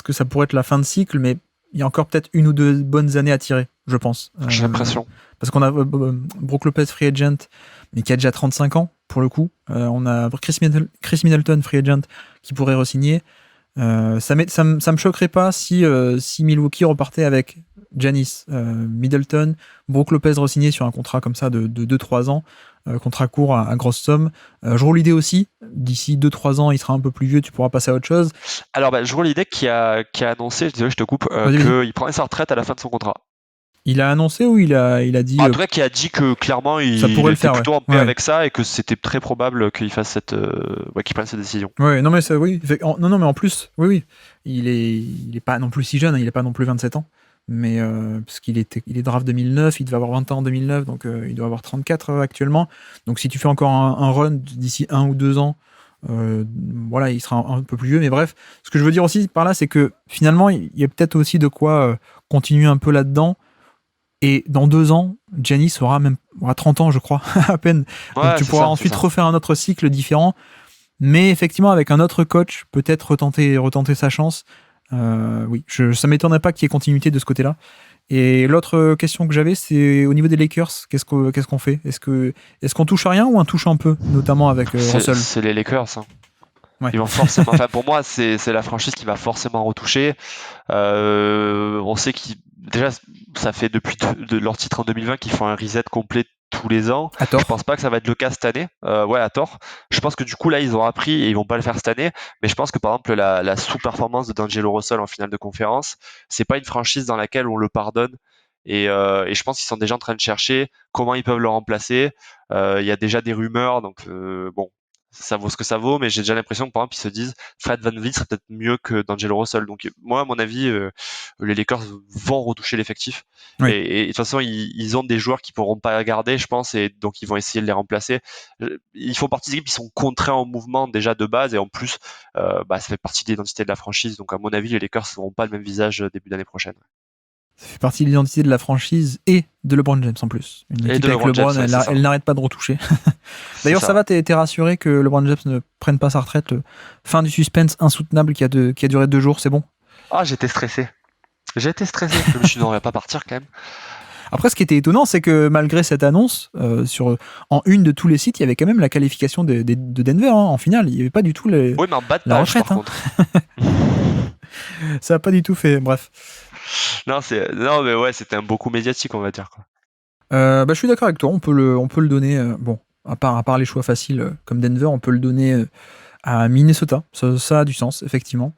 Speaker 1: ça pourrait être la fin de cycle, mais il y a encore peut-être 1 ou 2 bonnes années à tirer, je pense.
Speaker 2: J'ai l'impression.
Speaker 1: Parce qu'on a Brook Lopez free agent, mais qui a déjà 35 ans pour le coup. On a Chris Middleton free agent qui pourrait re-signer. Ça me choquerait pas si Milwaukee repartait avec Giannis, Middleton, Brook Lopez re-signé sur un contrat comme ça de 2-3 ans, contrat court à grosse somme. Jrue Holiday aussi, d'ici 2-3 ans il sera un peu plus vieux, tu pourras passer à autre chose.
Speaker 2: Alors Jrue Holiday qui a annoncé, désolé je te coupe, qu'il prenait sa retraite à la fin de son contrat.
Speaker 1: Il a annoncé ou il a dit...
Speaker 2: En tout cas, qui a dit que clairement il était plutôt en paix avec ça et que c'était très probable qu'il fasse qu'il prenne cette décision.
Speaker 1: Ouais, non mais ça, oui. Non mais en plus, oui, il est pas non plus si jeune, il est pas non plus 27 ans. Mais parce il est draft 2009, il devait avoir 20 ans en 2009, donc il doit avoir 34 actuellement. Donc si tu fais encore un run d'ici 1 ou 2 ans, voilà, il sera un peu plus vieux. Mais bref, ce que je veux dire aussi par là, c'est que finalement, il y a peut-être aussi de quoi continuer un peu là-dedans. Et dans 2 ans, Giannis aura 30 ans, je crois, à peine.
Speaker 2: Ouais,
Speaker 1: donc tu pourras ensuite refaire un autre cycle différent. Mais effectivement, avec un autre coach, peut-être retenter sa chance. Oui, ça m'étonnerait pas qu'il y ait continuité de ce côté-là. Et l'autre question que j'avais, c'est au niveau des Lakers, qu'est-ce qu'on fait ? Est-ce qu'on touche à rien ou on touche un peu, notamment avec Russell ?
Speaker 2: C'est les Lakers. Hein.
Speaker 1: Ouais.
Speaker 2: Ils vont forcément. Enfin, pour moi, c'est la franchise qui va forcément retoucher. On sait qu'ils déjà, ça fait depuis leur titre en 2020 qu'ils font un reset complet tous les ans.
Speaker 1: À tort.
Speaker 2: Je pense pas que ça va être le cas cette année. Ouais, à tort. Je pense que du coup là, ils ont appris et ils vont pas le faire cette année. Mais je pense que par exemple la sous-performance de D'Angelo Russell en finale de conférence, c'est pas une franchise dans laquelle on le pardonne. Et je pense qu'ils sont déjà en train de chercher comment ils peuvent le remplacer. Il y a déjà des rumeurs, donc bon, ça vaut ce que ça vaut, mais j'ai déjà l'impression que par exemple ils se disent Fred VanVleet serait peut-être mieux que D'Angelo Russell. Donc moi, à mon avis, les Lakers vont retoucher l'effectif.
Speaker 1: Oui.
Speaker 2: Et de toute façon, ils ont des joueurs qui pourront pas garder, je pense, et donc ils vont essayer de les remplacer. Ils font partie des équipes qui sont contraints en mouvement déjà de base, et en plus, ça fait partie de l'identité de la franchise. Donc à mon avis, les Lakers n'auront pas le même visage début d'année prochaine.
Speaker 1: Ça fait partie de l'identité de la franchise et de LeBron James en plus. Une équipe avec LeBron, elle n'arrête pas de retoucher. D'ailleurs, ça va, t'es rassuré que LeBron James ne prenne pas sa retraite. Fin du suspense insoutenable qui a duré 2 jours, c'est bon ?
Speaker 2: Ah, j'étais stressé. Je me suis dit, non, on va pas partir quand même.
Speaker 1: Après, ce qui était étonnant, c'est que malgré cette annonce, en une de tous les sites, il y avait quand même la qualification de Denver en finale. Il n'y avait pas du tout
Speaker 2: oui, mais en bas de page,
Speaker 1: retraite.
Speaker 2: Par contre.
Speaker 1: Ça n'a pas du tout fait. Bref.
Speaker 2: Non, mais ouais, c'était un beau coup médiatique, on va dire. Quoi.
Speaker 1: Je suis d'accord avec toi. On peut le donner. Bon, à part les choix faciles comme Denver, on peut le donner à Minnesota. Ça a du sens, effectivement.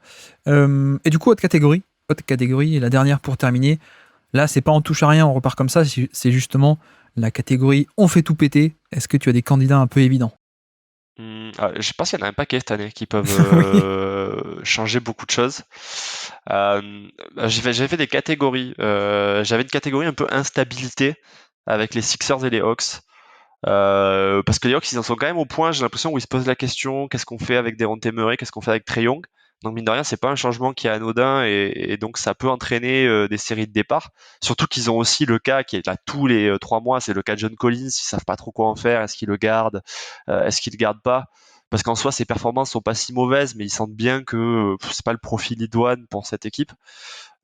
Speaker 1: Et du coup, autre catégorie, et la dernière pour terminer. Là, c'est pas on touche à rien, on repart comme ça. C'est justement la catégorie on fait tout péter. Est-ce que tu as des candidats un peu évidents ?
Speaker 2: Je pense qu'il y en a un paquet cette année qui peuvent changer beaucoup de choses. J'avais fait des catégories. J'avais une catégorie un peu instabilité avec les Sixers et les Hawks. Parce que les Hawks, ils en sont quand même au point, j'ai l'impression, où ils se posent la question, qu'est-ce qu'on fait avec Dejounte Murray, qu'est-ce qu'on fait avec Trae Young. Donc mine de rien, c'est pas un changement qui est anodin et donc ça peut entraîner des séries de départs. Surtout qu'ils ont aussi le cas qui est là tous les 3 mois, c'est le cas de John Collins, ils savent pas trop quoi en faire, est-ce qu'ils le gardent, est-ce qu'ils le gardent pas. Parce qu'en soi, ses performances sont pas si mauvaises, mais ils sentent bien que c'est pas le profil idoine pour cette équipe.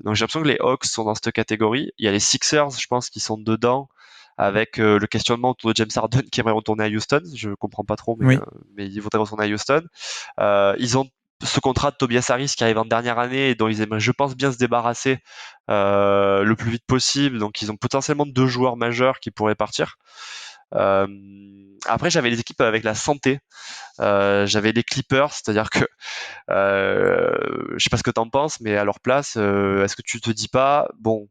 Speaker 2: Donc j'ai l'impression que les Hawks sont dans cette catégorie. Il y a les Sixers, je pense, qui sont dedans avec le questionnement autour de James Harden qui aimerait retourner à Houston. Je comprends pas trop, mais il voudrait retourner à Houston. Ils ont ce contrat de Tobias Harris qui arrive en dernière année et dont ils aimeraient, je pense, bien se débarrasser le plus vite possible. Donc ils ont potentiellement 2 joueurs majeurs qui pourraient partir. Après, j'avais les équipes avec la santé. J'avais les Clippers, c'est-à-dire que je sais pas ce que t'en penses, mais à leur place, est-ce que tu te dis pas, bon,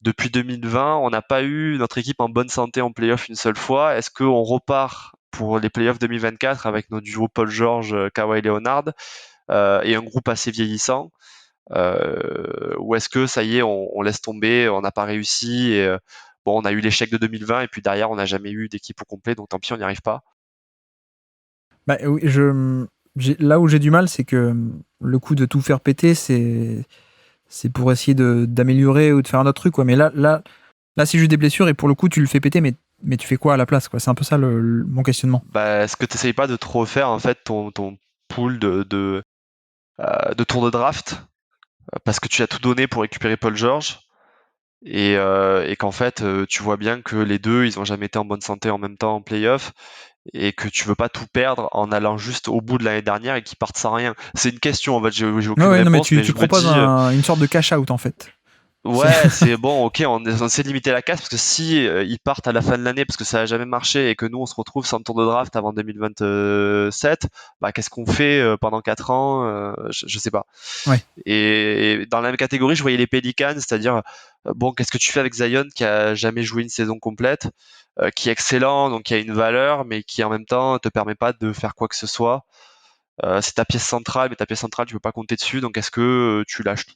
Speaker 2: depuis 2020, on n'a pas eu notre équipe en bonne santé en playoff une seule fois. Est-ce qu'on repart pour les playoffs 2024 avec notre duo Paul George, Kawhi Leonard et un groupe assez vieillissant ou est-ce que ça y est, on laisse tomber, on n'a pas réussi et bon, on a eu l'échec de 2020 et puis derrière, on n'a jamais eu d'équipe au complet, donc tant pis, on n'y arrive pas.
Speaker 1: Oui, là où j'ai du mal, c'est que le coup de tout faire péter, c'est pour essayer d'améliorer ou de faire un autre truc, quoi. Mais là, c'est juste des blessures et pour le coup, tu le fais péter, mais tu fais quoi à la place, quoi. C'est un peu ça mon questionnement.
Speaker 2: Est-ce que tu n'essayes pas de trop refaire en fait ton pool de de tour de draft parce que tu as tout donné pour récupérer Paul George et qu'en fait tu vois bien que les deux ils ont jamais été en bonne santé en même temps en playoff et que tu veux pas tout perdre en allant juste au bout de l'année dernière et qu'ils partent sans rien. C'est une question en fait, j'ai aucune
Speaker 1: Ouais, non, mais
Speaker 2: réponse,
Speaker 1: tu
Speaker 2: mais je me
Speaker 1: proposes
Speaker 2: dis
Speaker 1: une sorte de cash-out en fait.
Speaker 2: ouais, c'est bon, ok, on essaie de limiter la casse parce que si ils partent à la fin de l'année parce que ça a jamais marché et que nous on se retrouve sans tour de draft avant 2027, bah qu'est-ce qu'on fait pendant 4 ans je sais pas.
Speaker 1: Ouais.
Speaker 2: Et dans la même catégorie, je voyais les Pelicans, c'est-à-dire bon, qu'est-ce que tu fais avec Zion qui a jamais joué une saison complète, qui est excellent, donc qui a une valeur, mais qui en même temps te permet pas de faire quoi que ce soit. C'est ta pièce centrale, mais ta pièce centrale, tu peux pas compter dessus, donc est-ce que tu lâches tout?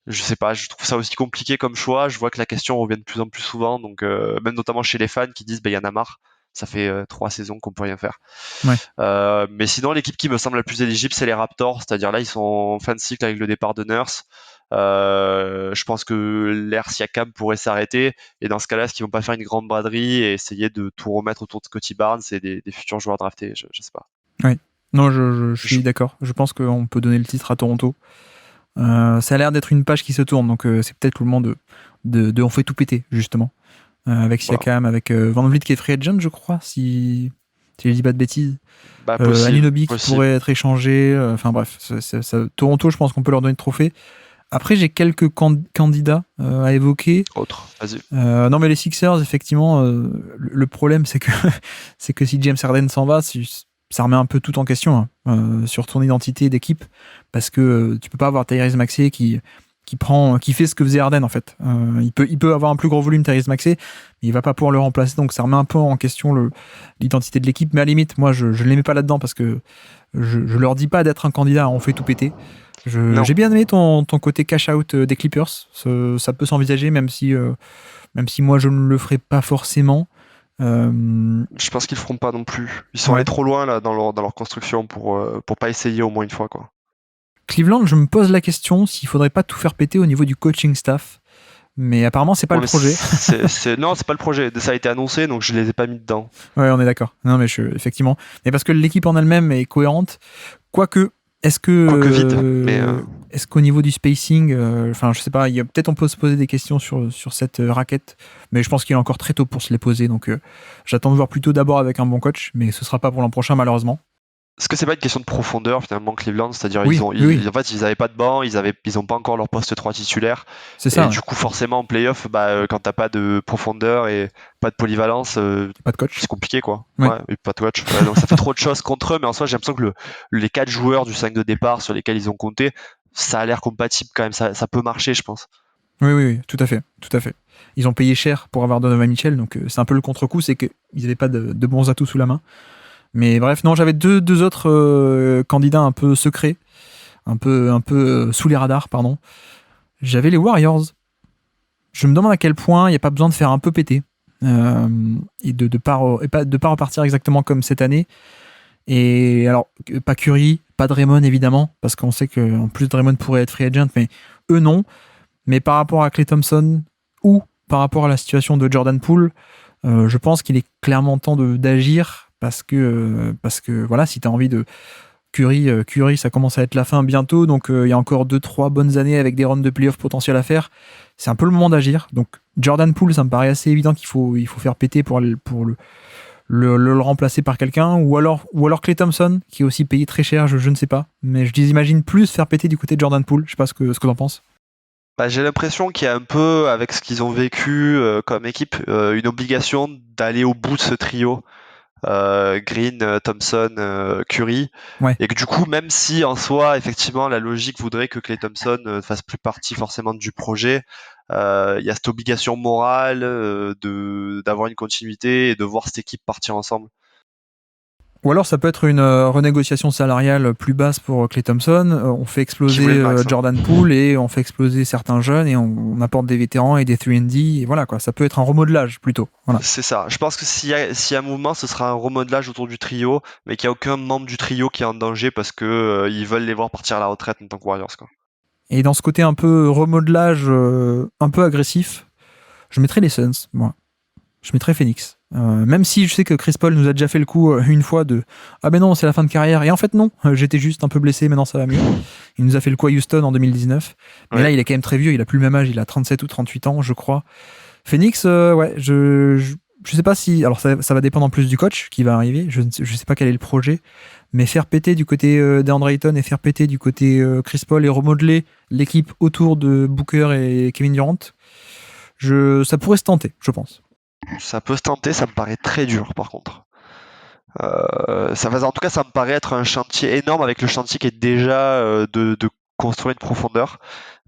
Speaker 2: Je sais pas, je trouve ça aussi compliqué comme choix. Je vois que la question revient de plus en plus souvent, donc même notamment chez les fans qui disent bah y en a marre. Ça fait 3 saisons qu'on peut rien faire.
Speaker 1: Ouais.
Speaker 2: Mais sinon, l'équipe qui me semble la plus éligible, c'est les Raptors. C'est-à-dire là, ils sont en fin de cycle avec le départ de Nurse. Je pense que l'ère Siakam pourrait s'arrêter. Et dans ce cas-là, est-ce qu'ils vont pas faire une grande braderie et essayer de tout remettre autour de Scottie Barnes et des futurs joueurs draftés? Je sais pas.
Speaker 1: Ouais. Non, je suis d'accord. Je pense qu'on peut donner le titre à Toronto. Ça a l'air d'être une page qui se tourne, donc c'est peut-être le moment de on fait tout péter, justement. Avec Siakam, avec Van Vliet qui est free agent, je crois, si je dis pas de bêtises.
Speaker 2: Bah, possible.
Speaker 1: Anunoby qui pourrait être échangé. Enfin bref, Toronto, je pense qu'on peut leur donner le trophée. Après, j'ai quelques candidats à évoquer.
Speaker 2: Autre, vas-y.
Speaker 1: Non, mais les Sixers, effectivement, le problème, c'est que, c'est que si James Harden s'en va, ça remet un peu tout en question sur ton identité d'équipe, parce que tu peux pas avoir Tyrese Maxey qui fait ce que faisait Harden en fait. Il peut avoir un plus gros volume Tyrese Maxey, mais il va pas pouvoir le remplacer, donc ça remet un peu en question l'identité de l'équipe. Mais à la limite, moi, je les mets pas là-dedans parce que je leur dis pas d'être un candidat, on fait tout péter. J'ai bien aimé ton côté cash-out des Clippers. Ça peut s'envisager, même si moi je ne le ferai pas forcément.
Speaker 2: Je pense qu'ils le feront pas non plus. Ils sont allés trop loin là dans leur construction pour pas essayer au moins une fois quoi.
Speaker 1: Cleveland, je me pose la question s'il faudrait pas tout faire péter au niveau du coaching staff. Mais apparemment, c'est pas le projet.
Speaker 2: Non, c'est pas le projet. Ça a été annoncé, donc je les ai pas mis dedans.
Speaker 1: Ouais, on est d'accord. Non, mais effectivement. Mais parce que l'équipe en elle-même est cohérente. Quoique, est-ce qu'au niveau du spacing, enfin, je sais pas, peut-être on peut se poser des questions sur cette raquette, mais je pense qu'il est encore très tôt pour se les poser. Donc, j'attends de voir plutôt d'abord avec un bon coach, mais ce sera pas pour l'an prochain, malheureusement.
Speaker 2: Est-ce que c'est pas une question de profondeur finalement Cleveland, c'est-à-dire
Speaker 1: en
Speaker 2: fait ils avaient pas de banc, ils ont pas encore leur poste 3 titulaire.
Speaker 1: C'est ça.
Speaker 2: Et du coup forcément en playoff, quand t'as pas de profondeur et pas de polyvalence,
Speaker 1: pas de coach,
Speaker 2: c'est compliqué quoi.
Speaker 1: Ouais.
Speaker 2: Ouais, et pas de coach. Ouais, donc ça fait trop de choses contre eux, mais en soi j'ai l'impression que les 4 joueurs du 5 de départ sur lesquels ils ont compté, ça a l'air compatible quand même, ça peut marcher je pense.
Speaker 1: Oui, tout à fait. Ils ont payé cher pour avoir Donovan Mitchell, donc c'est un peu le contre-coup, c'est qu'ils n'avaient pas de bons atouts sous la main. Mais bref, non, j'avais deux autres candidats un peu secrets, un peu sous les radars, pardon. J'avais les Warriors. Je me demande à quel point il n'y a pas besoin de faire un peu péter et de pas repartir exactement comme cette année. Et alors, pas Curry, pas Draymond évidemment, parce qu'on sait qu'en plus Draymond pourrait être free agent, mais eux non. Mais par rapport à Klay Thompson ou par rapport à la situation de Jordan Poole, je pense qu'il est clairement temps d'agir parce que voilà, si tu as envie de Curry, ça commence à être la fin bientôt, donc il y a encore 2-3 bonnes années avec des runs de playoff potentiels à faire. C'est un peu le moment d'agir. Donc Jordan Poole, ça me paraît assez évident qu'il faut faire péter pour le remplacer par quelqu'un, ou alors Klay Thompson, qui est aussi payé très cher, je ne sais pas. Mais je imagine plus faire péter du côté de Jordan Poole. Je sais pas ce que t'en penses.
Speaker 2: J'ai l'impression qu'il y a un peu, avec ce qu'ils ont vécu comme équipe, une obligation d'aller au bout de ce trio. Green, Thompson, Curry,
Speaker 1: ouais.
Speaker 2: Et que du coup, même si en soi, effectivement, la logique voudrait que Klay Thompson ne fasse plus partie forcément du projet, il y a cette obligation morale d'avoir une continuité et de voir cette équipe partir ensemble.
Speaker 1: Ou alors ça peut être une renégociation salariale plus basse pour Klay Thompson, on fait exploser Jordan Poole et on fait exploser certains jeunes et on apporte des vétérans et des 3&D, et voilà quoi, ça peut être un remodelage plutôt. Voilà.
Speaker 2: C'est ça, je pense que s'il y a un mouvement, ce sera un remodelage autour du trio, mais qu'il n'y a aucun membre du trio qui est en danger parce que ils veulent les voir partir à la retraite en tant que Warriors quoi.
Speaker 1: Et dans ce côté un peu remodelage, un peu agressif, je mettrais les Suns, moi. Je mettrais Phoenix. Même si je sais que Chris Paul nous a déjà fait le coup une fois de « Ah ben non, c'est la fin de carrière ». Et en fait, non, j'étais juste un peu blessé, maintenant ça va mieux. Il nous a fait le coup à Houston en 2019. Mais là, il est quand même très vieux, il a plus le même âge, il a 37 ou 38 ans, je crois. Phoenix, ouais, je sais pas si... Alors, ça va dépendre en plus du coach qui va arriver. Je sais pas quel est le projet. Mais faire péter du côté DeAndre Ayton et faire péter du côté Chris Paul et remodeler l'équipe autour de Booker et Kevin Durant, ça pourrait se tenter, je pense.
Speaker 2: Ça peut se tenter, ça me paraît très dur par contre. En tout cas, ça me paraît être un chantier énorme avec le chantier qui est déjà de construire une profondeur.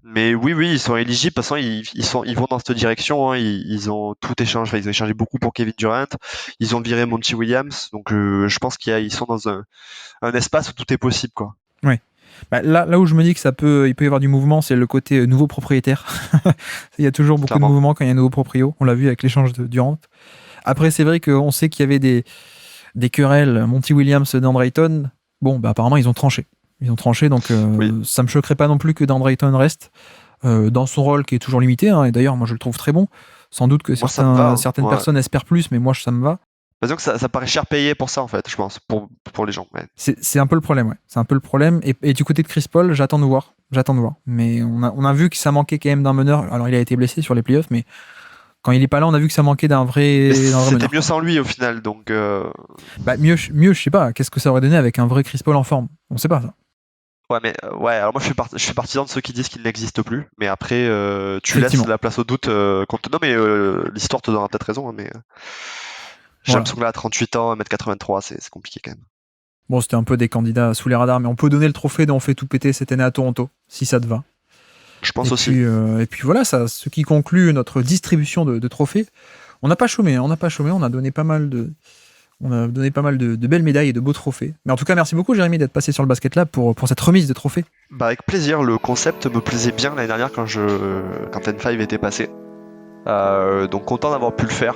Speaker 2: Mais oui, ils sont éligibles. De toute façon, ils vont dans cette direction. Hein. Ils ont tout échangé. Enfin, ils ont échangé beaucoup pour Kevin Durant. Ils ont viré Monty Williams. Donc, je pense qu'ils sont dans un espace où tout est possible, quoi.
Speaker 1: Ouais. Bah, là où je me dis que il peut y avoir du mouvement, c'est le côté nouveau propriétaire. Il y a toujours beaucoup de mouvement quand il y a un nouveau proprio. On l'a vu avec l'échange de Durant. Après, c'est vrai qu'on sait qu'il y avait des querelles Monty Williams, DeAndre Ayton. Bon, bah, apparemment, ils ont tranché. Donc ça me choquerait pas non plus que DeAndre Ayton reste dans son rôle qui est toujours limité. Hein, et d'ailleurs, moi, je le trouve très bon. Sans doute que certaines personnes espèrent plus, mais moi, ça me va.
Speaker 2: Donc ça paraît cher payé pour ça, en fait, je pense, pour les gens. Ouais.
Speaker 1: C'est un peu le problème, ouais. C'est un peu le problème. Et du côté de Chris Paul, j'attends de voir. Mais on a vu que ça manquait quand même d'un meneur. Alors, il a été blessé sur les playoffs, mais quand il est pas là, on a vu que ça manquait d'un vrai
Speaker 2: C'était
Speaker 1: meneur.
Speaker 2: mieux sans lui, au final. Donc,
Speaker 1: mieux, je sais pas. Qu'est-ce que ça aurait donné avec un vrai Chris Paul en forme? On sait pas, ça.
Speaker 2: Ouais, alors moi je suis partisan de ceux qui disent qu'il n'existe plus, mais après tu laisses la place au doute non mais l'histoire te donnera peut-être raison, hein, mais James Songla à 38 ans, 1m83, c'est compliqué quand même.
Speaker 1: Bon, c'était un peu des candidats sous les radars, mais on peut donner le trophée dont on fait tout péter cette année à Toronto, si ça te va.
Speaker 2: Je pense aussi.
Speaker 1: Et puis voilà, ce qui conclut notre distribution de trophées. On n'a pas chômé, on a donné pas mal de belles médailles et de beaux trophées. Mais en tout cas, merci beaucoup, Jérémy, d'être passé sur le Basket Lab pour cette remise de trophées.
Speaker 2: Bah, avec plaisir, le concept me plaisait bien l'année dernière quand N5 était passé. Donc content d'avoir pu le faire.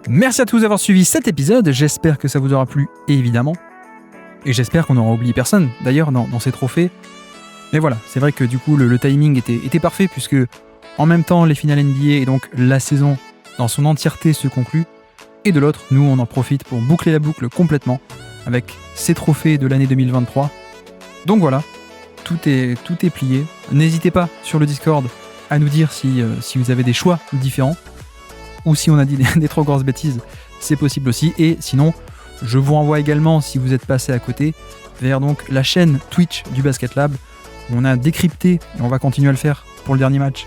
Speaker 1: Merci à tous d'avoir suivi cet épisode, j'espère que ça vous aura plu, évidemment. Et j'espère qu'on n'aura oublié personne, d'ailleurs, dans ces trophées. Mais voilà, c'est vrai que du coup, le timing était parfait, puisque en même temps, les finales NBA et donc la saison dans son entièreté se conclut. Et de l'autre, nous, on en profite pour boucler la boucle complètement avec ces trophées de l'année 2023. Donc voilà, tout est plié. N'hésitez pas sur le Discord à nous dire si vous avez des choix différents ou si on a dit des trop grosses bêtises, c'est possible aussi. Et sinon, je vous renvoie également, si vous êtes passé à côté, vers donc la chaîne Twitch du Basket Lab où on a décrypté, et on va continuer à le faire pour le dernier match,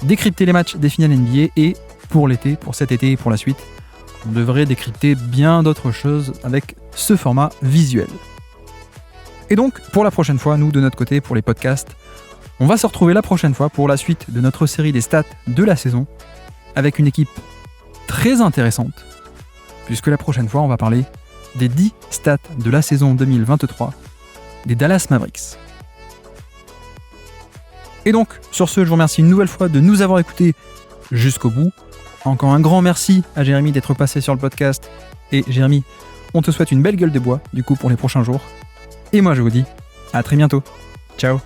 Speaker 1: décrypter les matchs des finales NBA et pour cet été et pour la suite, on devrait décrypter bien d'autres choses avec ce format visuel. Et donc, pour la prochaine fois, nous, de notre côté, pour les podcasts, on va se retrouver la prochaine fois pour la suite de notre série des stats de la saison, avec une équipe très intéressante, puisque la prochaine fois, on va parler des 10 stats de la saison 2023 des Dallas Mavericks. Et donc, sur ce, je vous remercie une nouvelle fois de nous avoir écoutés jusqu'au bout. Encore un grand merci à Jérémy d'être passé sur le podcast. Et Jérémy, on te souhaite une belle gueule de bois, du coup, pour les prochains jours. Et moi, je vous dis à très bientôt. Ciao.